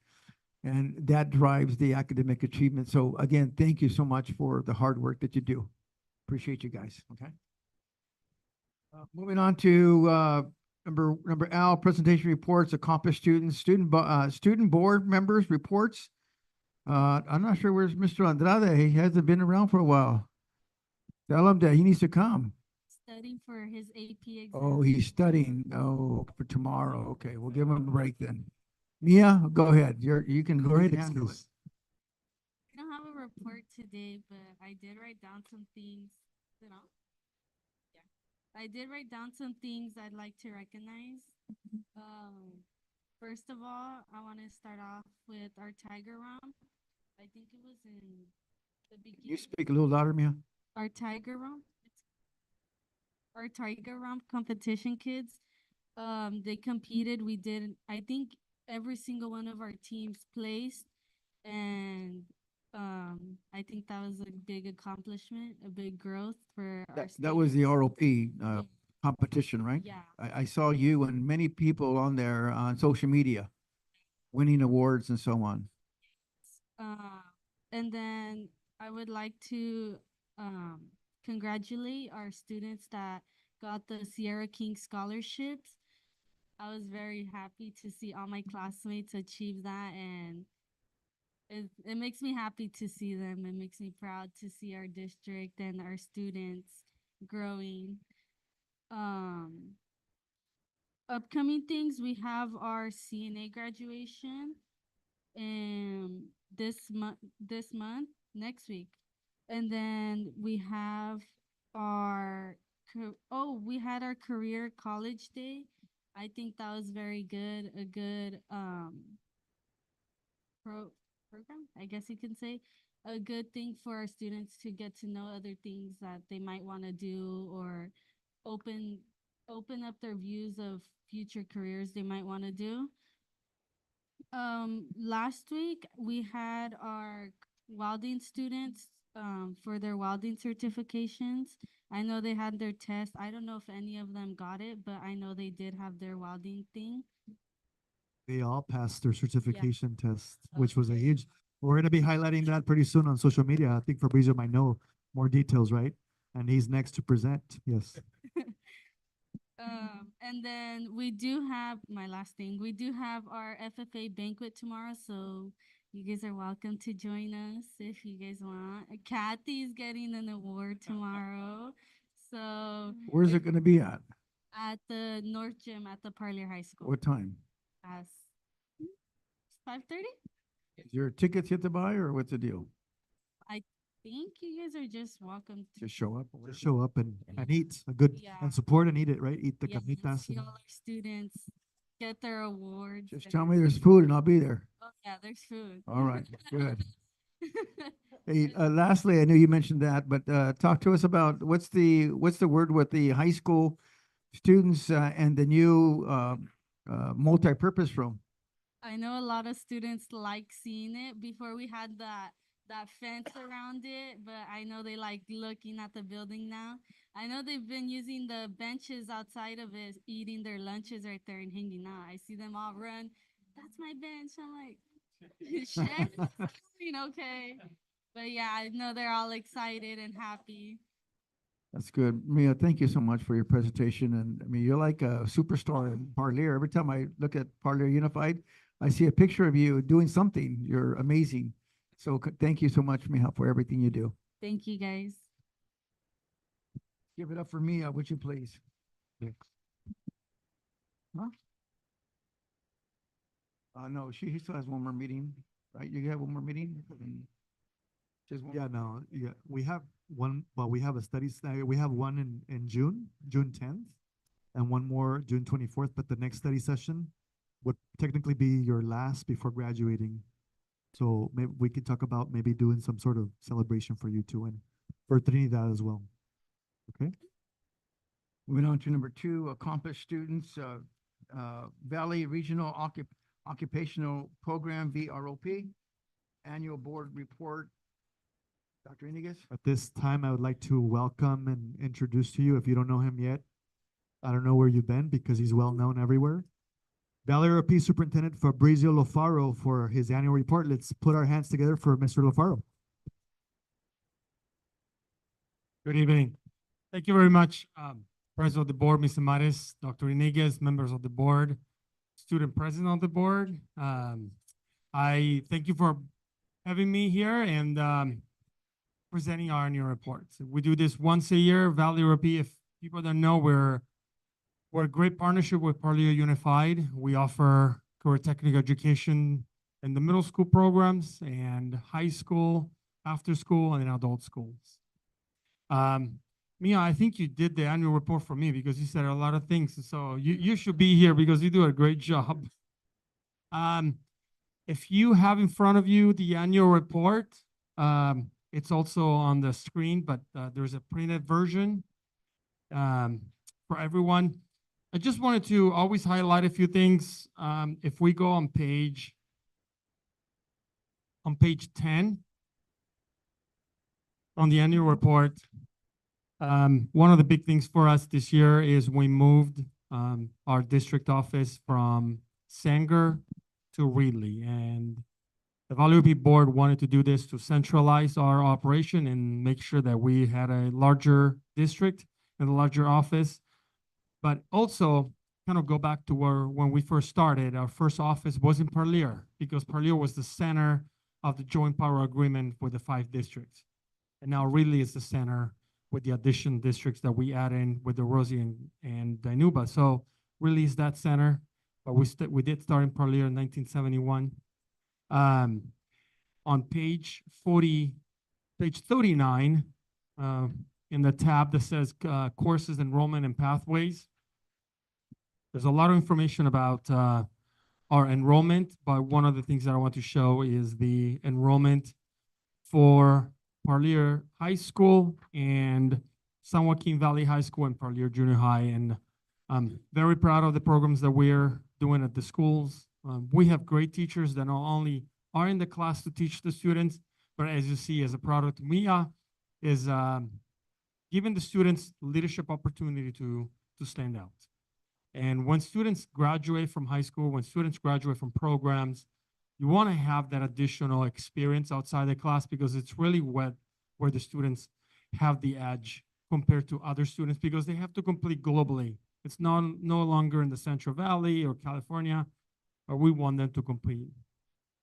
[SPEAKER 2] and that drives the academic achievement. So again, thank you so much for the hard work that you do. Appreciate you guys. Okay. Moving on to Number L, presentation reports, accomplished students, student board members reports. I'm not sure where's Mr. Andrade. He hasn't been around for a while. Tell him that he needs to come.
[SPEAKER 9] Studying for his AP exam.
[SPEAKER 2] Oh, he's studying. Oh, for tomorrow. Okay, we'll give him a break then. Mia, go ahead. You can go ahead and handle it.
[SPEAKER 9] I don't have a report today, but I did write down some things. Is it on? Yeah. I did write down some things I'd like to recognize. First of all, I want to start off with our Tiger Romp. I think it was in the beginning.
[SPEAKER 2] You speak a little louder, Mia.
[SPEAKER 9] Our Tiger Romp. Our Tiger Romp competition kids. They competed. We did, I think every single one of our teams placed, and I think that was a big accomplishment, a big growth for our
[SPEAKER 2] That was the
[SPEAKER 9] students.
[SPEAKER 2] ROP competition, right?
[SPEAKER 9] Yeah.
[SPEAKER 2] I saw you and many people on there on social media winning awards and so on.
[SPEAKER 9] And then I would like to congratulate our students that got the Sierra King scholarships. I was very happy to see all my classmates achieve that, and it makes me happy to see them. It makes me proud to see our district and our students growing. Upcoming things, we have our CNA graduation this month, next week. And then we have we had our career college day. I think that was very good, a good program, I guess you can say, a good thing for our students to get to know other things that they might want to do, or open up their views of future careers they might want to do. Last week we had our welding students for their welding certifications. I know they had their test. I don't know if any of them got it, but I know they did have their welding thing.
[SPEAKER 7] They all passed their certification test, which was a huge, we're gonna be highlighting that pretty soon on social media. I think Fabrizio might know more details, right? And he's next to present, yes.
[SPEAKER 9] And then we do have, my last thing, we do have our FFA banquet tomorrow, so you guys are welcome to join us if you guys want. Kathy's getting an award tomorrow, so.
[SPEAKER 2] Where's it gonna be at?
[SPEAKER 9] At the North Gym at the Parlier High School.
[SPEAKER 2] What time?
[SPEAKER 9] As 5:30?
[SPEAKER 2] Is there tickets yet to buy or what's the deal?
[SPEAKER 9] I think you guys are just welcome to.
[SPEAKER 2] Just show up?
[SPEAKER 7] Just show up and eat a good,
[SPEAKER 9] Yeah.
[SPEAKER 7] and support and eat it, right? Eat the
[SPEAKER 9] Yeah,
[SPEAKER 7] carnitas.
[SPEAKER 9] see
[SPEAKER 7] and-
[SPEAKER 9] all our students get their awards.
[SPEAKER 2] Just tell me there's food and I'll be there.
[SPEAKER 9] Oh, yeah, there's food.
[SPEAKER 2] All right, good. Hey, lastly, I know you mentioned that, but talk to us about what's the word with the high school students and the new multi-purpose room?
[SPEAKER 9] I know a lot of students like seeing it. Before we had that fence around it, but I know they like looking at the building now. I know they've been using the benches outside of it, eating their lunches right there and hanging out. I see them all run. That's my bench. I'm like, shit, okay. But yeah, I know they're all excited and happy.
[SPEAKER 2] That's good. Mia, thank you so much for your presentation. And I mean, you're like a superstar in Parlier. Every time I look at Parlier Unified, I see a picture of you doing something. You're amazing. So thank you so much, Mia, for everything you do.
[SPEAKER 9] Thank you, guys.
[SPEAKER 2] Give it up for Mia, would you please? Huh? No, she still has one more meeting, right? You have one more meeting?
[SPEAKER 7] Yeah, no, yeah, we have one, well, we have a we have one in June 10th, and one more June 24th, but the next study session would technically be your last before graduating. So maybe we could talk about maybe doing some sort of celebration for you too, and for Trinidad as well. Okay?
[SPEAKER 2] Moving on to number 2, accomplished students, Valley Regional Occupational Program, VROP, annual board report. Dr. Iniguez?
[SPEAKER 7] At this time, I would like to welcome and introduce to you, if you don't know him yet, I don't know where you've been because he's well known everywhere. Valley RP Superintendent Fabrizio Lofaro for his annual report. Let's put our hands together for Mr. Lofaro.
[SPEAKER 11] Good evening. Thank you very much. President of the board, Mr. Mares, Dr. Iniguez, members of the board, student president of the board. I thank you for having me here and presenting our annual reports. We do this once a year. Valley Europe, if people don't know, we're a great partnership with Parlea Unified. We offer career technical education in the middle school programs and high school, after school, and in adult schools. Mia, I think you did the annual report for me because you said a lot of things. So you should be here because you do a great job. If you have in front of you the annual report, it's also on the screen, but there's a printed version for everyone. I just wanted to always highlight a few things. If we go on page 10 on the annual report, one of the big things for us this year is we moved our district office from Sanger to Reedley. And the Valley UP board wanted to do this to centralize our operation and make sure that we had a larger district and a larger office. But also kind of go back to when we first started, our first office was in Parlier because Parlier was the center of the joint power agreement with the 5 districts. And now Reedley is the center with the addition districts that we add in with the Rosie and Dinuba. So Reedley is that center, but we did start in Parlier in 1971. On page 39, in the tab that says courses, enrollment, and pathways, there's a lot of information about our enrollment, but one of the things that I want to show is the enrollment for Parlier High School and San Joaquin Valley High School and Parlier Junior High. And I'm very proud of the programs that we're doing at the schools. We have great teachers that not only are in the class to teach the students, but as you see, as a product, MIA is giving the students leadership opportunity to stand out. And when students graduate from high school, when students graduate from programs, you want to have that additional experience outside the class because it's really where the students have the edge compared to other students because they have to complete globally. It's no longer in the Central Valley or California, but we want them to complete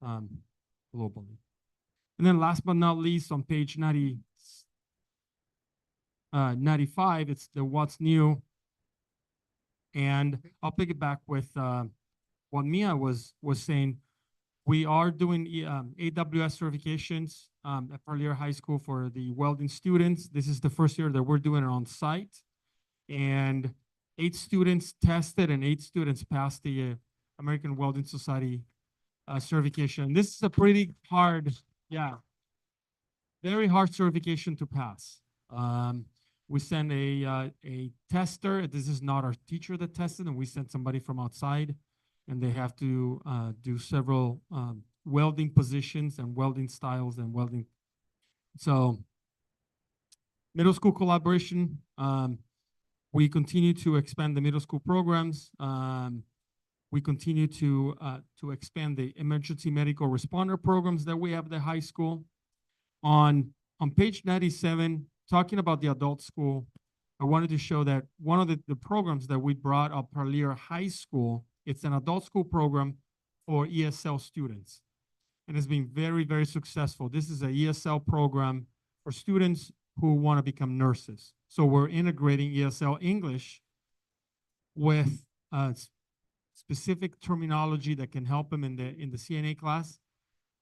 [SPEAKER 11] globally. And then last but not least, on page 95, it's the what's new. And I'll pick it back with what Mia was saying. We are doing AWS certifications at Parlier High School for the welding students. This is the first year that we're doing it on site. And 8 students tested and 8 students passed the American Welding Society certification. This is a pretty hard, very hard certification to pass. We send a tester. This is not our teacher that tested, and we sent somebody from outside, and they have to do several welding positions and welding styles and welding. So middle school collaboration, we continue to expand the middle school programs. We continue to expand the emergency medical responder programs that we have at the high school. On page 97, talking about the adult school, I wanted to show that one of the programs that we brought up Parlier High School, it's an adult school program for ESL students. And it's been very, very successful. This is a ESL program for students who want to become nurses. So we're integrating ESL English with specific terminology that can help them in the CNA class.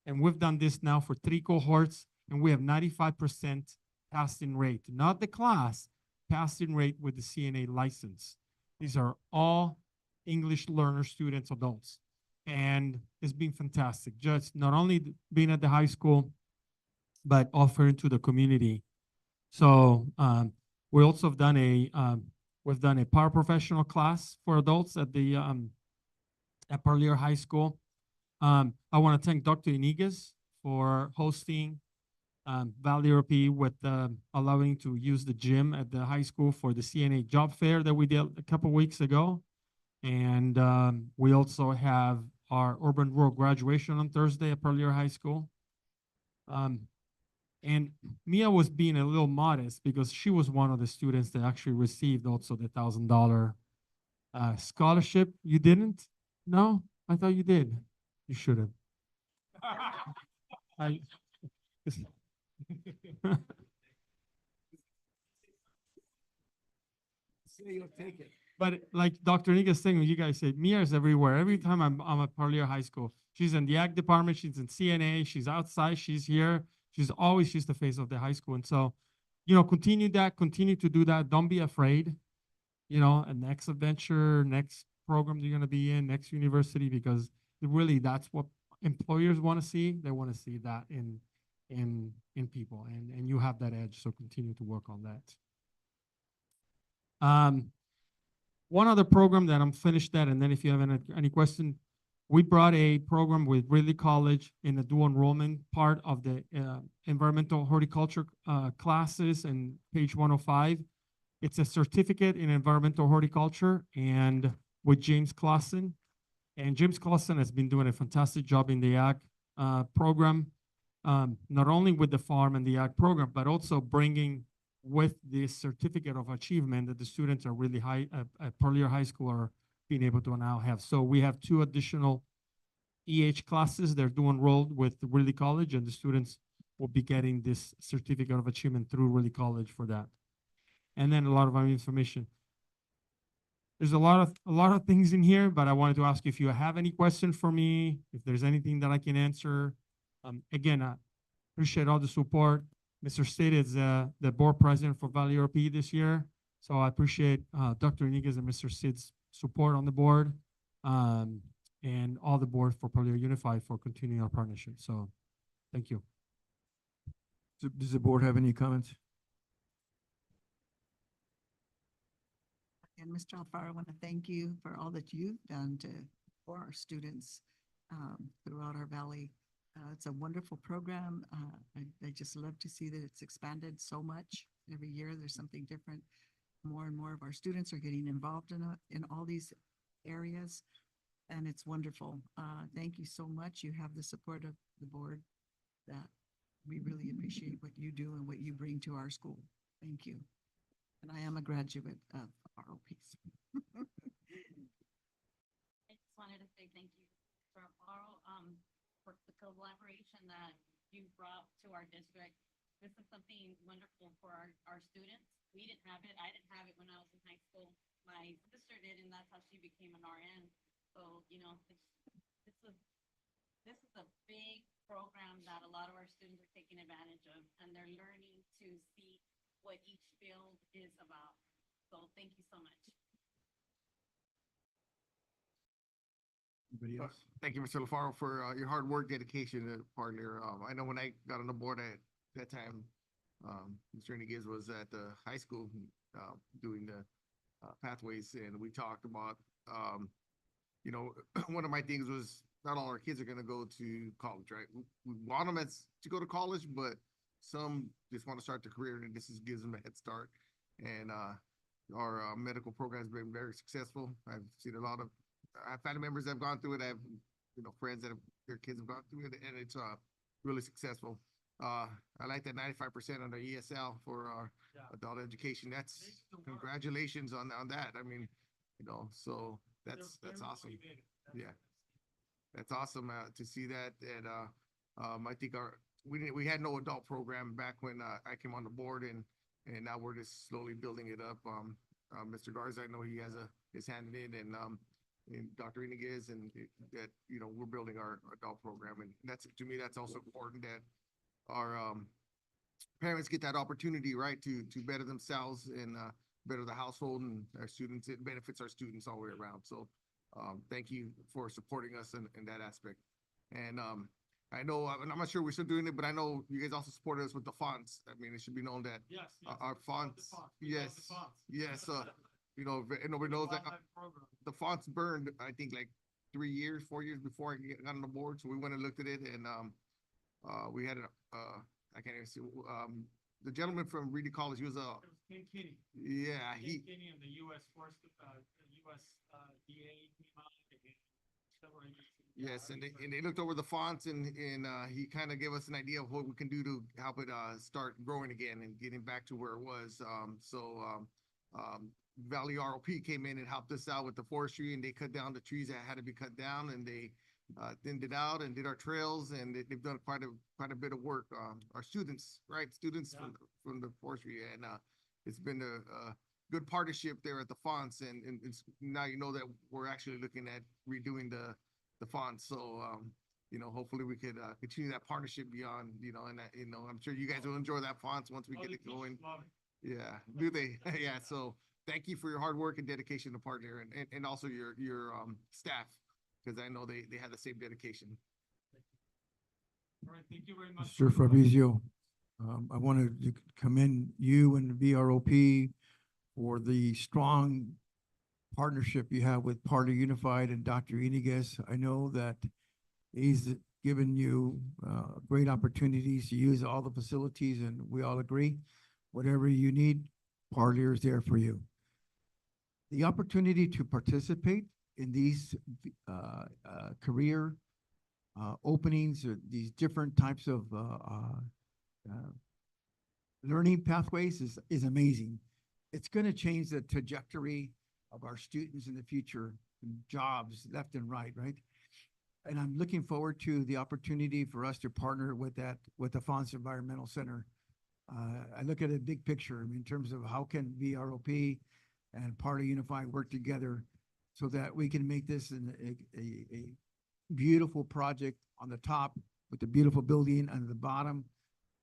[SPEAKER 11] And we've done this now for 3 cohorts, and we have 95% passing rate, not the class, passing rate with the CNA license. These are all English learner students, adults. And it's been fantastic, just not only being at the high school, but offering to the community. So we also have done we've done a paraprofessional class for adults at the at Parlier High School. I want to thank Dr. Iniguez for hosting Valley Europe with allowing to use the gym at the high school for the CNA job fair that we did a couple weeks ago. And we also have our urban rural graduation on Thursday at Parlier High School.
[SPEAKER 16] And Mia was being a little modest because she was one of the students that actually received also the $1,000 scholarship. You didn't? No? I thought you did. You should have. I,
[SPEAKER 2] Say you'll take it.
[SPEAKER 16] but like Dr. Nika saying, you guys say, Mia is everywhere. Every time I'm at Parlier High School, she's in the ag department, she's in CNA, she's outside, she's here. She's the face of the high school. And so, continue that, continue to do that. Don't be afraid, a next adventure, next program you're going to be in, next university, because really that's what employers want to see. They want to see that in people, and you have that edge. So continue to work on that. One other program that I'm finished at, and then if you have any question, we brought a program with Ridley College in the dual enrollment part of the environmental horticulture classes in page 105. It's a certificate in environmental horticulture and with James Clausen. And James Clausen has been doing a fantastic job in the ag program, not only with the farm and the ag program, but also bringing with this certificate of achievement that the students are really high at Parlier High School are being able to now have. So we have 2 additional EH classes. They're enrolled with Ridley College, and the students will be getting this certificate of achievement through Ridley College for that. And then a lot of our information. There's a lot of things in here, but I wanted to ask you if you have any question for me, if there's anything that I can answer. Again, I appreciate all the support. Mr. Sid is the board president for Valley RP this year. So I appreciate Dr. Iniguez and Mr. Sid's support on the board, and all the board for Parlier Unified for continuing our partnership. So thank you.
[SPEAKER 2] Does the board have any comments?
[SPEAKER 6] And Mr. Alfaro, I want to thank you for all that you've done for our students throughout our valley. It's a wonderful program. I just love to see that it's expanded so much. Every year there's something different. More and more of our students are getting involved in all these areas, and it's wonderful. Thank you so much. You have the support of the board that we really appreciate what you do and what you bring to our school. Thank you. And I am a graduate of ROPs.
[SPEAKER 18] I just wanted to say thank you, Mr. Alfaro, for the collaboration that you brought to our district. This is something wonderful for our students. We didn't have it. I didn't have it when I was in high school. My sister did, and that's how she became an RN. So, this is a big program that a lot of our students are taking advantage of, and they're learning to see what each field is about. So thank you so much.
[SPEAKER 2] Anybody else?
[SPEAKER 8] Thank you, Mr. LaFaro, for your hard work, dedication to Parlier. I know when I got on the board at that time, Mr. Iniguez was at the high school doing the pathways, and we talked about, one of my things was not all our kids are going to go to college, right? We want them to go to college, but some just want to start their career, and this gives them a head start. And our medical program has been very successful. I've seen a lot of I have family members that have gone through it. I have, friends that their kids have gone through it, and it's really successful. I like that 95% on the ESL for our adult education. That's congratulations on that. I mean, so that's awesome. Yeah, that's awesome to see that. And I think we had no adult program back when I came on the board, and now we're just slowly building it up. Mr. Garza, I know he has his hand in it, and Dr. Iniguez, and that we're building our adult program, and to me that's also important that our parents get that opportunity, right, to better themselves and better the household and our students. It benefits our students all the way around. So thank you for supporting us in that aspect. And I know, I'm not sure we're still doing it, but I know you guys also supported us with the fonts. I mean, it should be known that our fonts, yes, nobody knows that the fonts burned, I think, like 4 years before I got on the board. So we went and looked at it, and we had I can't even see, the gentleman from Reedy College, he was
[SPEAKER 16] Ken Kinney.
[SPEAKER 8] Yeah,
[SPEAKER 16] Ken Kinney of the U.S. Forest, USDA came out and several agencies.
[SPEAKER 8] Yes, and they looked over the fonts and he kind of gave us an idea of what we can do to help it start growing again and getting back to where it was. Valley ROP came in and helped us out with the forestry, and they cut down the trees that had to be cut down, and they thinned it out and did our trails, and they've done quite a bit of work. Our students, right? Students from the forestry, and it's been a good partnership there at the fonts, and it's now you know that we're actually looking at redoing the fonts. So hopefully we could continue that partnership beyond, and that, I'm sure you guys will enjoy that fonts once we get it going. Yeah, do they? Yeah. So thank you for your hard work and dedication to partner, and also your staff, because I know they had the same dedication.
[SPEAKER 5] All right, thank you very much.
[SPEAKER 19] Mr. Fabrizio, I wanted to commend you and VROP for the strong partnership you have with Party Unified and Dr. Iniguez. I know that he's given you great opportunities to use all the facilities, and we all agree, whatever you need, Parlier is there for you. The opportunity to participate in these career openings, or these different types of learning pathways is amazing. It's going to change the trajectory of our students in the future, jobs left and right, right? And I'm looking forward to the opportunity for us to partner with the Fonts Environmental Center. I look at a big picture in terms of how can VROP and Party Unified work together so that we can make this a beautiful project on the top with a beautiful building, and the bottom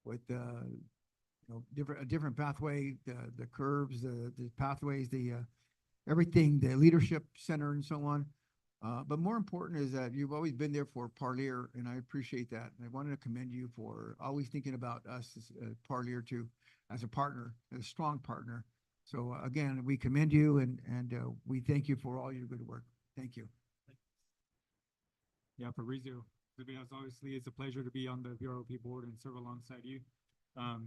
[SPEAKER 19] with a different pathway, the curves, the pathways, everything, the leadership center and so on. But more important is that you've always been there for Parlier, and I appreciate that. And I wanted to commend you for always thinking about us as Parlier too, as a partner, as a strong partner. So again, we commend you, and we thank you for all your good work. Thank you.
[SPEAKER 5] Yeah, Fabrizio, obviously it's a pleasure to be on the VROP board and serve alongside you.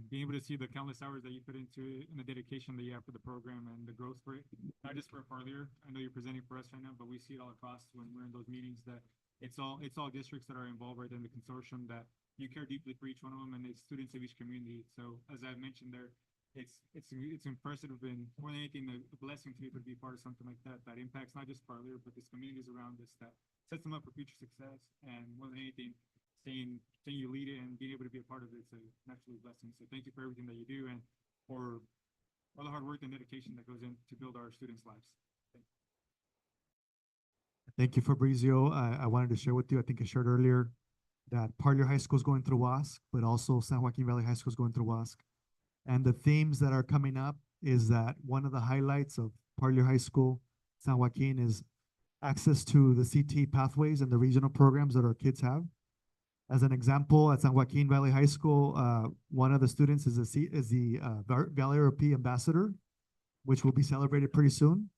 [SPEAKER 5] Being able to see the countless hours that you put into it and the dedication that you have for the program and the growth for it, not just for Parlier. I know you're presenting for us right now, but we see it all across when we're in those meetings that it's all districts that are involved right in the consortium, that you care deeply for each one of them, and it's students of each community. So as I mentioned there, it's impressive, and more than anything, a blessing to be able to be part of something like that that impacts not just Parlier, but these communities around us, that sets them up for future success. And more than anything, seeing you lead it and being able to be a part of it, it's an absolute blessing. So thank you for everything that you do, and for all the hard work and dedication that goes in to build our students' lives.
[SPEAKER 7] Thank you, Fabrizio. I wanted to share with you, I think I shared earlier, that Parlier High School is going through WASC, but also San Joaquin Valley High School is going through WASC. And the themes that are coming up is that one of the highlights of Parlier High School, San Joaquin, is access to the CT pathways and the regional programs that our kids have. As an example, at San Joaquin Valley High School, one of the students is the Valley RP ambassador, which will be celebrated pretty soon,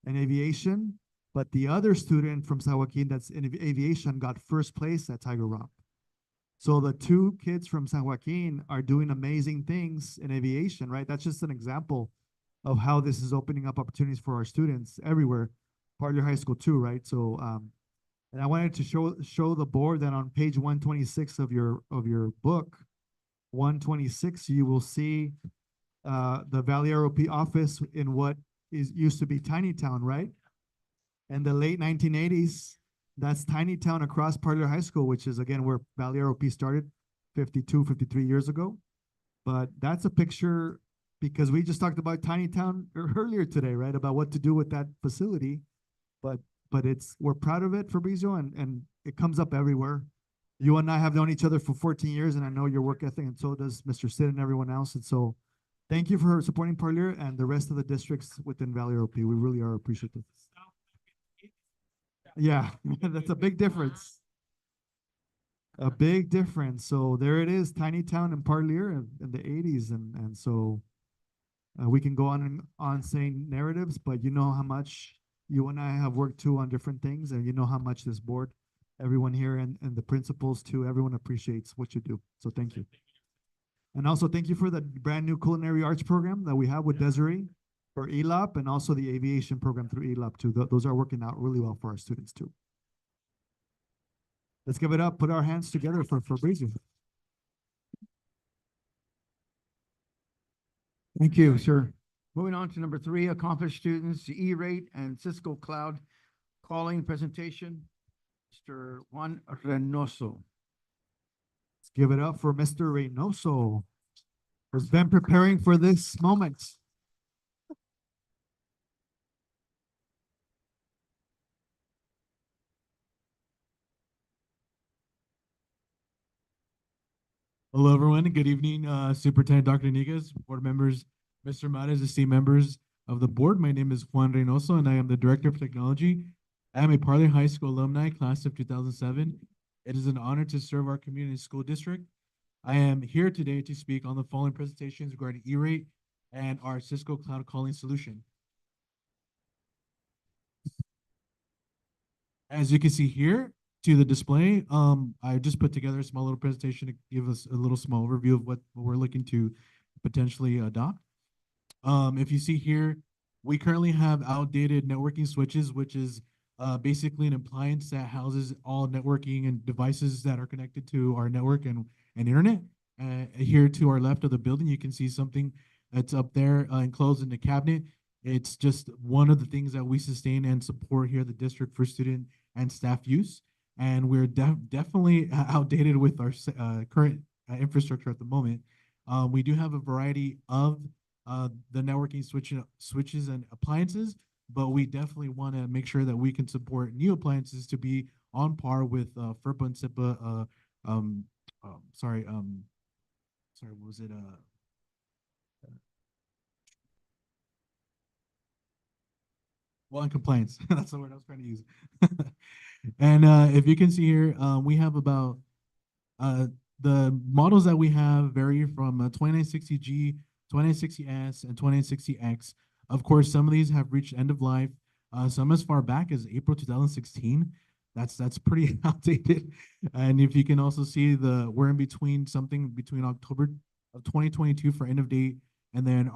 [SPEAKER 7] in aviation. But the other student from San Joaquin that's in aviation got first place at Tiger Romp. So the two kids from San Joaquin are doing amazing things in aviation, right? That's just an example of how this is opening up opportunities for our students everywhere. Parlier High School too, right? So, and I wanted to show the board that on page 126 of your book, 126, you will see the Valley ROP office in what used to be Tiny Town, right? In the late 1980s, that's Tiny Town across Parlier High School, which is again where Valley ROP started 52, 53 years ago. But that's a picture, because we just talked about Tiny Town earlier today, right? About what to do with that facility. But we're proud of it, Fabrizio, and it comes up everywhere. You and I have known each other for 14 years, and I know your work ethic, and so does Mr. Sid and everyone else. And so thank you for supporting Parlier and the rest of the districts within Valley ROP. We really are appreciative. Yeah, that's a big difference. A big difference. So there it is, Tiny Town and Parlier in the 80s. And so we can go on and on saying narratives, but you know how much you and I have worked too on different things, and you know how much this board, everyone here, and the principals too, everyone appreciates what you do. So thank you. And also thank you for the brand new culinary arts program that we have with Desiree for ELAP, and also the aviation program through ELAP too. Those are working out really well for our students too. Let's give it up, put our hands together for Fabrizio.
[SPEAKER 2] Thank you, sir. Moving on to number three, accomplished students, E-rate and Cisco Cloud calling presentation. Mr. Juan Reynoso.
[SPEAKER 7] Let's give it up for Mr. Reynoso, who's been preparing for this moment.
[SPEAKER 20] Hello, everyone. Good evening, Superintendent Dr. Niguez, board members, Mr. Mares, esteemed members of the board. My name is Juan Reynoso, and I am the Director of Technology. I am a Parley High School alumni, class of 2007. It is an honor to serve our community school district. I am here today to speak on the following presentations regarding E-rate and our Cisco Cloud Calling solution. As you can see here, to the display, I just put together a small little presentation to give us a little small overview of what we're looking to potentially adopt. If you see here, we currently have outdated networking switches, which is basically an appliance that houses all networking and devices that are connected to our network and internet. Here to our left of the building, you can see something that's up there enclosed in the cabinet. It's just one of the things that we sustain and support here at the district for student and staff use. And we're definitely outdated with our current infrastructure at the moment. We do have a variety of the networking switches and appliances, but we definitely want to make sure that we can support new appliances to be on par with FERPA and SIPA. What was it? Well, in compliance. That's the word I was trying to use. And if you can see here, we have about the models that we have vary from 2960G, 2960S, and 2960X. Of course, some of these have reached end of life. Some as far back as April 2016. That's pretty outdated. And if you can also see we're in between something between October of 2022 for end of date, and then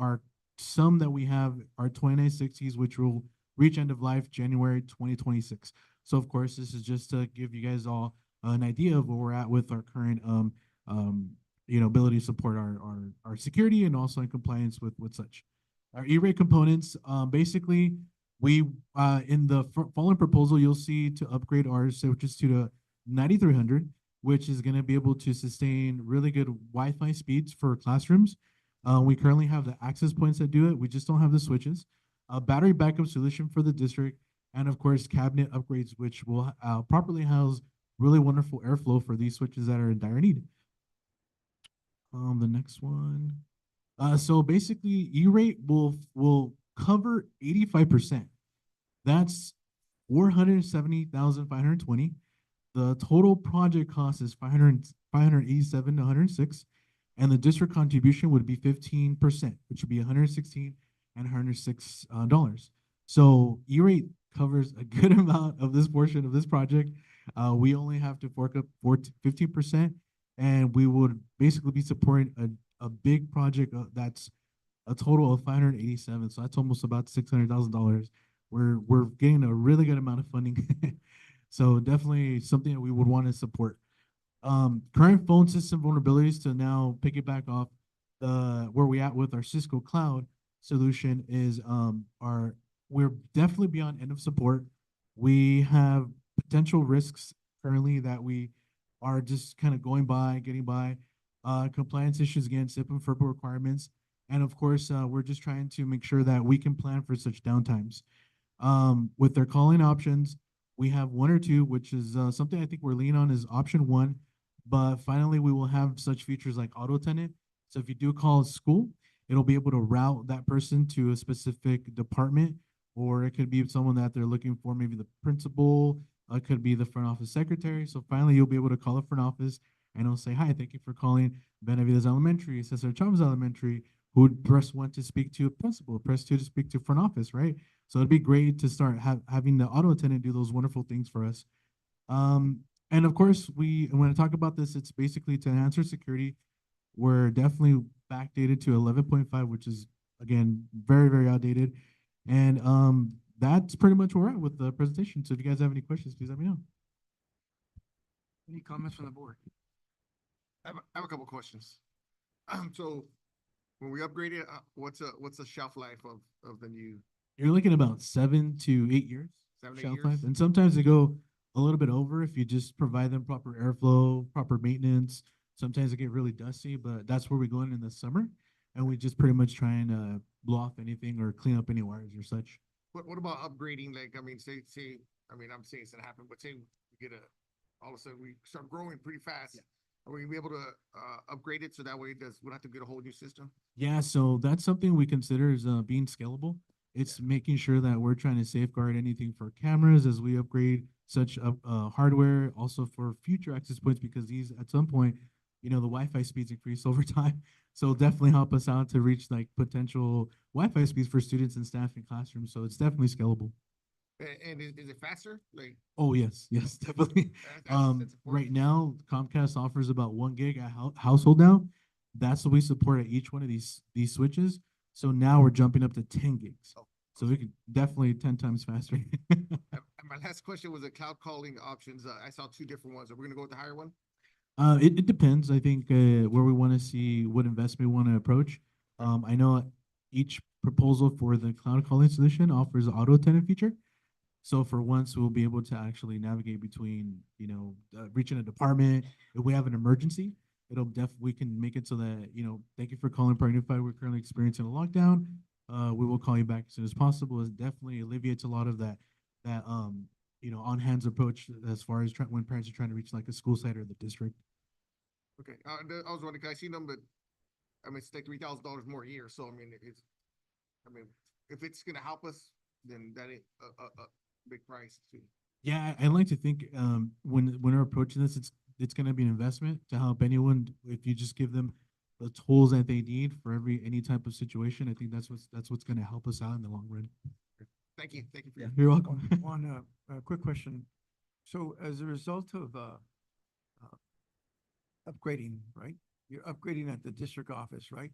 [SPEAKER 20] some that we have are 2960s, which will reach end of life January 2026. So of course, this is just to give you guys all an idea of where we're at with our current ability to support our security and also in compliance with such. Our E-rate components, basically, we in the following proposal, you'll see to upgrade our switches to the 9300, which is going to be able to sustain really good Wi-Fi speeds for classrooms. We currently have the access points that do it. We just don't have the switches. A battery backup solution for the district, and of course, cabinet upgrades, which will properly house really wonderful airflow for these switches that are in dire need. The next one. So basically, E-rate will cover 85%. That's 470,520. The total project cost is 587 to 106, and the district contribution would be 15%, which would be 116 and $106. So E-rate covers a good amount of this portion of this project. We only have to fork up 15%, and we would basically be supporting a big project that's a total of 587. So that's almost about $600,000. We're getting a really good amount of funding. So definitely something that we would want to support. Current phone system vulnerabilities, to now pick it back off where we at with our Cisco Cloud solution is we're definitely beyond end of support. We have potential risks currently that we are just kind of getting by, compliance issues against SIP and FERPA requirements. And of course, we're just trying to make sure that we can plan for such downtimes. With their calling options, we have one or two, which is something I think we're leaning on is option one, but finally we will have such features like auto tenant. So if you do call a school, it'll be able to route that person to a specific department, or it could be someone that they're looking for, maybe the principal, it could be the front office secretary. So finally, you'll be able to call the front office and it'll say, hi, thank you for calling Benavides Elementary, Cesar Chavez Elementary. Who would press 1 to speak to a principal, press 2 to speak to front office, right? So it'd be great to start having the auto attendant do those wonderful things for us. And of course, when I talk about this, it's basically to enhance our security. We're definitely backdated to 11.5, which is, again, very, very outdated. And that's pretty much where we're at with the presentation. So if you guys have any questions, please let me know.
[SPEAKER 2] Any comments from the board?
[SPEAKER 8] I have a couple questions. So when we upgrade it, what's the shelf life of the new?
[SPEAKER 20] You're looking about 7 to 8 years.
[SPEAKER 8] 7, 8
[SPEAKER 20] shelf
[SPEAKER 8] years?
[SPEAKER 20] life, and sometimes they go a little bit over if you just provide them proper airflow, proper maintenance. Sometimes they get really dusty, but that's where we go in the summer, and we just pretty much try and blow off anything or clean up any wires or such.
[SPEAKER 8] What about upgrading? Like, I mean, say, I mean, I'm saying it's gonna happen, but say we get all of a sudden we start growing pretty fast. Are we gonna be able to upgrade it so that way we don't have to get a whole new system?
[SPEAKER 20] Yeah, so that's something we consider as being scalable. It's making sure that we're trying to safeguard anything for cameras as we upgrade such hardware, also for future access points, because these at some point, the Wi-Fi speeds increase over time. So it'll definitely help us out to reach like potential Wi-Fi speeds for students and staff in classrooms. So it's definitely scalable.
[SPEAKER 8] And is it faster? Like,
[SPEAKER 20] Oh, yes, yes, definitely.
[SPEAKER 8] that's
[SPEAKER 20] Right now, Comcast offers about 1 gig a household now. That's what we support at each one of these switches. So now we're jumping up to 10 gigs. So we can definitely 10 times faster.
[SPEAKER 8] and my last question was the cloud calling options. I saw 2 different ones. Are we gonna go with the higher one?
[SPEAKER 20] It depends. I think where we want to see what investment we want to approach. I know each proposal for the cloud calling solution offers an auto tenant feature. So for once, we'll be able to actually navigate between, reaching a department. If we have an emergency, we can make it so that, thank you for calling Priority Notified. We're currently experiencing a lockdown. We will call you back as soon as possible. It definitely alleviates a lot of that, on hands approach as far as when parents are trying to reach like a school site or the district.
[SPEAKER 8] Okay, I was wondering, 'cause I seen them, but I mean, it's like $3,000 more a year. So I mean, if it's gonna help us, then that ain't a big price too.
[SPEAKER 20] Yeah, I like to think when we're approaching this, it's going to be an investment to help anyone. If you just give them the tools that they need for any type of situation, I think that's what's going to help us out in the long run.
[SPEAKER 8] Thank you for
[SPEAKER 20] Yeah, you're welcome.
[SPEAKER 2] One, quick question. So as a result of upgrading, right? You're upgrading at the district office, right?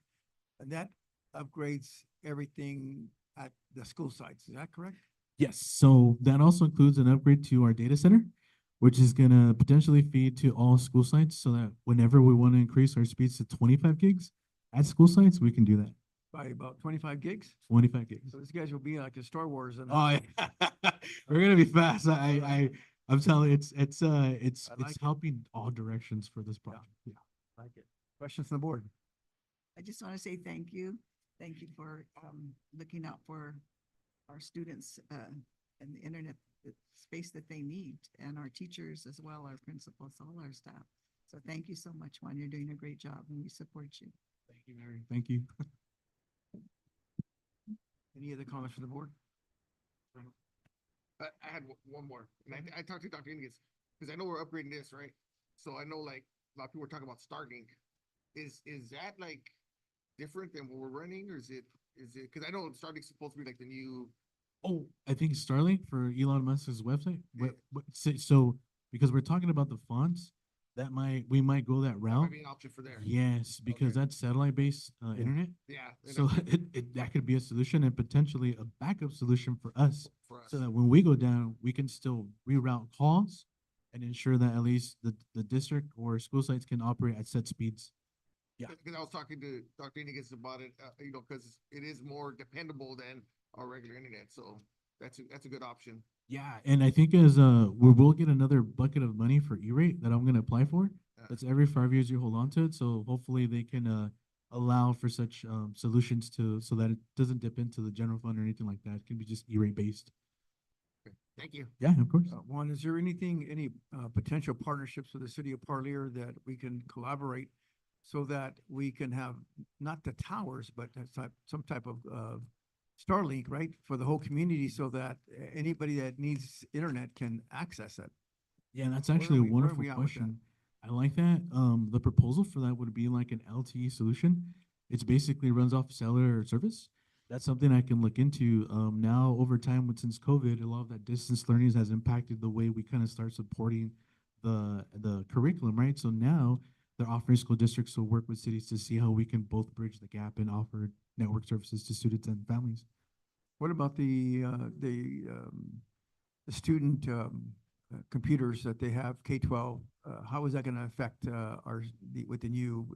[SPEAKER 2] And that upgrades everything at the school sites. Is that correct?
[SPEAKER 20] Yes, so that also includes an upgrade to our data center, which is going to potentially feed to all school sites so that whenever we want to increase our speeds to 25 gigs at school sites, we can do that.
[SPEAKER 2] By about 25 gigs?
[SPEAKER 20] 25 gigs.
[SPEAKER 2] So these guys will be like a Star Wars. And
[SPEAKER 20] Oh, yeah. We're gonna be fast. I'm telling you, it's helping all directions for this project. Yeah.
[SPEAKER 2] Like it. Questions from the board?
[SPEAKER 6] I just want to say thank you. Thank you for looking out for our students and the internet space that they need, and our teachers as well, our principals, all our staff. So thank you so much, Juan. You're doing a great job, and we support you.
[SPEAKER 20] Thank you, Mary. Thank you.
[SPEAKER 2] Any other comments from the board?
[SPEAKER 8] I had one more, and I talked to Dr. Inges, because I know we're upgrading this, right? So I know like a lot of people are talking about Starlink. Is that like different than what we're running, or is it, because I know Starlink's supposed to be like the new.
[SPEAKER 20] Oh, I think Starlink for Elon Musk's website.
[SPEAKER 8] Yeah.
[SPEAKER 20] So because we're talking about the fonts, we might go that route.
[SPEAKER 8] Might be an option for there.
[SPEAKER 20] Yes, because that's satellite-based internet.
[SPEAKER 8] Yeah.
[SPEAKER 20] So that could be a solution and potentially a backup solution for us.
[SPEAKER 8] For us.
[SPEAKER 20] So that when we go down, we can still reroute calls and ensure that at least the district or school sites can operate at set speeds. Yeah.
[SPEAKER 8] Because I was talking to Dr. Inges about it, because it is more dependable than our regular internet. So that's a good option.
[SPEAKER 20] Yeah, and I think as we will get another bucket of money for E-rate that I'm gonna apply for. That's every 5 years you hold on to it, so hopefully they can allow for such solutions so that it doesn't dip into the general fund or anything like that. It can be just E-rate based.
[SPEAKER 8] Okay. Thank you.
[SPEAKER 20] Yeah, of course.
[SPEAKER 2] Juan, is there any potential partnerships with the city of Parlier that we can collaborate so that we can have not the towers, but some type of Starlink, right, for the whole community so that anybody that needs internet can access it?
[SPEAKER 20] Yeah, that's actually a
[SPEAKER 2] Where are
[SPEAKER 20] wonderful
[SPEAKER 2] we at with that?
[SPEAKER 20] question. I like that. The proposal for that would be like an LTE solution. It's basically runs off cellular service. That's something I can look into. Now over time, since COVID, a lot of that distance learning has impacted the way we kind of start supporting the curriculum, right? So now they're offering school districts to work with cities to see how we can both bridge the gap and offer network services to students and families.
[SPEAKER 2] What about the student computers that they have, K-12
[SPEAKER 19] how is that gonna affect, with the new,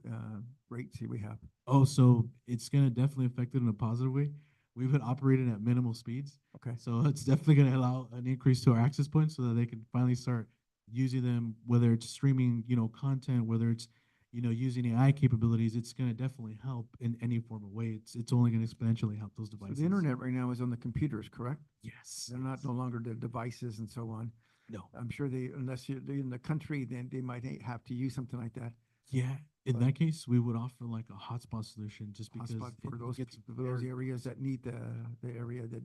[SPEAKER 19] rates that we have?
[SPEAKER 20] Oh, so it's gonna definitely affect it in a positive way. We've been operating at minimal speeds.
[SPEAKER 19] Okay.
[SPEAKER 20] So it's definitely gonna allow an increase to our access points so that they can finally start using them, whether it's streaming, content, whether it's, using AI capabilities, it's gonna definitely help in any form of way. It's only gonna exponentially help those
[SPEAKER 19] So
[SPEAKER 20] devices.
[SPEAKER 19] the internet right now is on the computers, correct?
[SPEAKER 20] Yes.
[SPEAKER 19] They're not no longer the devices and so on.
[SPEAKER 20] No.
[SPEAKER 19] I'm sure unless they're in the country, then they might have to use something like that.
[SPEAKER 20] Yeah, in
[SPEAKER 19] But-
[SPEAKER 20] that case, we would offer like a hotspot solution just because
[SPEAKER 19] Hotspot for
[SPEAKER 20] it
[SPEAKER 19] those,
[SPEAKER 20] gets
[SPEAKER 19] for those
[SPEAKER 20] very-
[SPEAKER 19] areas that need the area that,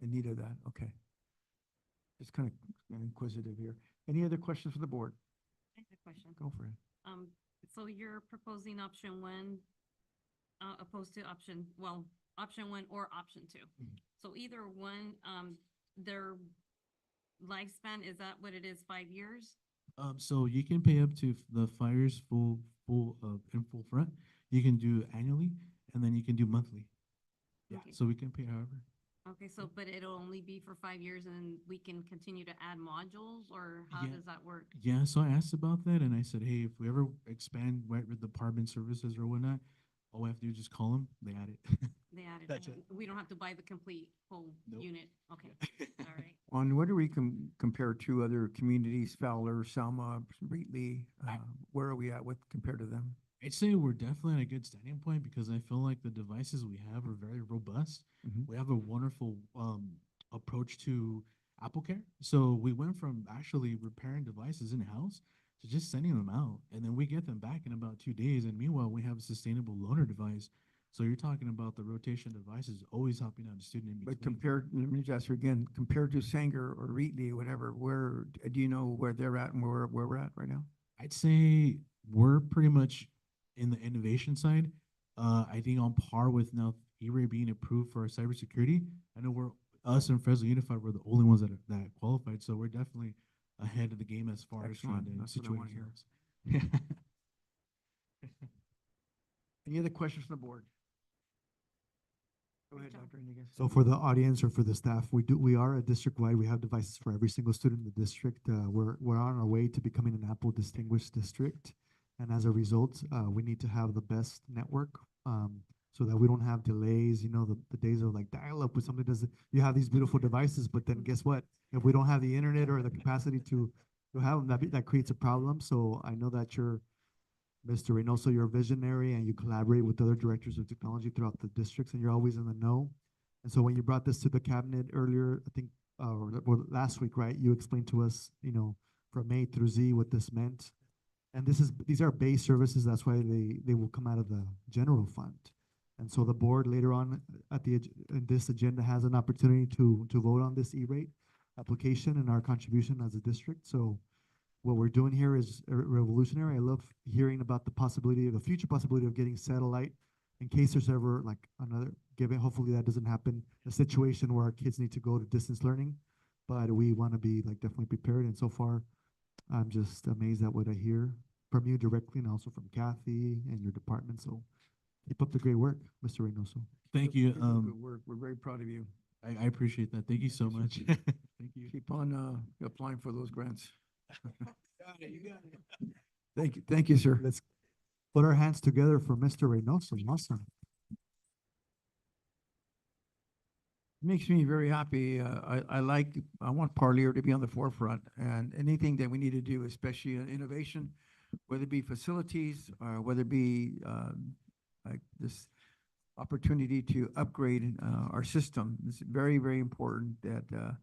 [SPEAKER 19] in need of that, okay. Just kind of inquisitive here. Any other questions from the board?
[SPEAKER 18] I have a question.
[SPEAKER 19] Go for it.
[SPEAKER 18] So you're proposing option one, opposed to option one or option two. So either one, their lifespan, is that what it is, 5 years?
[SPEAKER 20] So you can pay up to the 5 years in full front. You can do annually, and then you can do monthly. Yeah,
[SPEAKER 18] Okay.
[SPEAKER 20] so we can pay however.
[SPEAKER 18] Okay, so, but it'll only be for 5 years and then we can continue to add modules, or how
[SPEAKER 20] Yeah.
[SPEAKER 18] does that work?
[SPEAKER 20] Yeah, so I asked about that, and I said, hey, if we ever expand right with department services or whatnot, all we have to do is just call them, they add it.
[SPEAKER 18] They added,
[SPEAKER 20] That's it.
[SPEAKER 18] we don't have to buy the complete whole
[SPEAKER 20] Nope.
[SPEAKER 18] unit, okay, all right.
[SPEAKER 19] On what do we compare to other communities, Fowler, Selma, Wheatley? Where are we at with compared to them?
[SPEAKER 20] I'd say we're definitely at a good standing point because I feel like the devices we have are very robust.
[SPEAKER 19] Mhm.
[SPEAKER 20] We have a wonderful approach to Apple Care. So we went from actually repairing devices in house to just sending them out, and then we get them back in about 2 days. And meanwhile, we have a sustainable loaner device. So you're talking about the rotation devices always helping out the student in between.
[SPEAKER 19] But compared, let me just ask you again, compared to Sanger or Wheatley, whatever, where, do you know where they're at and where we're at right now?
[SPEAKER 20] I'd say we're pretty much in the innovation side. I think on par with now E-Ray being approved for our cybersecurity. I know us and Fresno Unified were the only ones that qualified, so we're definitely ahead of the game as far
[SPEAKER 19] Excellent.
[SPEAKER 20] as trying to
[SPEAKER 19] That's what I
[SPEAKER 20] situate
[SPEAKER 19] wanna hear.
[SPEAKER 20] ourselves.
[SPEAKER 19] Any other questions from the board? Go ahead, Dr. Iniguez.
[SPEAKER 7] So for the audience or for the staff, we are a district-wide. We have devices for every single student in the district. We're on our way to becoming an Apple Distinguished District. And as a result, we need to have the best network, so that we don't have delays, the days of like dial-up with something you have these beautiful devices, but then guess what? If we don't have the internet or the capacity to have them, that creates a problem. So I know that Mr. Reynoso, you're a visionary and you collaborate with other directors of technology throughout the districts, and you're always in the know. And so when you brought this to the cabinet earlier, I think, or last week, right, you explained to us, from A through Z what this meant. And these are base services. That's why they will come out of the general fund. And so the board later on in this agenda has an opportunity to vote on this E-rate application and our contribution as a district. So what we're doing here is revolutionary. I love hearing about the future possibility of getting satellite in case there's ever like hopefully that doesn't happen, a situation where our kids need to go to distance learning, but we want to be like definitely prepared. And so far, I'm just amazed at what I hear from you directly and also from Kathy and your department. So keep up the great work, Mr. Reynoso.
[SPEAKER 20] Thank you.
[SPEAKER 19] Good work. We're very proud of you.
[SPEAKER 20] I appreciate that. Thank you so much. Thank you.
[SPEAKER 19] Keep on applying for those grants. You got it. Thank you, sir.
[SPEAKER 7] Let's put our hands together for Mr. Reynoso. Awesome.
[SPEAKER 19] Makes me very happy. I want Parlier to be on the forefront, and anything that we need to do, especially in innovation, whether it be facilities or whether it be like this opportunity to upgrade our system. It's very, very important that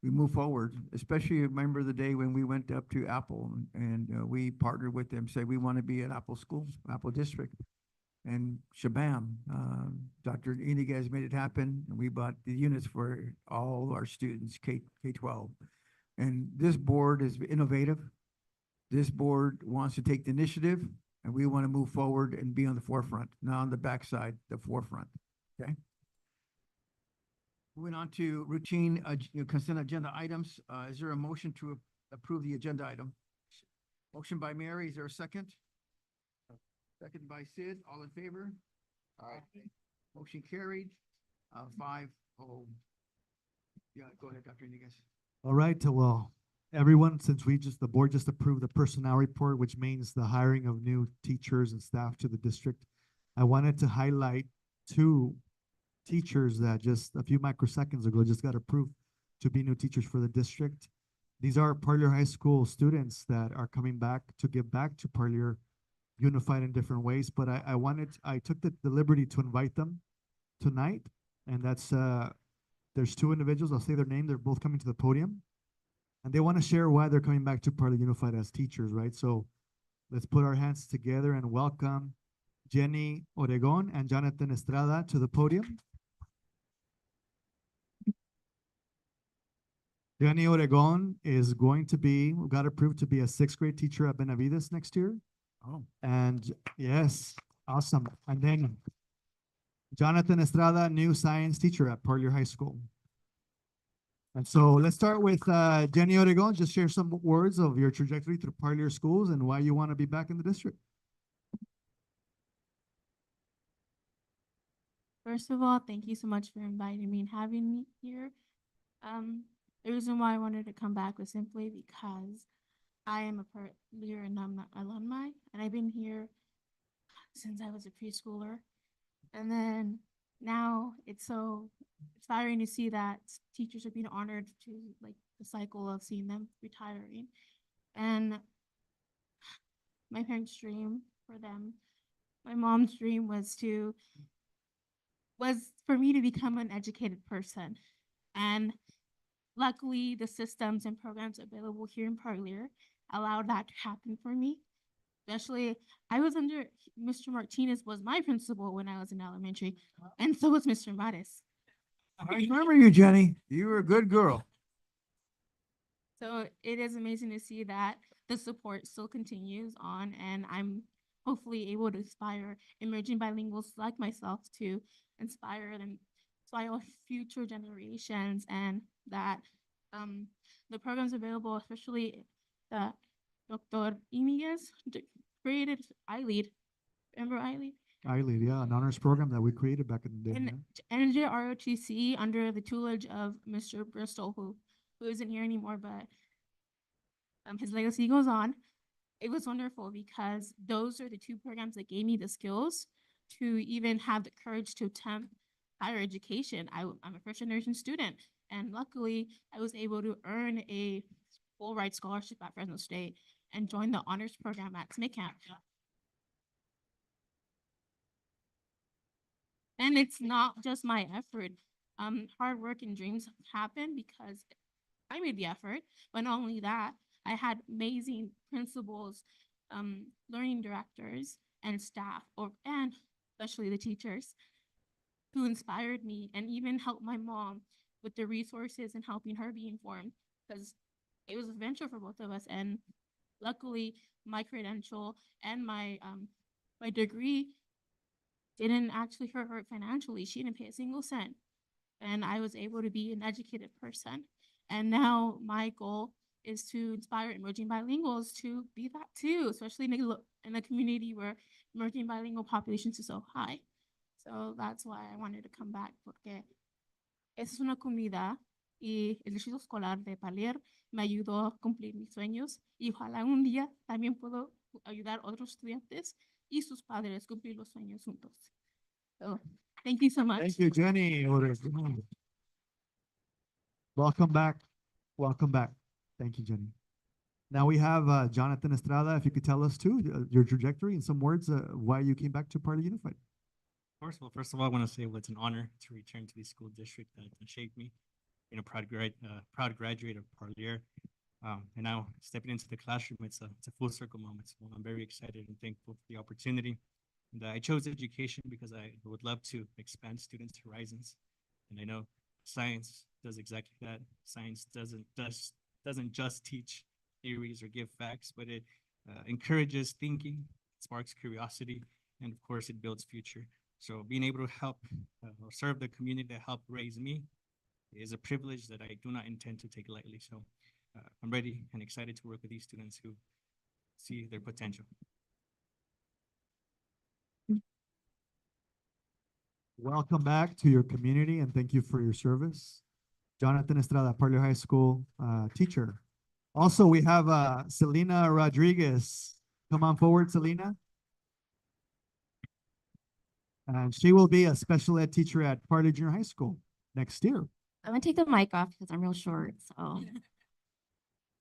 [SPEAKER 19] we move forward, especially remember the day when we went up to Apple and we partnered with them, said we want to be an Apple school, Apple district. And shabam, Dr. Iniguez made it happen, and we bought the units for all our students, K-12. And this board is innovative. This board wants to take the initiative, and we want to move forward and be on the forefront, not on the backside, the forefront, okay? Moving on to routine consent agenda items. Is there a motion to approve the agenda item? Motion by Mary, is there a second? Second by Sid, all in favor? Aye. Motion carried, 5-0. Yeah, go ahead, Dr. Iniguez.
[SPEAKER 7] All right, well, everyone, since the board just approved the personnel report, which means the hiring of new teachers and staff to the district, I wanted to highlight two teachers that just a few microseconds ago just got approved to be new teachers for the district. These are Parlier High School students that are coming back to give back to Parlier Unified in different ways, but I took the liberty to invite them tonight, and there's two individuals, I'll say their name, they're both coming to the podium, and they want to share why they're coming back to Parlier Unified as teachers, right? So let's put our hands together and welcome Jenny Oregon and Jonathan Estrada to the podium. Jenny Oregon got approved to be a sixth grade teacher at Benavides next year.
[SPEAKER 19] Oh.
[SPEAKER 7] And yes, awesome. And then Jonathan Estrada, new science teacher at Parlier High School. And so let's start with Jenny Oregon. Just share some words of your trajectory through Parlier schools and why you want to be back in the district.
[SPEAKER 21] First of all, thank you so much for inviting me and having me here. The reason why I wanted to come back was simply because I am a Parlier alumni, and I've been here since I was a preschooler. And then now it's so inspiring to see that teachers are being honored to like the cycle of seeing them retiring. And my parents' dream for them, my mom's dream was for me to become an educated person. And luckily, the systems and programs available here in Parlier allowed that to happen for me. Especially, I was under Mr. Martinez was my principal when I was in elementary, and so was Mr. Mares.
[SPEAKER 19] I remember you, Jenny. You were a good girl.
[SPEAKER 21] So it is amazing to see that the support still continues on, and I'm hopefully able to inspire emerging bilinguals like myself to inspire future generations, and that the programs available, especially that Dr. Iniguez created iLead. Remember iLead?
[SPEAKER 7] iLead, yeah, an honors program that we created back in the day.
[SPEAKER 21] And NJROTC under the tutelage of Mr. Bristol, who isn't here anymore, but his legacy goes on. It was wonderful because those are the two programs that gave me the skills to even have the courage to attempt higher education. I'm a first generation student, and luckily I was able to earn a full ride scholarship at Fresno State and join the honors program at SMIC Camp. And it's not just my effort. Hard work and dreams happen because I made the effort, but not only that, I had amazing principals, learning directors, and staff, and especially the teachers, who inspired me and even helped my mom with the resources and helping her be informed, because it was a venture for both of us. And luckily, my credential and my degree didn't actually hurt her financially. She didn't pay a single cent, and I was able to be an educated person. And now my goal is to inspire emerging bilinguals to be that too, especially in a community where emerging bilingual populations is so high. So that's why I wanted to come back, porque es una comunidad y el distrito escolar de Parlier me ayudó a cumplir mis sueños, y ojalá un día también puedo ayudar a otros estudiantes y sus padres cumplir los sueños juntos. So, thank you so much.
[SPEAKER 7] Thank you, Jenny. Welcome back. Welcome back. Thank you, Jenny. Now we have Jonathan Estrada. If you could tell us too your trajectory in some words, why you came back to Parlier Unified.
[SPEAKER 22] Of course. Well, first of all, I want to say it's an honor to return to the school district that shaped me. Being a proud graduate of Parlier, and now stepping into the classroom, it's a full circle moment. So I'm very excited and thankful for the opportunity. And I chose education because I would love to expand students' horizons. And I know science does exactly that. Science doesn't just teach theories or give facts, but it encourages thinking, sparks curiosity, and of course it builds future. So being able to help or serve the community that helped raise me is a privilege that I do not intend to take lightly. So I'm ready and excited to work with these students who see their potential.
[SPEAKER 7] Welcome back to your community and thank you for your service. Jonathan Estrada, Parlier High School teacher. Also, we have Selena Rodriguez. Come on forward, Selena. And she will be a special ed teacher at Parley Junior High School next year.
[SPEAKER 1] I'm gonna take the mic off because I'm real short, so.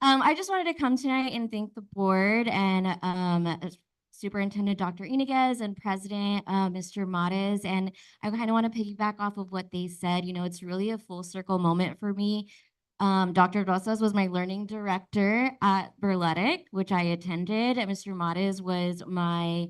[SPEAKER 1] I just wanted to come tonight and thank the board and Superintendent Dr. Iniguez and President Mr. Mates. And I kind of want to piggyback off of what they said. You know, it's really a full circle moment for me. Dr. Rosas was my learning director at Berletic, which I attended. And Mr. Mates was my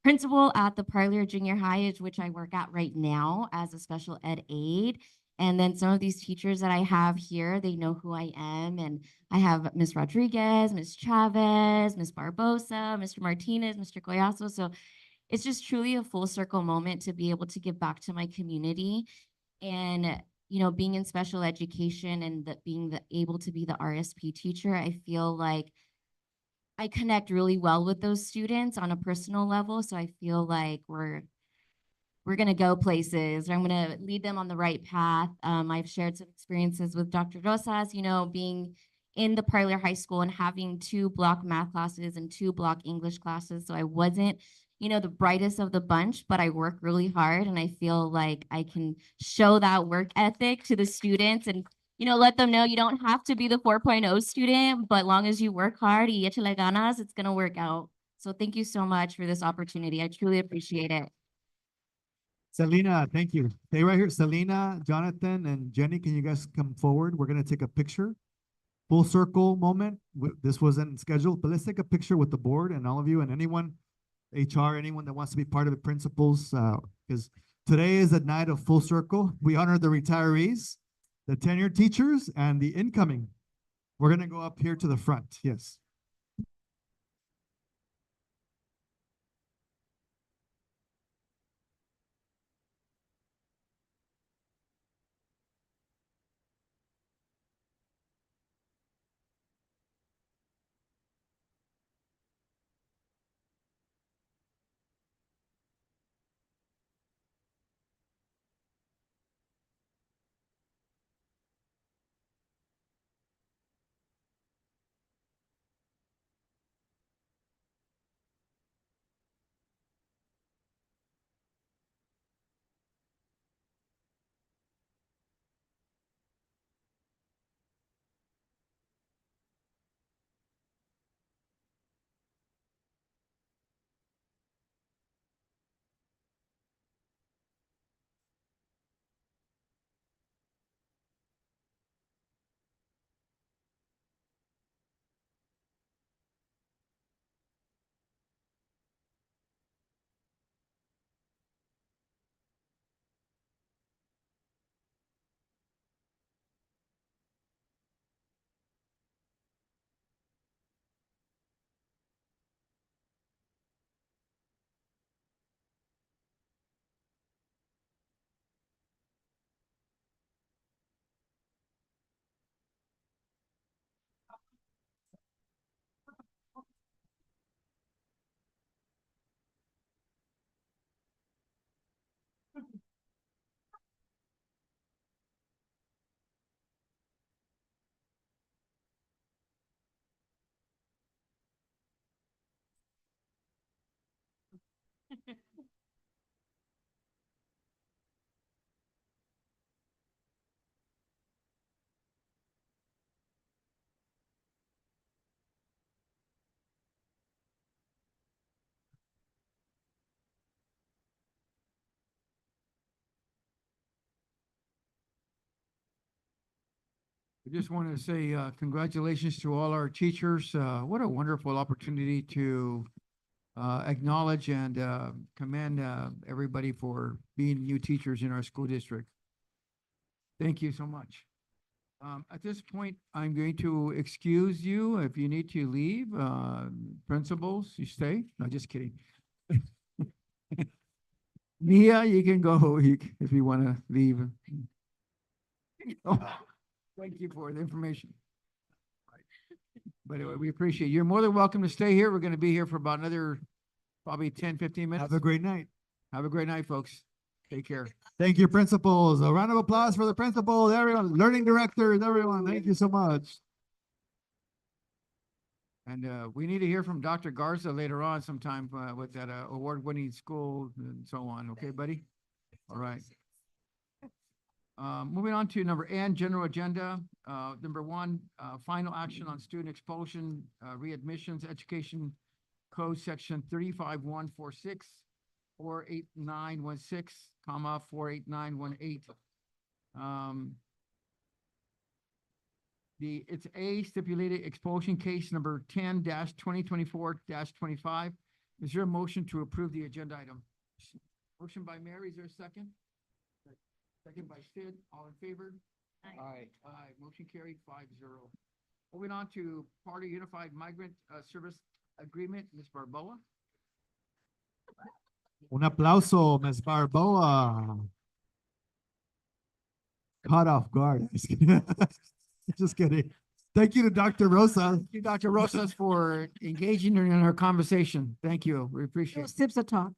[SPEAKER 1] principal at the Parlier Junior High, which I work at right now as a special ed aide. And then some of these teachers that I have here, they know who I am. And I have Ms. Rodriguez, Ms. Chavez, Ms. Barbosa, Mr. Martinez, Mr. Collazo. So it's just truly a full circle moment to be able to give back to my community. And, you know, being in special education and being able to be the RSP teacher, I feel like I connect really well with those students on a personal level. So I feel like we're going to go places, or I'm going to lead them on the right path. I've shared some experiences with Dr. Rosas, you know, being in the Parlier High School and having 2 block math classes and 2 block English classes. So I wasn't, you know, the brightest of the bunch, but I work really hard and I feel like I can show that work ethic to the students and, you know, let them know you don't have to be the 4.0 student, but long as you work hard y échale ganas, it's going to work out. So thank you so much for this opportunity. I truly appreciate it.
[SPEAKER 7] Selena, thank you. Stay right here. Selena, Jonathan, and Jenny, can you guys come forward? We're gonna take a picture. Full circle moment. This wasn't scheduled, but let's take a picture with the board and all of you and anyone, HR, anyone that wants to be part of the principals, because today is a night of full circle. We honor the retirees, the tenured teachers, and the incoming. We're gonna go up here to the front. Yes.
[SPEAKER 2] I just want to say congratulations to all our teachers. What a wonderful opportunity to acknowledge and commend everybody for being new teachers in our school district. Thank you so much. At this point, I'm going to excuse you if you need to leave. Principals, you stay? No, just kidding. Mia, you can go if you want to leave. Oh, thank you for the information. But anyway, we appreciate it. You're more than welcome to stay here. We're going to be here for about another probably 10, 15 minutes.
[SPEAKER 7] Have a great night.
[SPEAKER 2] Have a great night, folks. Take care.
[SPEAKER 7] Thank you, principals. A round of applause for the principals, everyone, learning directors, everyone. Thank you so much.
[SPEAKER 2] And we need to hear from Dr. Garza later on sometime with that award-winning school and so on. Okay, buddy? All right. Moving on to number N, general agenda. Number one, final action on student expulsion, readmissions, education code section 35146, 48916, comma, 48918. It's A, stipulated expulsion case number 10-2024-25. Is there a motion to approve the agenda item? Motion by Mary, is there a second? Second by Sid, all in favor? Aye. Aye, motion carried 5-0. Moving on to Party Unified Migrant Service Agreement, Ms. Barboa.
[SPEAKER 7] Un aplauso, Ms. Barboa. Caught off guard. Just kidding. Thank you to Dr. Rosa.
[SPEAKER 2] Thank you, Dr. Rosas, for engaging in our conversation. Thank you, we appreciate it.
[SPEAKER 13] Sips of talk.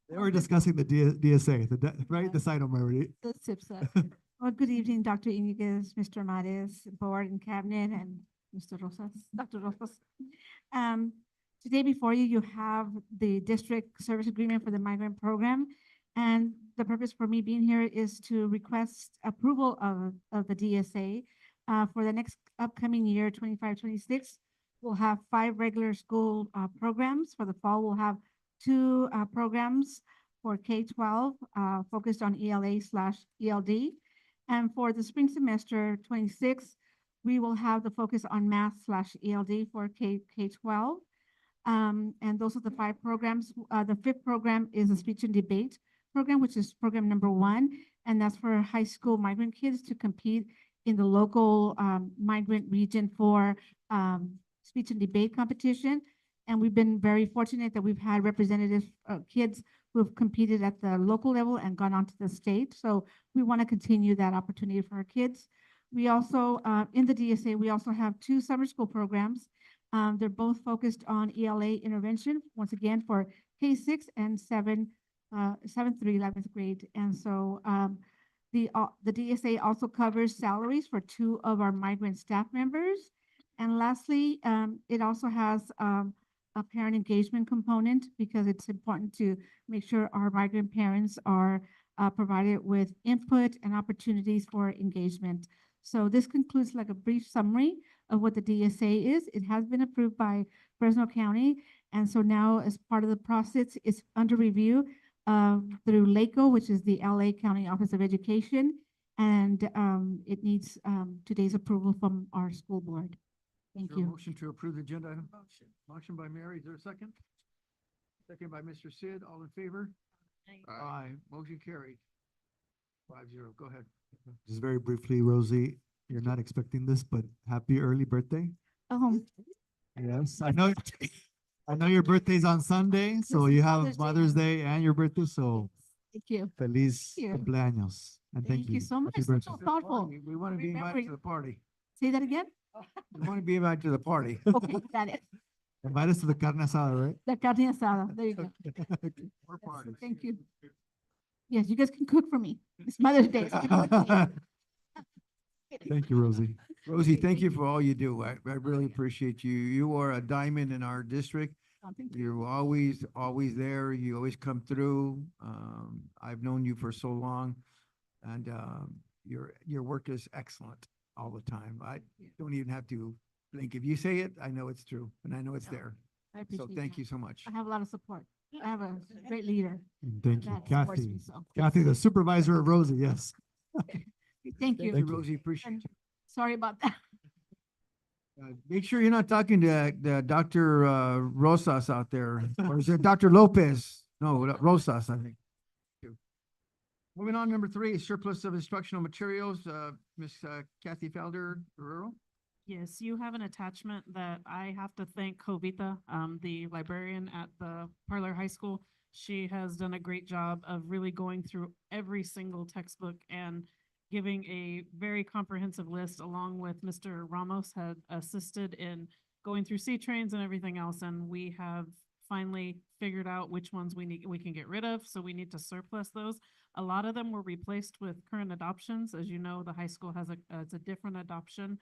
[SPEAKER 7] They were discussing the DSA, right? The item already.
[SPEAKER 13] The sips up. Well, good evening, Dr. Iniguez, Mr. Mares, board and cabinet, and Mr. Rosas, Dr. Rosas. Today before you, you have the district service agreement for the migrant program. And the purpose for me being here is to request approval of the DSA. For the next upcoming year, 25-26, we'll have 5 regular school programs. For the fall, we'll have 2 programs for K-12 focused on ELA/ELD. And for the spring semester 26, we will have the focus on math/ELD for K-12. And those are the 5 programs. The 5th program is a speech and debate program, which is program number 1. And that's for high school migrant kids to compete in the local migrant region for speech and debate competition. And we've been very fortunate that we've had representative kids who have competed at the local level and gone on to the state. So we want to continue that opportunity for our kids. We also, in the DSA, we also have 2 summer school programs. They're both focused on ELA intervention, once again, for K-6 and 7th through 11th grade. And so the DSA also covers salaries for 2 of our migrant staff members. And lastly, it also has a parent engagement component because it's important to make sure our migrant parents are provided with input and opportunities for engagement. So this concludes like a brief summary of what the DSA is. It has been approved by Fresno County. And so now as part of the process, it's under review through LACO, which is the LA County Office of Education. And it needs today's approval from our school board. Thank you.
[SPEAKER 2] Motion to approve the agenda item? Motion by Mary, is there a second? Second by Mr. Sid, all in favor? Aye. Motion carried. 5-0, go ahead.
[SPEAKER 7] Just very briefly, Rosie, you're not expecting this, but happy early birthday.
[SPEAKER 13] Oh,
[SPEAKER 7] Yes, I know your birthday's on Sunday, so you have Mother's Day and your birthday, so
[SPEAKER 13] thank you.
[SPEAKER 7] feliz
[SPEAKER 13] Thank you.
[SPEAKER 7] cumpleaños. And
[SPEAKER 13] Thank you so much.
[SPEAKER 7] Happy
[SPEAKER 13] That's
[SPEAKER 7] birthday.
[SPEAKER 13] so thoughtful.
[SPEAKER 2] We want to be invited to the party.
[SPEAKER 13] Say that again?
[SPEAKER 2] We want to be invited to the party.
[SPEAKER 13] Okay, got it.
[SPEAKER 7] Invite us to the carne asada, right?
[SPEAKER 13] The carne asada. There you go.
[SPEAKER 2] More parties.
[SPEAKER 13] Thank you. Yes, you guys can cook for me. It's Mother's Day. so you can cook for me.
[SPEAKER 7] Thank you, Rosie.
[SPEAKER 2] Rosie, thank you for all you do. I really appreciate you. You are a diamond in our district.
[SPEAKER 13] Oh, thank you.
[SPEAKER 2] You're always there. You always come through. I've known you for so long, and your work is excellent all the time. I don't even have to think. If you say it, I know it's true, and I know it's there.
[SPEAKER 13] I
[SPEAKER 2] So
[SPEAKER 13] appreciate
[SPEAKER 2] thank
[SPEAKER 13] that.
[SPEAKER 2] you so much.
[SPEAKER 13] I have a lot of support. I have a great leader.
[SPEAKER 7] Thank you,
[SPEAKER 13] that supports
[SPEAKER 7] Kathy.
[SPEAKER 13] me, so.
[SPEAKER 7] Kathy, the supervisor of Rosie, yes.
[SPEAKER 13] Thank you.
[SPEAKER 2] Thank you, Rosie. Appreciate
[SPEAKER 13] And
[SPEAKER 2] you.
[SPEAKER 13] sorry about that.
[SPEAKER 2] Make sure you're not talking to the Dr. Rosas out there, or is it Dr. Lopez? No, Rosas, I think. Moving on, number 3 is surplus of instructional materials. Miss Kathy Felder Guerrero.
[SPEAKER 3] Yes, you have an attachment that I have to thank Jovita, the librarian at the Parlor High School. She has done a great job of really going through every single textbook and giving a very comprehensive list, along with Mr. Ramos had assisted in going through C-trains and everything else. And we have finally figured out which ones we can get rid of. So we need to surplus those. A lot of them were replaced with current adoptions. As you know, the high school has it's a different adoption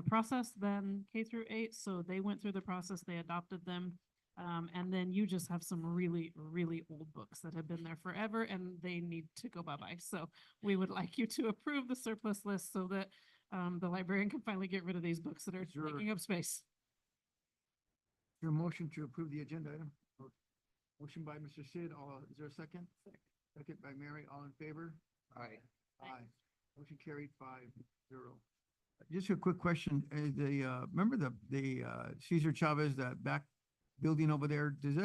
[SPEAKER 3] process than K through 8, so they went through the process, they adopted them. And then you just have some really, really old books that have been there forever and they need to go bye-bye. So we would like you to approve the surplus list so that the librarian can finally get rid of these books that are
[SPEAKER 2] Sure.
[SPEAKER 3] taking up space.
[SPEAKER 2] Your motion to approve the agenda item? Motion by Mr. Sid, is there a second? Second by Mary, all in favor? Aye. Aye. Motion carried 5-0. Just a quick question, remember the Cesar Chavez, that back building over there, is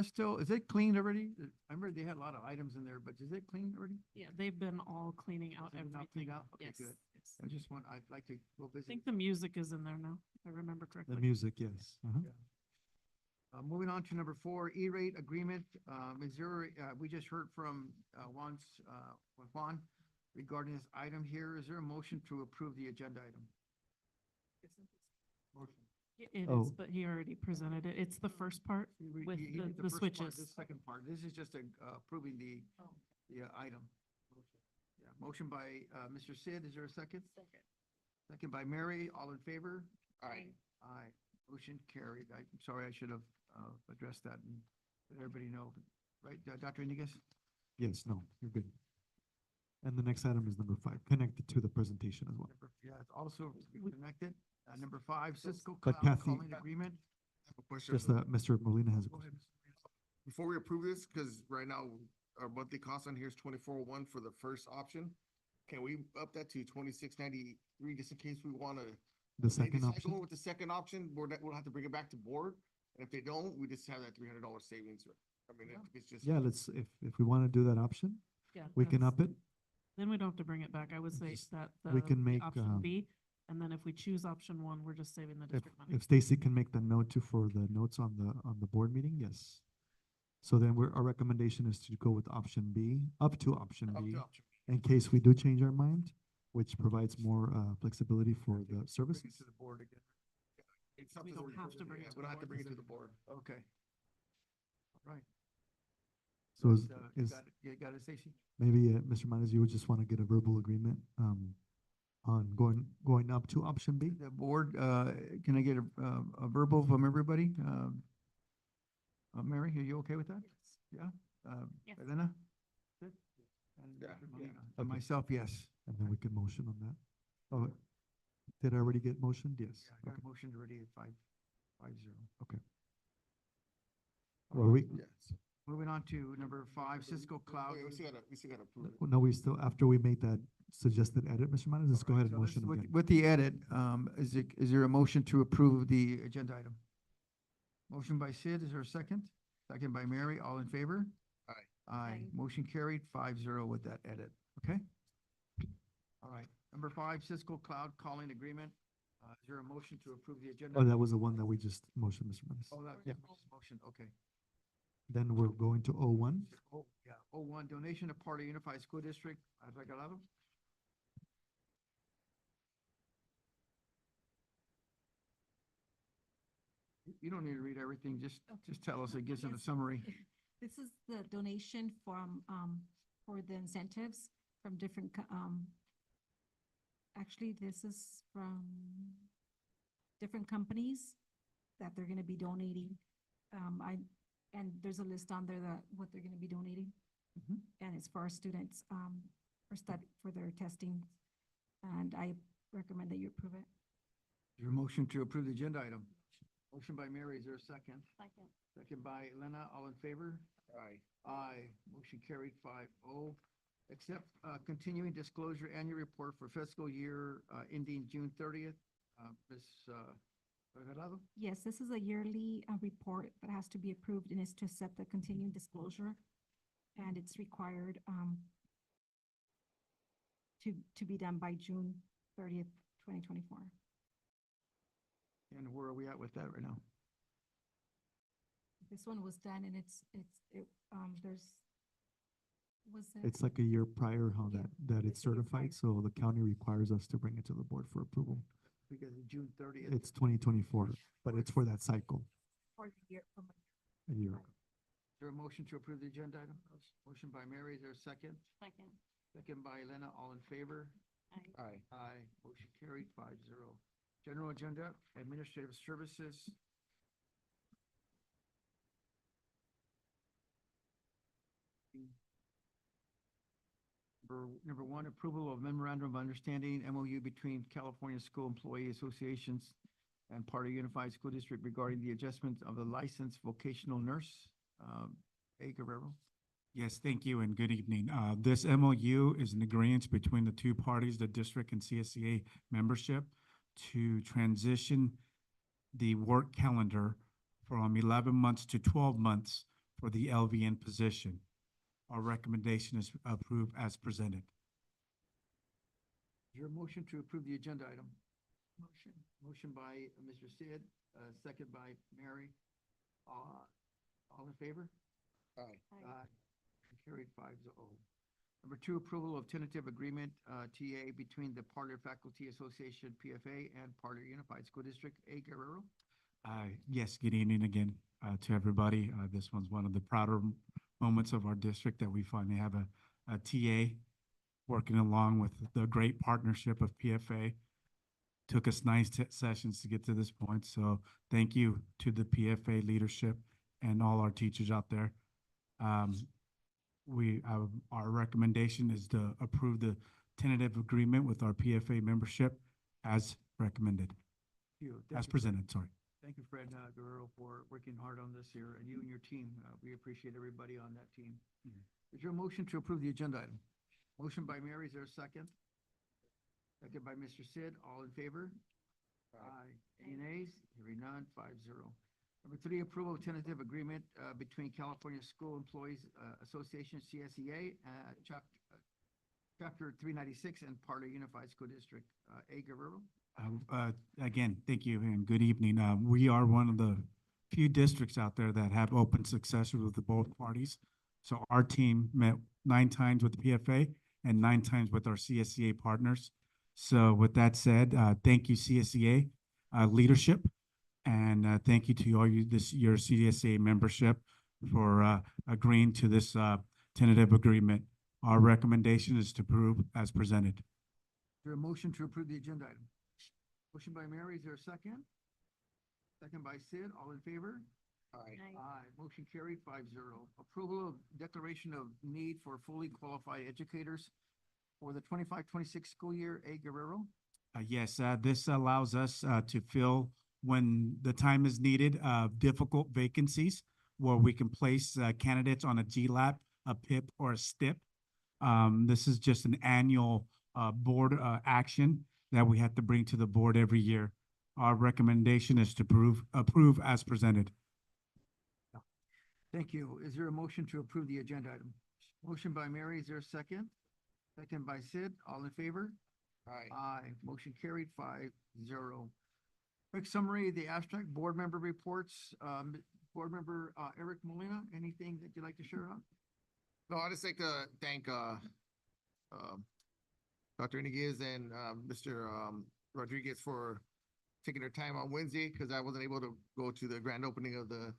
[SPEAKER 2] it cleaned already? I remember they had a lot of items in there, but is it cleaned already?
[SPEAKER 3] Yeah, they've been all cleaning out
[SPEAKER 2] Is it now
[SPEAKER 3] everything.
[SPEAKER 2] cleaned out? Okay,
[SPEAKER 3] Yes,
[SPEAKER 2] good.
[SPEAKER 3] yes.
[SPEAKER 2] I'd like to go
[SPEAKER 3] I
[SPEAKER 2] visit.
[SPEAKER 3] think the music is in there now, if I remember correctly.
[SPEAKER 7] The music, yes.
[SPEAKER 2] Moving on to number 4, E-rate agreement. Is there, we just heard from Juan regarding this item here. Is there a motion to approve the agenda item? Motion.
[SPEAKER 3] It
[SPEAKER 7] Oh.
[SPEAKER 3] is, but he already presented it. It's the first part with
[SPEAKER 2] He did
[SPEAKER 3] the
[SPEAKER 2] first part,
[SPEAKER 3] switches.
[SPEAKER 2] This second part, this is just approving the item. Yeah, motion by Mr. Sid, is there a second? Second by Mary, all in favor? Aye. Aye, motion carried. I'm sorry, I should have addressed that and let everybody know. Right, Dr. Inigas?
[SPEAKER 7] Yes, no, you're good. And the next item is number 5, connected to the presentation as well.
[SPEAKER 2] Yeah, it's also connected. Number 5, Cisco
[SPEAKER 7] But
[SPEAKER 2] Cloud
[SPEAKER 7] Kathy-
[SPEAKER 2] calling agreement.
[SPEAKER 8] I have a question.
[SPEAKER 7] Just that Mr. Molina has a question.
[SPEAKER 8] Before we approve this, because right now our monthly cost on here is 2401 for the first option. Can we up that to 2693 just in case we want to?
[SPEAKER 7] The second option?
[SPEAKER 8] With the second option, we'll have to bring it back to board. And if they don't, we just have that $300 savings. I mean, it's just.
[SPEAKER 7] Yeah, if we want to do that option,
[SPEAKER 3] Yeah,
[SPEAKER 7] we can
[SPEAKER 3] that's-
[SPEAKER 7] up it.
[SPEAKER 3] Then we don't have to bring it back. I would say
[SPEAKER 7] Just-
[SPEAKER 3] that
[SPEAKER 7] we can
[SPEAKER 3] the
[SPEAKER 7] make,
[SPEAKER 3] option B, and then if we choose option 1, we're just saving the
[SPEAKER 7] If,
[SPEAKER 3] district money.
[SPEAKER 7] if Stacy can make the note too for the notes on the board meeting, yes. So then our recommendation is to go with option B, up to option
[SPEAKER 8] Up
[SPEAKER 7] B,
[SPEAKER 8] to option
[SPEAKER 7] in case we do change our mind, which provides more flexibility for the
[SPEAKER 2] Bring it
[SPEAKER 7] services.
[SPEAKER 2] to the board again.
[SPEAKER 8] It's something
[SPEAKER 3] don't
[SPEAKER 8] that
[SPEAKER 3] have to bring it to
[SPEAKER 8] We don't
[SPEAKER 3] the
[SPEAKER 8] have to
[SPEAKER 3] board.
[SPEAKER 8] bring it to the board.
[SPEAKER 2] Okay. All right.
[SPEAKER 7] So
[SPEAKER 2] You
[SPEAKER 7] is
[SPEAKER 2] got it, you got it, Stacy?
[SPEAKER 7] maybe, Mr. Manas, you would just want to get a verbal agreement, on going up to option B?
[SPEAKER 2] The board, can I get a verbal from everybody? Mary, are you okay with that? Yeah?
[SPEAKER 3] Yes.
[SPEAKER 2] Elena? Good? And
[SPEAKER 8] Yeah,
[SPEAKER 2] Dr.
[SPEAKER 8] yeah.
[SPEAKER 2] Molina? And myself, yes.
[SPEAKER 7] And then we can motion on that. Oh, did I already get motioned? Yes.
[SPEAKER 2] Yeah, I got
[SPEAKER 7] Okay.
[SPEAKER 2] a motion already at 5-0.
[SPEAKER 7] Okay. Well,
[SPEAKER 8] Yes.
[SPEAKER 2] Moving on to number 5, Cisco Cloud.
[SPEAKER 8] Wait, we still gotta approve it.
[SPEAKER 7] no, we still, after we made that suggested edit, Mr. Manas, let's go ahead and
[SPEAKER 2] So this
[SPEAKER 7] motion
[SPEAKER 2] with-
[SPEAKER 7] again.
[SPEAKER 2] With the edit, is there a motion to approve the agenda item? Motion by Sid, is there a second? Second by Mary, all in favor?
[SPEAKER 8] Aye.
[SPEAKER 2] Aye, motion carried 5-0 with that edit, okay? All right, number 5, Cisco Cloud calling agreement. Is there a motion to approve the agenda?
[SPEAKER 7] Oh, that was the one that we just motioned, Mr. Manas.
[SPEAKER 2] Oh, that
[SPEAKER 7] Yeah.
[SPEAKER 2] motion, okay.
[SPEAKER 7] Then we're going to O1.
[SPEAKER 2] Oh, yeah, 01, donation to Party Unified School District, Regalado. You don't need to read everything, just tell us, it gives it a
[SPEAKER 13] Yes.
[SPEAKER 2] summary.
[SPEAKER 13] This is the donation from, for the incentives from different, actually, this is from different companies that they're gonna be donating. And there's a list on there that, what they're gonna be donating.
[SPEAKER 2] Mhm.
[SPEAKER 13] And it's for our students, for their testing. And I recommend that you approve it.
[SPEAKER 2] Your motion to approve the agenda item. Motion by Mary, is there a second?
[SPEAKER 18] Second.
[SPEAKER 2] Second by Elena, all in favor?
[SPEAKER 8] Aye.
[SPEAKER 2] Aye, motion carried 5-0. Accept, continuing disclosure annual report for fiscal year, ending June 30th. Ms. Regalado?
[SPEAKER 13] Yes, this is a yearly report that has to be approved and is to accept the continuing disclosure. And it's required to be done by June 30th, 2024.
[SPEAKER 2] And where are we at with that right now?
[SPEAKER 13] This one was done and
[SPEAKER 7] It's like a year prior, how that it's certified, so the county requires us to bring it to the board for approval.
[SPEAKER 2] Because of June 30th.
[SPEAKER 7] It's 2024, but it's for that cycle,
[SPEAKER 13] For the year, from
[SPEAKER 7] a year ago.
[SPEAKER 2] Is there a motion to approve the agenda item? Motion by Mary, is there a second?
[SPEAKER 18] Second.
[SPEAKER 2] Second by Elena, all in favor?
[SPEAKER 18] Aye.
[SPEAKER 8] Aye.
[SPEAKER 2] Aye, motion carried 5-0. General agenda, administrative services. Number one, approval of memorandum of understanding, MOU between California School Employee Associations and Party Unified School District regarding the adjustment of the licensed vocational nurse. A. Guerrero.
[SPEAKER 4] Yes, thank you and good evening. This MOU is an agreement between the two parties, the district and CSEA membership, to transition the work calendar from 11 months to 12 months for the LVN position. Our recommendation is approved as presented.
[SPEAKER 2] Is there a motion to approve the agenda item? Motion. Motion by Mr. Sid, second by Mary. All in favor?
[SPEAKER 8] Aye.
[SPEAKER 2] Aye. Carried 5-0. Number two, approval of tentative agreement, TA between the Parlor Faculty Association, PFA, and Parlor Unified School District. A. Guerrero.
[SPEAKER 4] Yes, good evening again to everybody. This one's one of the prouder moments of our district that we finally have a TA working along with the great partnership of PFA. Took us 9 sessions to get to this point, so thank you to the PFA leadership and all our teachers out there. Our recommendation is to approve the tentative agreement with our PFA membership as recommended, as presented, sorry.
[SPEAKER 2] Thank you, Fred Guerrero, for working hard on this here, and you and your team. We appreciate everybody on that team. Is there a motion to approve the agenda item? Motion by Mary, is there a second? Second by Mr. Sid, all in favor? Aye. Any nays? Hearing none, 5-0. Number three, approval of tentative agreement between California School Employees Association, CSEA, Chapter 396, and Parlor Unified School District. A. Guerrero.
[SPEAKER 4] Again, thank you and good evening. We are one of the few districts out there that have open successors with the both parties. So our team met 9 times with the PFA and 9 times with our CSEA partners. So with that said, thank you CSEA leadership, and thank you to all your CSEA membership for agreeing to this tentative agreement. Our recommendation is to approve as presented.
[SPEAKER 2] Is there a motion to approve the agenda item? Motion by Mary, is there a second? Second by Sid, all in favor?
[SPEAKER 8] Aye.
[SPEAKER 2] Aye. Motion carried 5-0. Approval of declaration of need for fully qualified educators for the 25-26 school year. A. Guerrero.
[SPEAKER 4] Yes, this allows us to fill when the time is needed, difficult vacancies where we can place candidates on a GLAP, a PIP, or a STIP. This is just an annual board action that we have to bring to the board every year. Our recommendation is to approve as presented.
[SPEAKER 2] Thank you. Is there a motion to approve the agenda item? Motion by Mary, is there a second? Second by Sid, all in favor?
[SPEAKER 8] Aye.
[SPEAKER 2] Aye. Motion carried 5-0. Quick summary, the abstract board member reports. Board member Eric Molina, anything that you'd like to share on?
[SPEAKER 8] No, I'd just like to thank Dr. Iniguez and Mr. Rodriguez for taking their time on Wednesday, because I wasn't able to go to the grand opening of the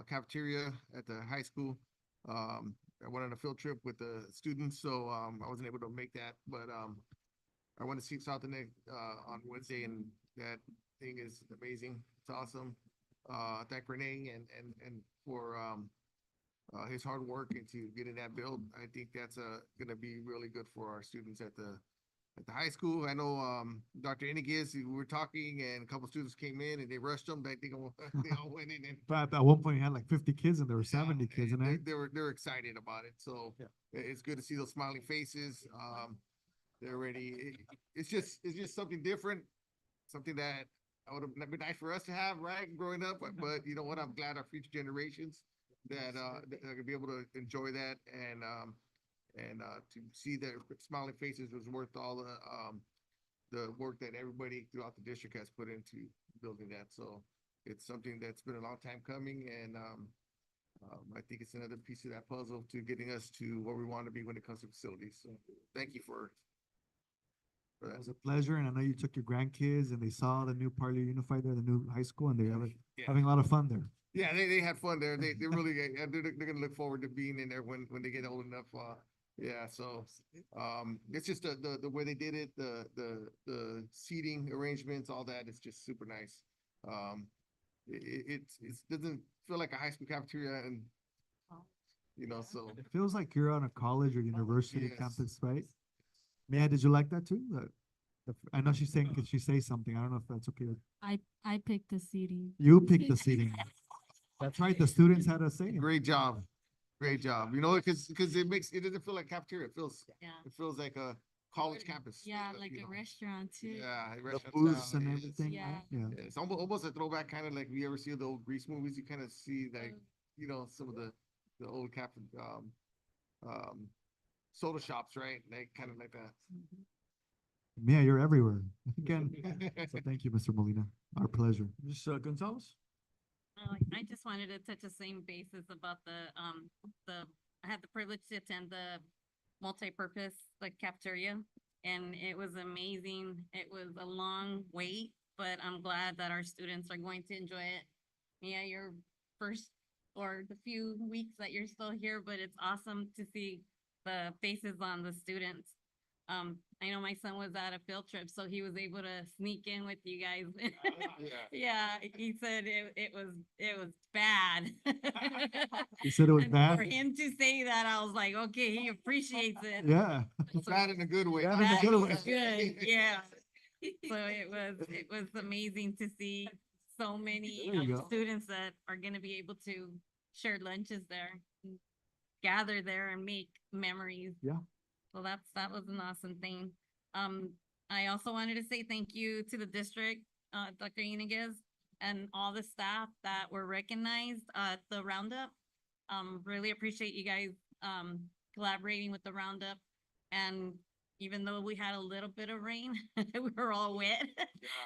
[SPEAKER 8] cafeteria at the high school. I went on a field trip with the students, so I wasn't able to make that, but I went to see South End on Wednesday, and that thing is amazing. It's awesome. Thank Renee and for his hard work into getting that built. I think that's gonna be really good for our students at the high school. I know Dr. Iniguez, we were talking, and a couple students came in and they rushed them. I think they all went in and
[SPEAKER 7] But at one point, you had like 50 kids and there were 70 kids in there.
[SPEAKER 8] they're excited about it. So it's good to see those smiling faces. They're ready. It's just something different, something that I would have been nice for us to have, right, growing up. But you know what? I'm glad our future generations that are gonna be able to enjoy that, and to see their smiling faces was worth all the work that everybody throughout the district has put into building that. So it's something that's been a long time coming, and I think it's another piece of that puzzle to getting us to where we want to be when it comes to facilities. So thank you for
[SPEAKER 7] It
[SPEAKER 8] that.
[SPEAKER 7] was a pleasure, and I know you took your grandkids and they saw the new Parley Unified there, the new high school, and they're having a lot of fun there.
[SPEAKER 8] Yeah, they had fun there. They really, they're gonna look forward to being in there when they get old enough. Yeah, so, it's just the way they did it, the seating arrangements, all that, it's just super nice. It doesn't feel like a high school cafeteria and, so.
[SPEAKER 7] It feels like you're on a college or university
[SPEAKER 8] Yes.
[SPEAKER 7] campus, right? Mia, did you like that too? I know she's saying, could she say something? I don't know if that's okay.
[SPEAKER 21] I picked the seating.
[SPEAKER 7] You picked the seating. That's right, the students had a say. in it.
[SPEAKER 8] Great job. Great job. Because it doesn't feel like cafeteria. It feels like a college campus.
[SPEAKER 21] Yeah, like a restaurant too.
[SPEAKER 8] Yeah.
[SPEAKER 7] The
[SPEAKER 8] restaurant
[SPEAKER 7] booths
[SPEAKER 8] style,
[SPEAKER 7] and
[SPEAKER 8] yes.
[SPEAKER 7] everything,
[SPEAKER 21] Yeah.
[SPEAKER 7] right? Yeah.
[SPEAKER 8] Yeah, it's almost a throwback, kind of like you ever see the old Grease movies, you kind of see like, some of the old soda shops, right? Like kind of like that.
[SPEAKER 7] Mia, you're everywhere. Again, so thank you, Mr. Molina. Our pleasure.
[SPEAKER 2] Ms. Gonzalez?
[SPEAKER 18] I just wanted to touch the same basis about I had the privilege to attend the multi-purpose, like cafeteria, and it was amazing. It was a long wait, but I'm glad that our students are going to enjoy it. Yeah, your first or the few weeks that you're still here, but it's awesome to see the faces on the students. I know my son was at a field trip, so he was able to sneak in with you guys. Yeah, he said it was bad.
[SPEAKER 7] You said it was
[SPEAKER 18] And
[SPEAKER 7] bad?
[SPEAKER 18] for him to say that, I was like, okay, he appreciates it.
[SPEAKER 7] Yeah.
[SPEAKER 8] Bad in a good way.
[SPEAKER 7] Bad in a good way.
[SPEAKER 18] Good, yeah. So it was amazing to see so many
[SPEAKER 7] There you go.
[SPEAKER 18] students that are gonna be able to share lunches there, gather there and make memories.
[SPEAKER 7] Yeah.
[SPEAKER 18] So that was an awesome thing. I also wanted to say thank you to the district, Dr. Iniguez, and all the staff that were recognized at the roundup. Really appreciate you guys, collaborating with the roundup. And even though we had a little bit of rain, we were all wet.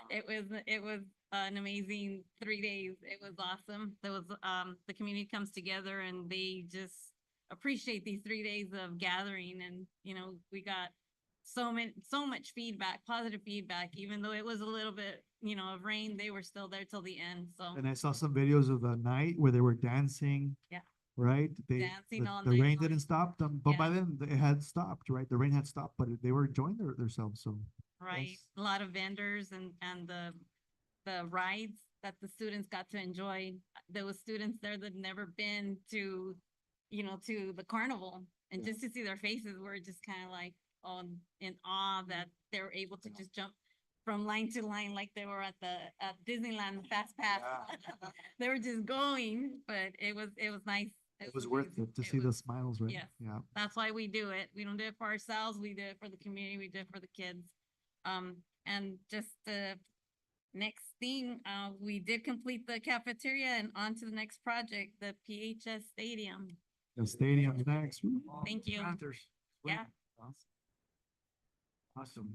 [SPEAKER 18] It was an amazing 3 days. It was awesome. There was, the community comes together and they just appreciate these 3 days of gathering. And, we got so much feedback, positive feedback, even though it was a little bit, of rain, they were still there till the end. So
[SPEAKER 7] And I saw some videos of the night where they were dancing.
[SPEAKER 18] Yeah.
[SPEAKER 7] Right?
[SPEAKER 18] Dancing all
[SPEAKER 7] the
[SPEAKER 18] night
[SPEAKER 7] rain
[SPEAKER 18] long.
[SPEAKER 7] didn't stop them, but by then it had stopped, right? The rain had stopped, but they were enjoying themselves, so.
[SPEAKER 18] right,
[SPEAKER 7] Yes.
[SPEAKER 18] a lot of vendors and the rides that the students got to enjoy. There was students there that never been to, to the carnival, and just to see their faces were just kind of like, in awe that they were able to just jump from line to line like they were at Disneyland Fast Pass. They were just going, but it was nice.
[SPEAKER 7] It was worth
[SPEAKER 18] amazing.
[SPEAKER 7] it to see the smiles, right?
[SPEAKER 18] Yes.
[SPEAKER 7] Yeah.
[SPEAKER 18] That's why we do it. We don't do it for ourselves. We do it for the community. We do it for the kids. And just the next thing, we did complete the cafeteria and on to the next project, the PHS Stadium.
[SPEAKER 7] The stadium's next. Woo.
[SPEAKER 18] Thank you.
[SPEAKER 2] Panthers.
[SPEAKER 18] Yeah.
[SPEAKER 2] Awesome.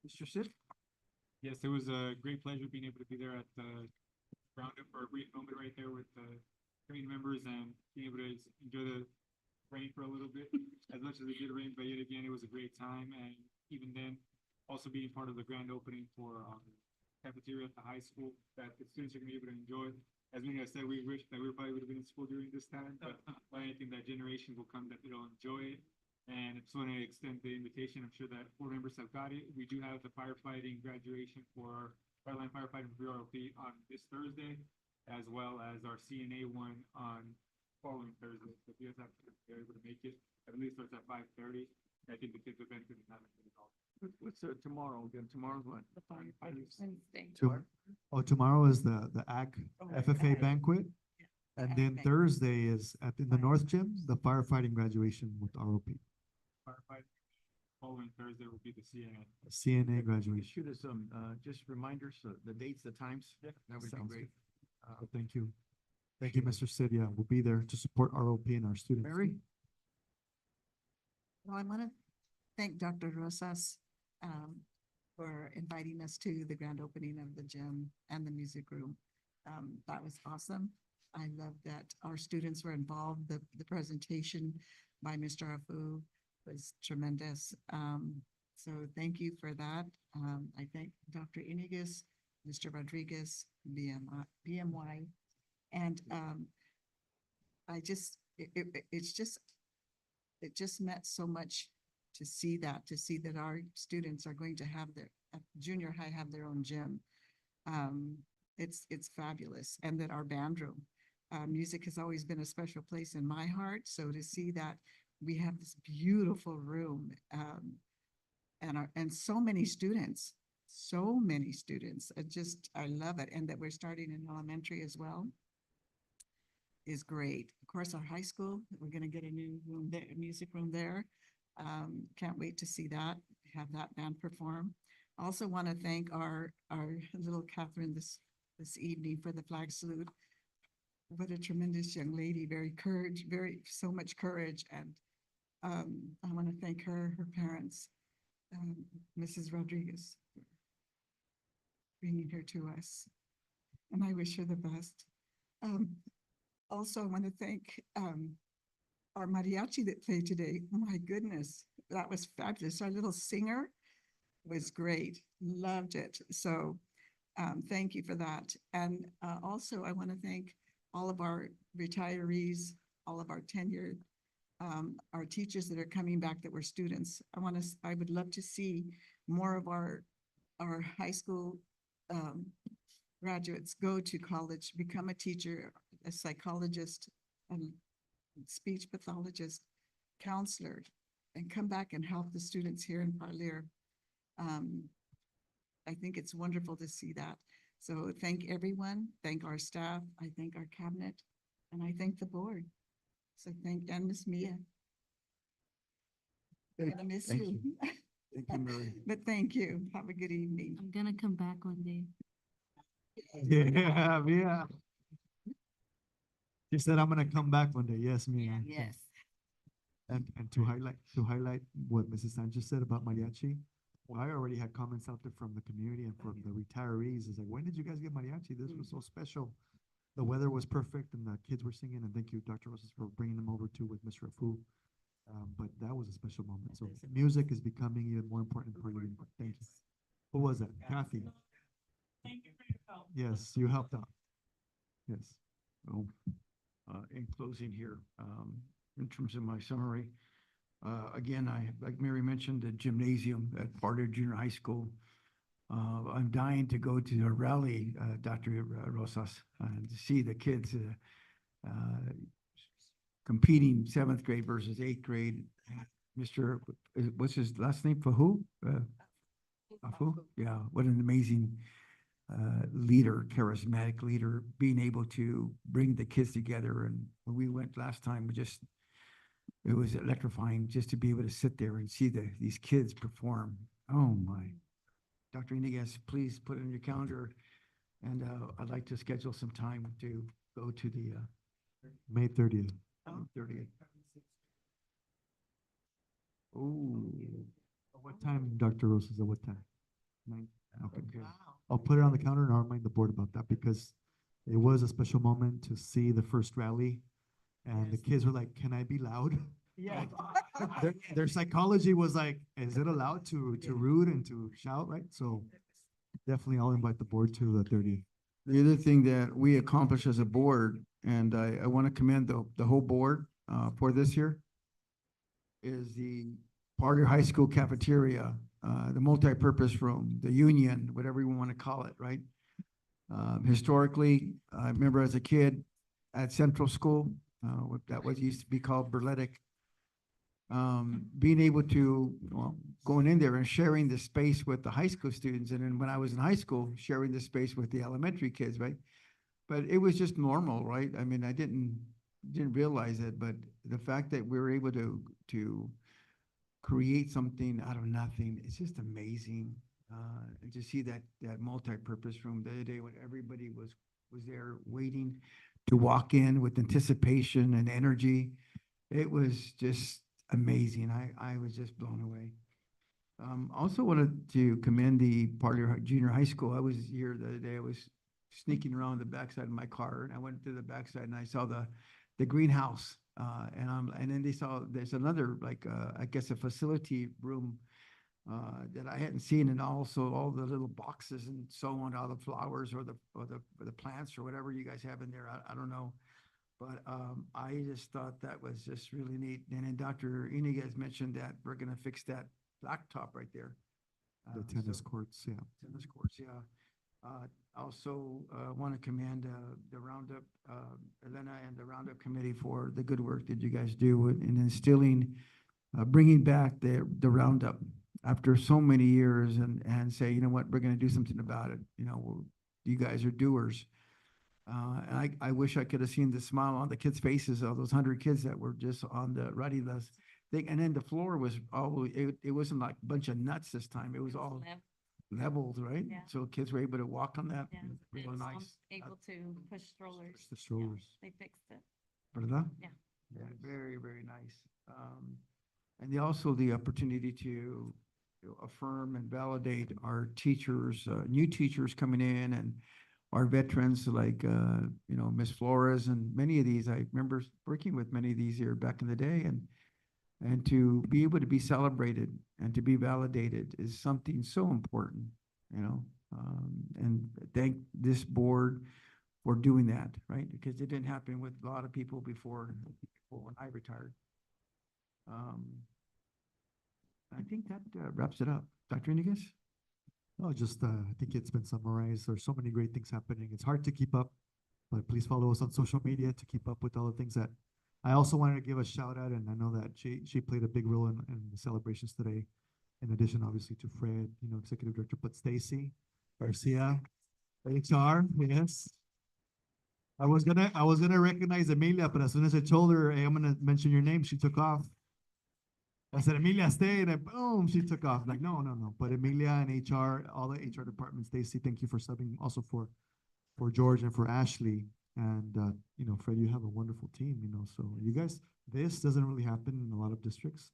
[SPEAKER 2] Mr. Sid?
[SPEAKER 5] Yes, it was a great pleasure being able to be there at the roundup for a brief moment right there with the community members and being able to enjoy the rain for a little bit, as much as it did rain, but yet again, it was a great time. And even then, also being part of the grand opening for cafeteria at the high school that the students are gonna be able to enjoy. As many have said, we wish that we probably would have been in school during this time, but I think that generation will come that they'll enjoy it. And I just want to extend the invitation. I'm sure that board members have got it. We do have the firefighting graduation for Fireline Firefighting VRLP on this Thursday, as well as our CNA one on following Thursday. So if you guys are able to make it, at least starts at 5:30. I think the kids will benefit from having it all.
[SPEAKER 2] What's tomorrow? Again, tomorrow's what?
[SPEAKER 18] Wednesday.
[SPEAKER 7] Tomorrow is the AG FFA banquet. And then Thursday is in the North Gym, the firefighting graduation with ROP.
[SPEAKER 5] Firefighting. Following Thursday will be the CNA.
[SPEAKER 7] CNA graduation.
[SPEAKER 2] Shoot us some, just reminders, the dates, the times.
[SPEAKER 8] That would be
[SPEAKER 7] Sounds
[SPEAKER 8] great.
[SPEAKER 7] good. Thank you. Thank you, Mr. Sid. Yeah, we'll be there to support ROP and our students.
[SPEAKER 2] Mary?
[SPEAKER 6] Well, I want to thank Dr. Rosas for inviting us to the grand opening of the gym and the music room. That was awesome. I love that our students were involved. The presentation by Mr. Afu was tremendous. So thank you for that. I thank Dr. Iniguez, Mr. Rodriguez, BMY, and it's just it just meant so much to see that our students are going to have at junior high, have their own gym. It's fabulous. And that our band room, music has always been a special place in my heart. So to see that we have this beautiful room, and so many students, I love it. And that we're starting in elementary as well is great. Of course, our high school, we're gonna get a new room there, a music room there. Can't wait to see that, have that band perform. Also want to thank our little Catherine this evening for the flag salute. What a tremendous young lady, so much courage. And I want to thank her parents, Mrs. Rodriguez, for bringing her to us. And I wish her the best. Also, I want to thank our mariachi that played today. Oh my goodness, that was fabulous. Our little singer was great. Loved it. So thank you for that. And also I want to thank all of our retirees, all of our tenured, our teachers that are coming back that were students. I would love to see more of our high school graduates go to college, become a teacher, a psychologist, and speech pathologist, counselor, and come back and help the students here in Parlier. I think it's wonderful to see that. So thank everyone, thank our staff, I thank our cabinet, and I thank the board. So and Miss Mia. I'm gonna miss
[SPEAKER 2] Thank
[SPEAKER 6] you.
[SPEAKER 2] Thank you, Mary.
[SPEAKER 6] But thank you. Have a good evening.
[SPEAKER 21] I'm gonna come back one day.
[SPEAKER 7] Yeah, Mia. She said, I'm gonna come back one day. Yes, Mia.
[SPEAKER 6] Yes.
[SPEAKER 7] And to highlight what Mrs. Sanchez said about mariachi, well, I already had comments out there from the community and from the retirees. It's like, when did you guys get mariachi? This was so special. The weather was perfect and the kids were singing. And thank you, Dr. Rosas, for bringing them over too with Mr. Afu. But that was a special moment. So music is becoming even more important for you. Thank you. Who was that? Kathy.
[SPEAKER 3] Thank you for your help.
[SPEAKER 7] Yes, you helped out. Yes.
[SPEAKER 2] Well, in closing here, in terms of my summary, again, like Mary mentioned, the gymnasium at Parlier Junior High School. I'm dying to go to a rally, Dr. Rosas, to see the kids competing 7th grade versus 8th grade. Mr. What's his last name? Fahu? Afu? Yeah, what an amazing leader, charismatic leader, being able to bring the kids together. And when we went last time, it was electrifying just to be able to sit there and see these kids perform. Oh my. Dr. Iniguez, please put it in your calendar. And I'd like to schedule some time to go to the
[SPEAKER 7] May 30th.
[SPEAKER 2] 30th. Oh.
[SPEAKER 7] What time, Dr. Rosas, at what time? 9? Okay.
[SPEAKER 2] Okay.
[SPEAKER 7] I'll put it on the counter and I'll remind the board about that because it was a special moment to see the first rally. And the kids were like, can I be loud?
[SPEAKER 6] Yeah.
[SPEAKER 7] Their psychology was like, is it allowed to root and to shout, right? So definitely I'll invite the board to the 30th.
[SPEAKER 2] The other thing that we accomplished as a board, and I want to commend the whole board for this year, is the Parlier High School cafeteria, the multi-purpose room, the union, whatever you want to call it, right? Historically, I remember as a kid at Central School, that was used to be called Berletic. Being able to, going in there and sharing the space with the high school students. And then when I was in high school, sharing the space with the elementary kids, right? But it was just normal, right? I mean, I didn't realize it, but the fact that we were able to create something out of nothing, it's just amazing. And to see that multi-purpose room the other day when everybody was there waiting to walk in with anticipation and energy, it was just amazing. I was just blown away. Also wanted to commend the Parlier Junior High School. I was here the other day. I was sneaking around the backside of my car, and I went to the backside and I saw the greenhouse. And then there's another, like, I guess a facility room that I hadn't seen, and also all the little boxes and so on, all the flowers or the plants or whatever you guys have in there. I don't know. But I just thought that was just really neat. And then Dr. Iniguez mentioned that we're gonna fix that blacktop right there.
[SPEAKER 7] The tennis
[SPEAKER 2] So-
[SPEAKER 7] courts, yeah.
[SPEAKER 2] Tennis courts, yeah. Also, want to commend the Roundup, Elena and the Roundup Committee for the good work that you guys do in instilling, bringing back the Roundup after so many years and say, you know what, we're going to do something about it. You know, you guys are doers. And I wish I could have seen the smile on the kids' faces of those 100 kids that were just on the ready list thing. And then the floor was all, it wasn't like a bunch of nuts this time. It was all leveled, right?
[SPEAKER 18] Yeah.
[SPEAKER 2] So kids were able to walk on that.
[SPEAKER 18] Yeah,
[SPEAKER 2] Really
[SPEAKER 18] it's
[SPEAKER 2] nice.
[SPEAKER 18] able to push strollers.
[SPEAKER 7] The strollers.
[SPEAKER 18] They fixed it.
[SPEAKER 2] ¿Verdad?
[SPEAKER 18] Yeah.
[SPEAKER 2] Yeah, very, very nice. And also the opportunity to affirm and validate our teachers, new teachers coming in and our veterans like, Miss Flores and many of these. I remember working with many of these here back in the day and to be able to be celebrated and to be validated is something so important, and thank this board for doing that, right? Because it didn't happen with a lot of people before when I retired. I think that wraps it up. Dr. Iniguez?
[SPEAKER 7] No, just, I think it's been summarized. There's so many great things happening. It's hard to keep up, but please follow us on social media to keep up with all the things that I also wanted to give a shout out, and I know that she played a big role in the celebrations today. In addition, obviously, to Fred, Executive Director, but Stacy Garcia, HR, yes. I was gonna recognize Emilia, but as soon as I told her, hey, I'm gonna mention your name, she took off. I said, Emilia, stay, and boom, she took off. Like, no. But Emilia and HR, all the HR departments, Stacy, thank you for subbing also for George and for Ashley. And, Fred, you have a wonderful team, so you guys, this doesn't really happen in a lot of districts.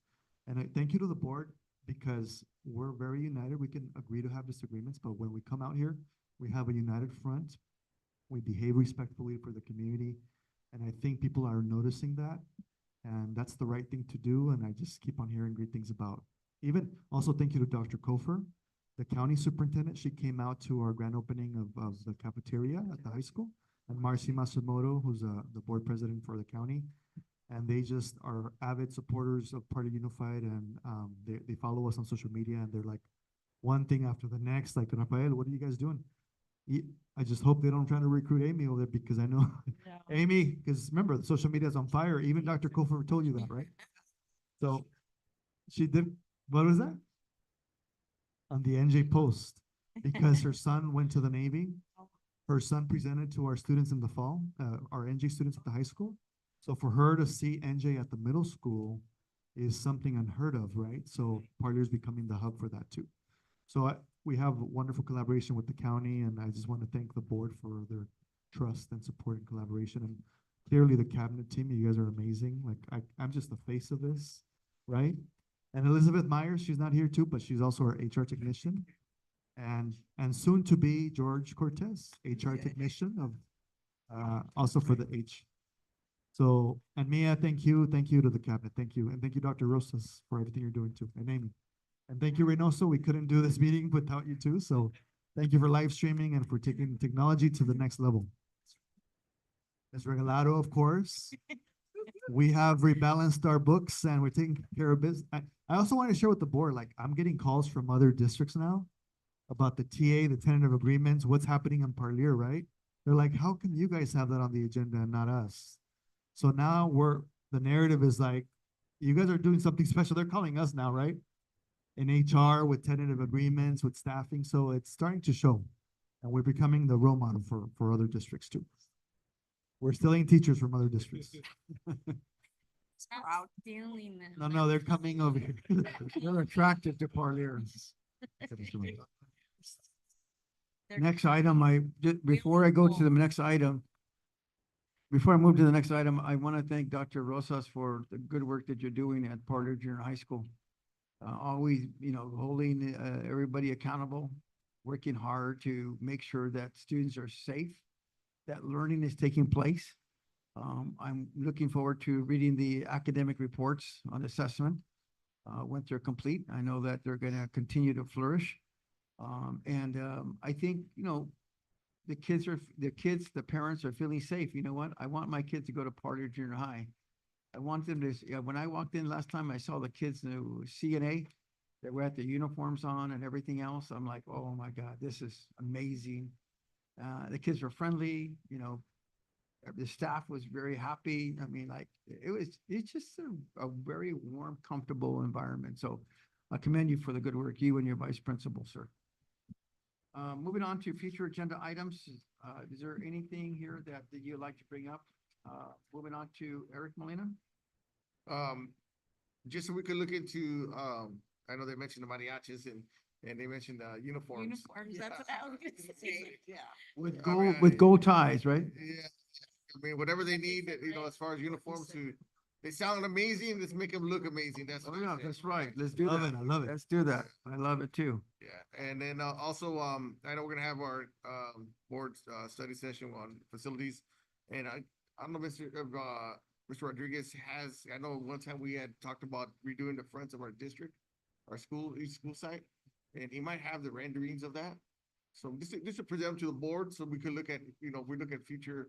[SPEAKER 7] And I thank you to the board because we're very united. We can agree to have disagreements, but when we come out here, we have a united front. We behave respectfully for the community. And I think people are noticing that. And that's the right thing to do. And I just keep on hearing great things about. Even also thank you to Dr. Kofer, the county superintendent. She came out to our grand opening of the cafeteria at the high school. And Marcy Masumoto, who's the board president for the county. And they just are avid supporters of Party Unified, and they follow us on social media, and they're like one thing after the next, like, Rafael, what are you guys doing? I just hope they don't try to recruit Amy over there, because I know Amy, because remember, the social media is on fire. Even Dr. Kofer told you that, right? So she did, what was that? On the NJ Post, because her son went to the Navy. Her son presented to our students in the fall, our NJ students at the high school. So for her to see NJ at the middle school is something unheard of, right? So Parlier is becoming the hub for that too. So we have wonderful collaboration with the county, and I just want to thank the board for their trust and support and collaboration. And clearly the cabinet team, you guys are amazing. Like I'm just the face of this, right? And Elizabeth Myers, she's not here too, but she's also our HR technician. And soon to be George Cortez, HR technician of also for the H. So, and Mia, thank you to the cabinet, thank you. And thank you, Dr. Rosas, for everything you're doing too, and Amy. And thank you, Reynoso, we couldn't do this meeting without you too, so thank you for live streaming and for taking technology to the next level. Ms. Regalado, of course. We have rebalanced our books and we're taking care of business. I also want to share with the board, like I'm getting calls from other districts now about the TA, the tentative agreements, what's happening in Parlier, right? They're like, how can you guys have that on the agenda and not us? So now the narrative is like, you guys are doing something special. They're calling us now, right? In HR with tentative agreements, with staffing. So it's starting to show. And we're becoming the role model for other districts too. We're stealing teachers from other districts.
[SPEAKER 18] Out stealing them.
[SPEAKER 2] No, they're coming over here. They're attracted to Parlier. Next item, before I go to the next item, before I move to the next item, I want to thank Dr. Rosas for the good work that you're doing at Parlier Junior High School. Always, holding everybody accountable, working hard to make sure that students are safe, that learning is taking place. I'm looking forward to reading the academic reports on assessment once they're complete. I know that they're going to continue to flourish. I think, the parents are feeling safe. You know what? I want my kids to go to Parlier Junior High. I want them to, when I walked in last time, I saw the kids in CNA. They were at the uniforms on and everything else. I'm like, oh my God, this is amazing. The kids were friendly, you know, the staff was very happy. I mean, like, it's just a very warm, comfortable environment. So I commend you for the good work, you and your vice principal, sir. Moving on to future agenda items, is there anything here that you'd like to bring up? Moving on to Eric Molina.
[SPEAKER 8] Just so we could look into, I know they mentioned the mariachis and they mentioned uniforms.
[SPEAKER 18] Uniforms, that's what I was gonna say.
[SPEAKER 6] Yeah.
[SPEAKER 2] With gold ties, right?
[SPEAKER 8] Yeah, I mean, whatever they need, you know, as far as uniforms they sound amazing, let's make them look amazing, that's.
[SPEAKER 2] Oh,
[SPEAKER 8] what I'm
[SPEAKER 2] yeah,
[SPEAKER 8] saying.
[SPEAKER 2] that's right. Let's do
[SPEAKER 7] Love
[SPEAKER 2] that.
[SPEAKER 7] it, I love it.
[SPEAKER 2] Let's do that. I love it too.
[SPEAKER 8] Yeah, and then also, I know we're gonna have our board study session on facilities. And I don't know, Mr. Rodriguez has, I know one time we had talked about redoing the fronts of our district, our school, each school site, and he might have the renderings of that. So just to present them to the board, so we could look at, you know, if we look at future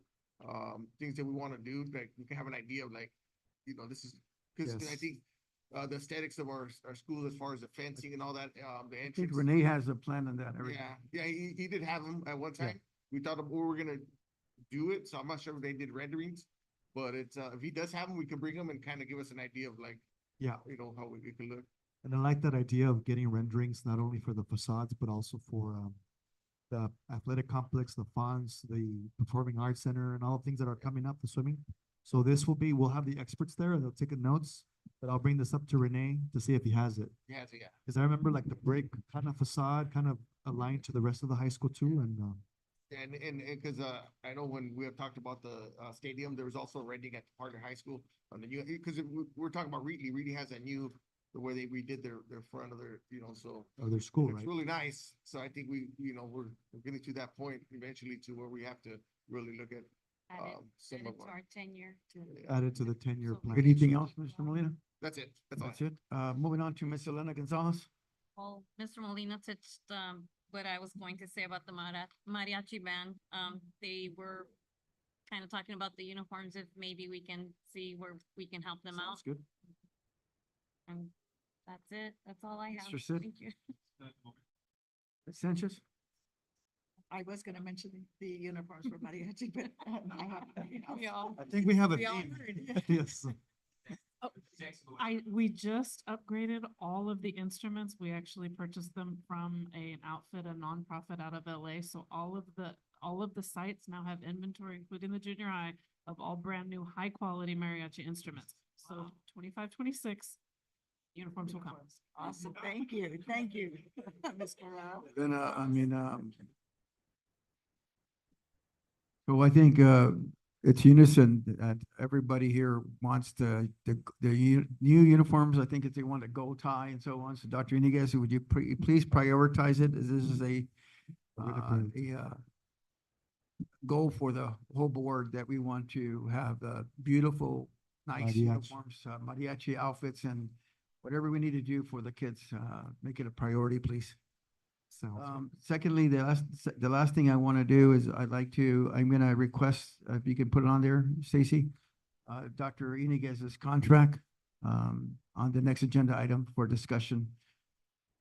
[SPEAKER 8] things that we want to do, like we can have an idea of like, you know, this is, because I
[SPEAKER 2] Yes.
[SPEAKER 8] think the aesthetics of our school as far as the fencing and all that, the
[SPEAKER 2] I think
[SPEAKER 8] entrance.
[SPEAKER 2] Renee has a plan on that. Everything.
[SPEAKER 8] Yeah, he did have them at one time. We thought we were gonna do it, so I'm not sure if they did renderings. But it's, if he does have them, we can bring them and kind of give us an idea of like,
[SPEAKER 7] Yeah.
[SPEAKER 8] you know, how we can look.
[SPEAKER 7] And I like that idea of getting renderings, not only for the facades, but also for the athletic complex, the fonts, the performing arts center, and all the things that are coming up, the swimming. So this will be, we'll have the experts there and they'll take notes, but I'll bring this up to Renee to see if he has it.
[SPEAKER 8] Yeah.
[SPEAKER 7] Cause I remember like the brick kind of facade, kind of aligned to the rest of the high school too, and
[SPEAKER 8] And because I know when we have talked about the stadium, there was also a rendering at Parker High School on the new, because we're talking about Reedy. Reedy has a new, the way they redid their front of their, you know, so.
[SPEAKER 7] of their school,
[SPEAKER 8] It's
[SPEAKER 7] right?
[SPEAKER 8] really nice. So I think we, you know, we're getting to that point eventually to where we have to really look at some of
[SPEAKER 18] To our tenure.
[SPEAKER 7] Added to the 10-year
[SPEAKER 18] So-
[SPEAKER 7] plan.
[SPEAKER 2] Anything else, Mr. Molina?
[SPEAKER 8] That's it. That's all.
[SPEAKER 2] That's it. Moving on to Ms. Elena Gonzalez.
[SPEAKER 18] Well, Mr. Molina touched, what I was going to say about the mariachi band. They were kind of talking about the uniforms, if maybe we can see where we can help them out.
[SPEAKER 2] Sounds good.
[SPEAKER 18] And that's it. That's all I have.
[SPEAKER 2] Mr. Sid?
[SPEAKER 18] Thank you.
[SPEAKER 2] Ms. Sanchez?
[SPEAKER 6] I was gonna mention the uniforms for mariachi, but I have nothing else.
[SPEAKER 7] I think we have a
[SPEAKER 6] We all
[SPEAKER 7] theme.
[SPEAKER 6] heard.
[SPEAKER 7] Yes.
[SPEAKER 3] We just upgraded all of the instruments. We actually purchased them from an outfit, a nonprofit out of LA. So all of the sites now have inventory, including the junior high, of all brand new, high quality mariachi instruments. So 25, 26 uniforms will come.
[SPEAKER 6] Awesome, thank you, Ms. Corral.
[SPEAKER 2] Then, so I think, it's unison that everybody here wants the new uniforms. I think if they want a gold tie and so on. So Dr. Iniguez, would you please prioritize it? This is a goal for the whole board that we want to have beautiful, nice
[SPEAKER 7] Mariachi.
[SPEAKER 2] uniforms, mariachi outfits, and whatever we need to do for the kids, make it a priority, please. Secondly, the last thing I want to do is I'm gonna request, if you can put it on there, Stacy, Dr. Iniguez's contract, on the next agenda item for discussion.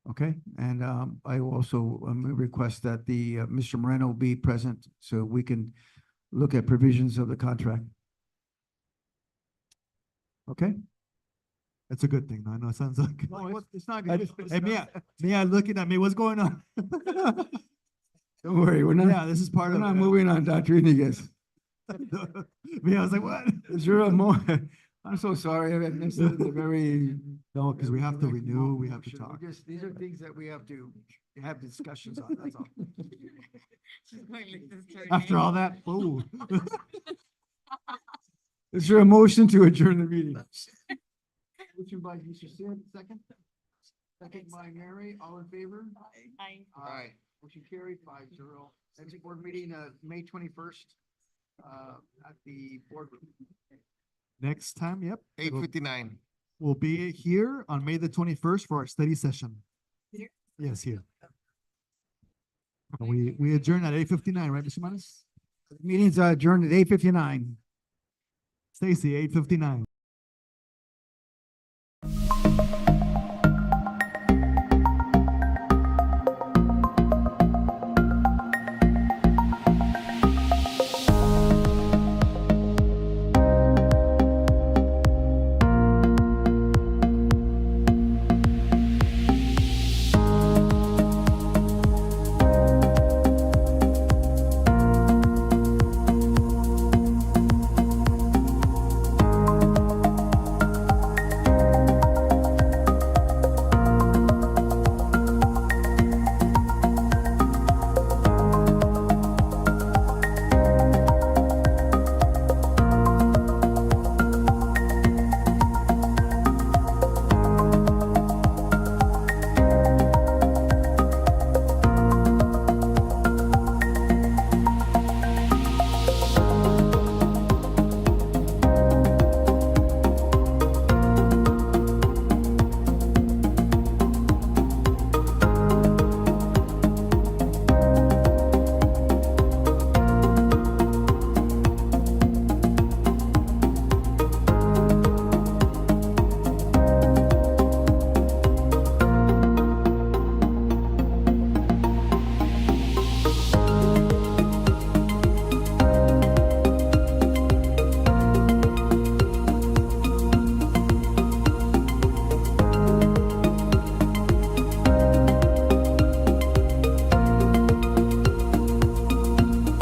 [SPEAKER 2] Okay, and, I will also, request that Mr. Moreno be present so we can look at provisions of the contract. Okay?
[SPEAKER 7] That's a good thing. I know it sounds like.
[SPEAKER 2] No, it's not
[SPEAKER 7] I-
[SPEAKER 2] good.
[SPEAKER 7] Hey, Mia looking at me, what's going on?
[SPEAKER 2] Don't worry, we're not.
[SPEAKER 7] Yeah, this is part
[SPEAKER 2] We're
[SPEAKER 7] of
[SPEAKER 2] not
[SPEAKER 7] it.
[SPEAKER 2] moving on, Dr. Iniguez.
[SPEAKER 7] Mia, I was like, what?
[SPEAKER 2] Is there a more, I'm so sorry, I missed the very.
[SPEAKER 7] No, because we have to renew, we have to
[SPEAKER 2] Motion.
[SPEAKER 7] talk.
[SPEAKER 2] These are things that we have to have discussions on, that's all.
[SPEAKER 18] She's going like this to her
[SPEAKER 7] After
[SPEAKER 18] name.
[SPEAKER 7] all that, ooh.
[SPEAKER 2] Is there a motion to adjourn the meeting? Motion by Mr. Sid, second. Second by Mary, all in favor?
[SPEAKER 18] Aye.
[SPEAKER 8] Aye.
[SPEAKER 2] Motion carried 5-0. Next board meeting, May 21st, at the board room.
[SPEAKER 7] Next time, yep.
[SPEAKER 8] 8:59.
[SPEAKER 7] We'll be here on May the 21st for our study session.
[SPEAKER 6] Here?
[SPEAKER 7] Yes, here. We adjourn at 8:59, right, Mr. Manis?
[SPEAKER 2] Meeting's adjourned at 8:59.
[SPEAKER 7] Stacy, 8:59.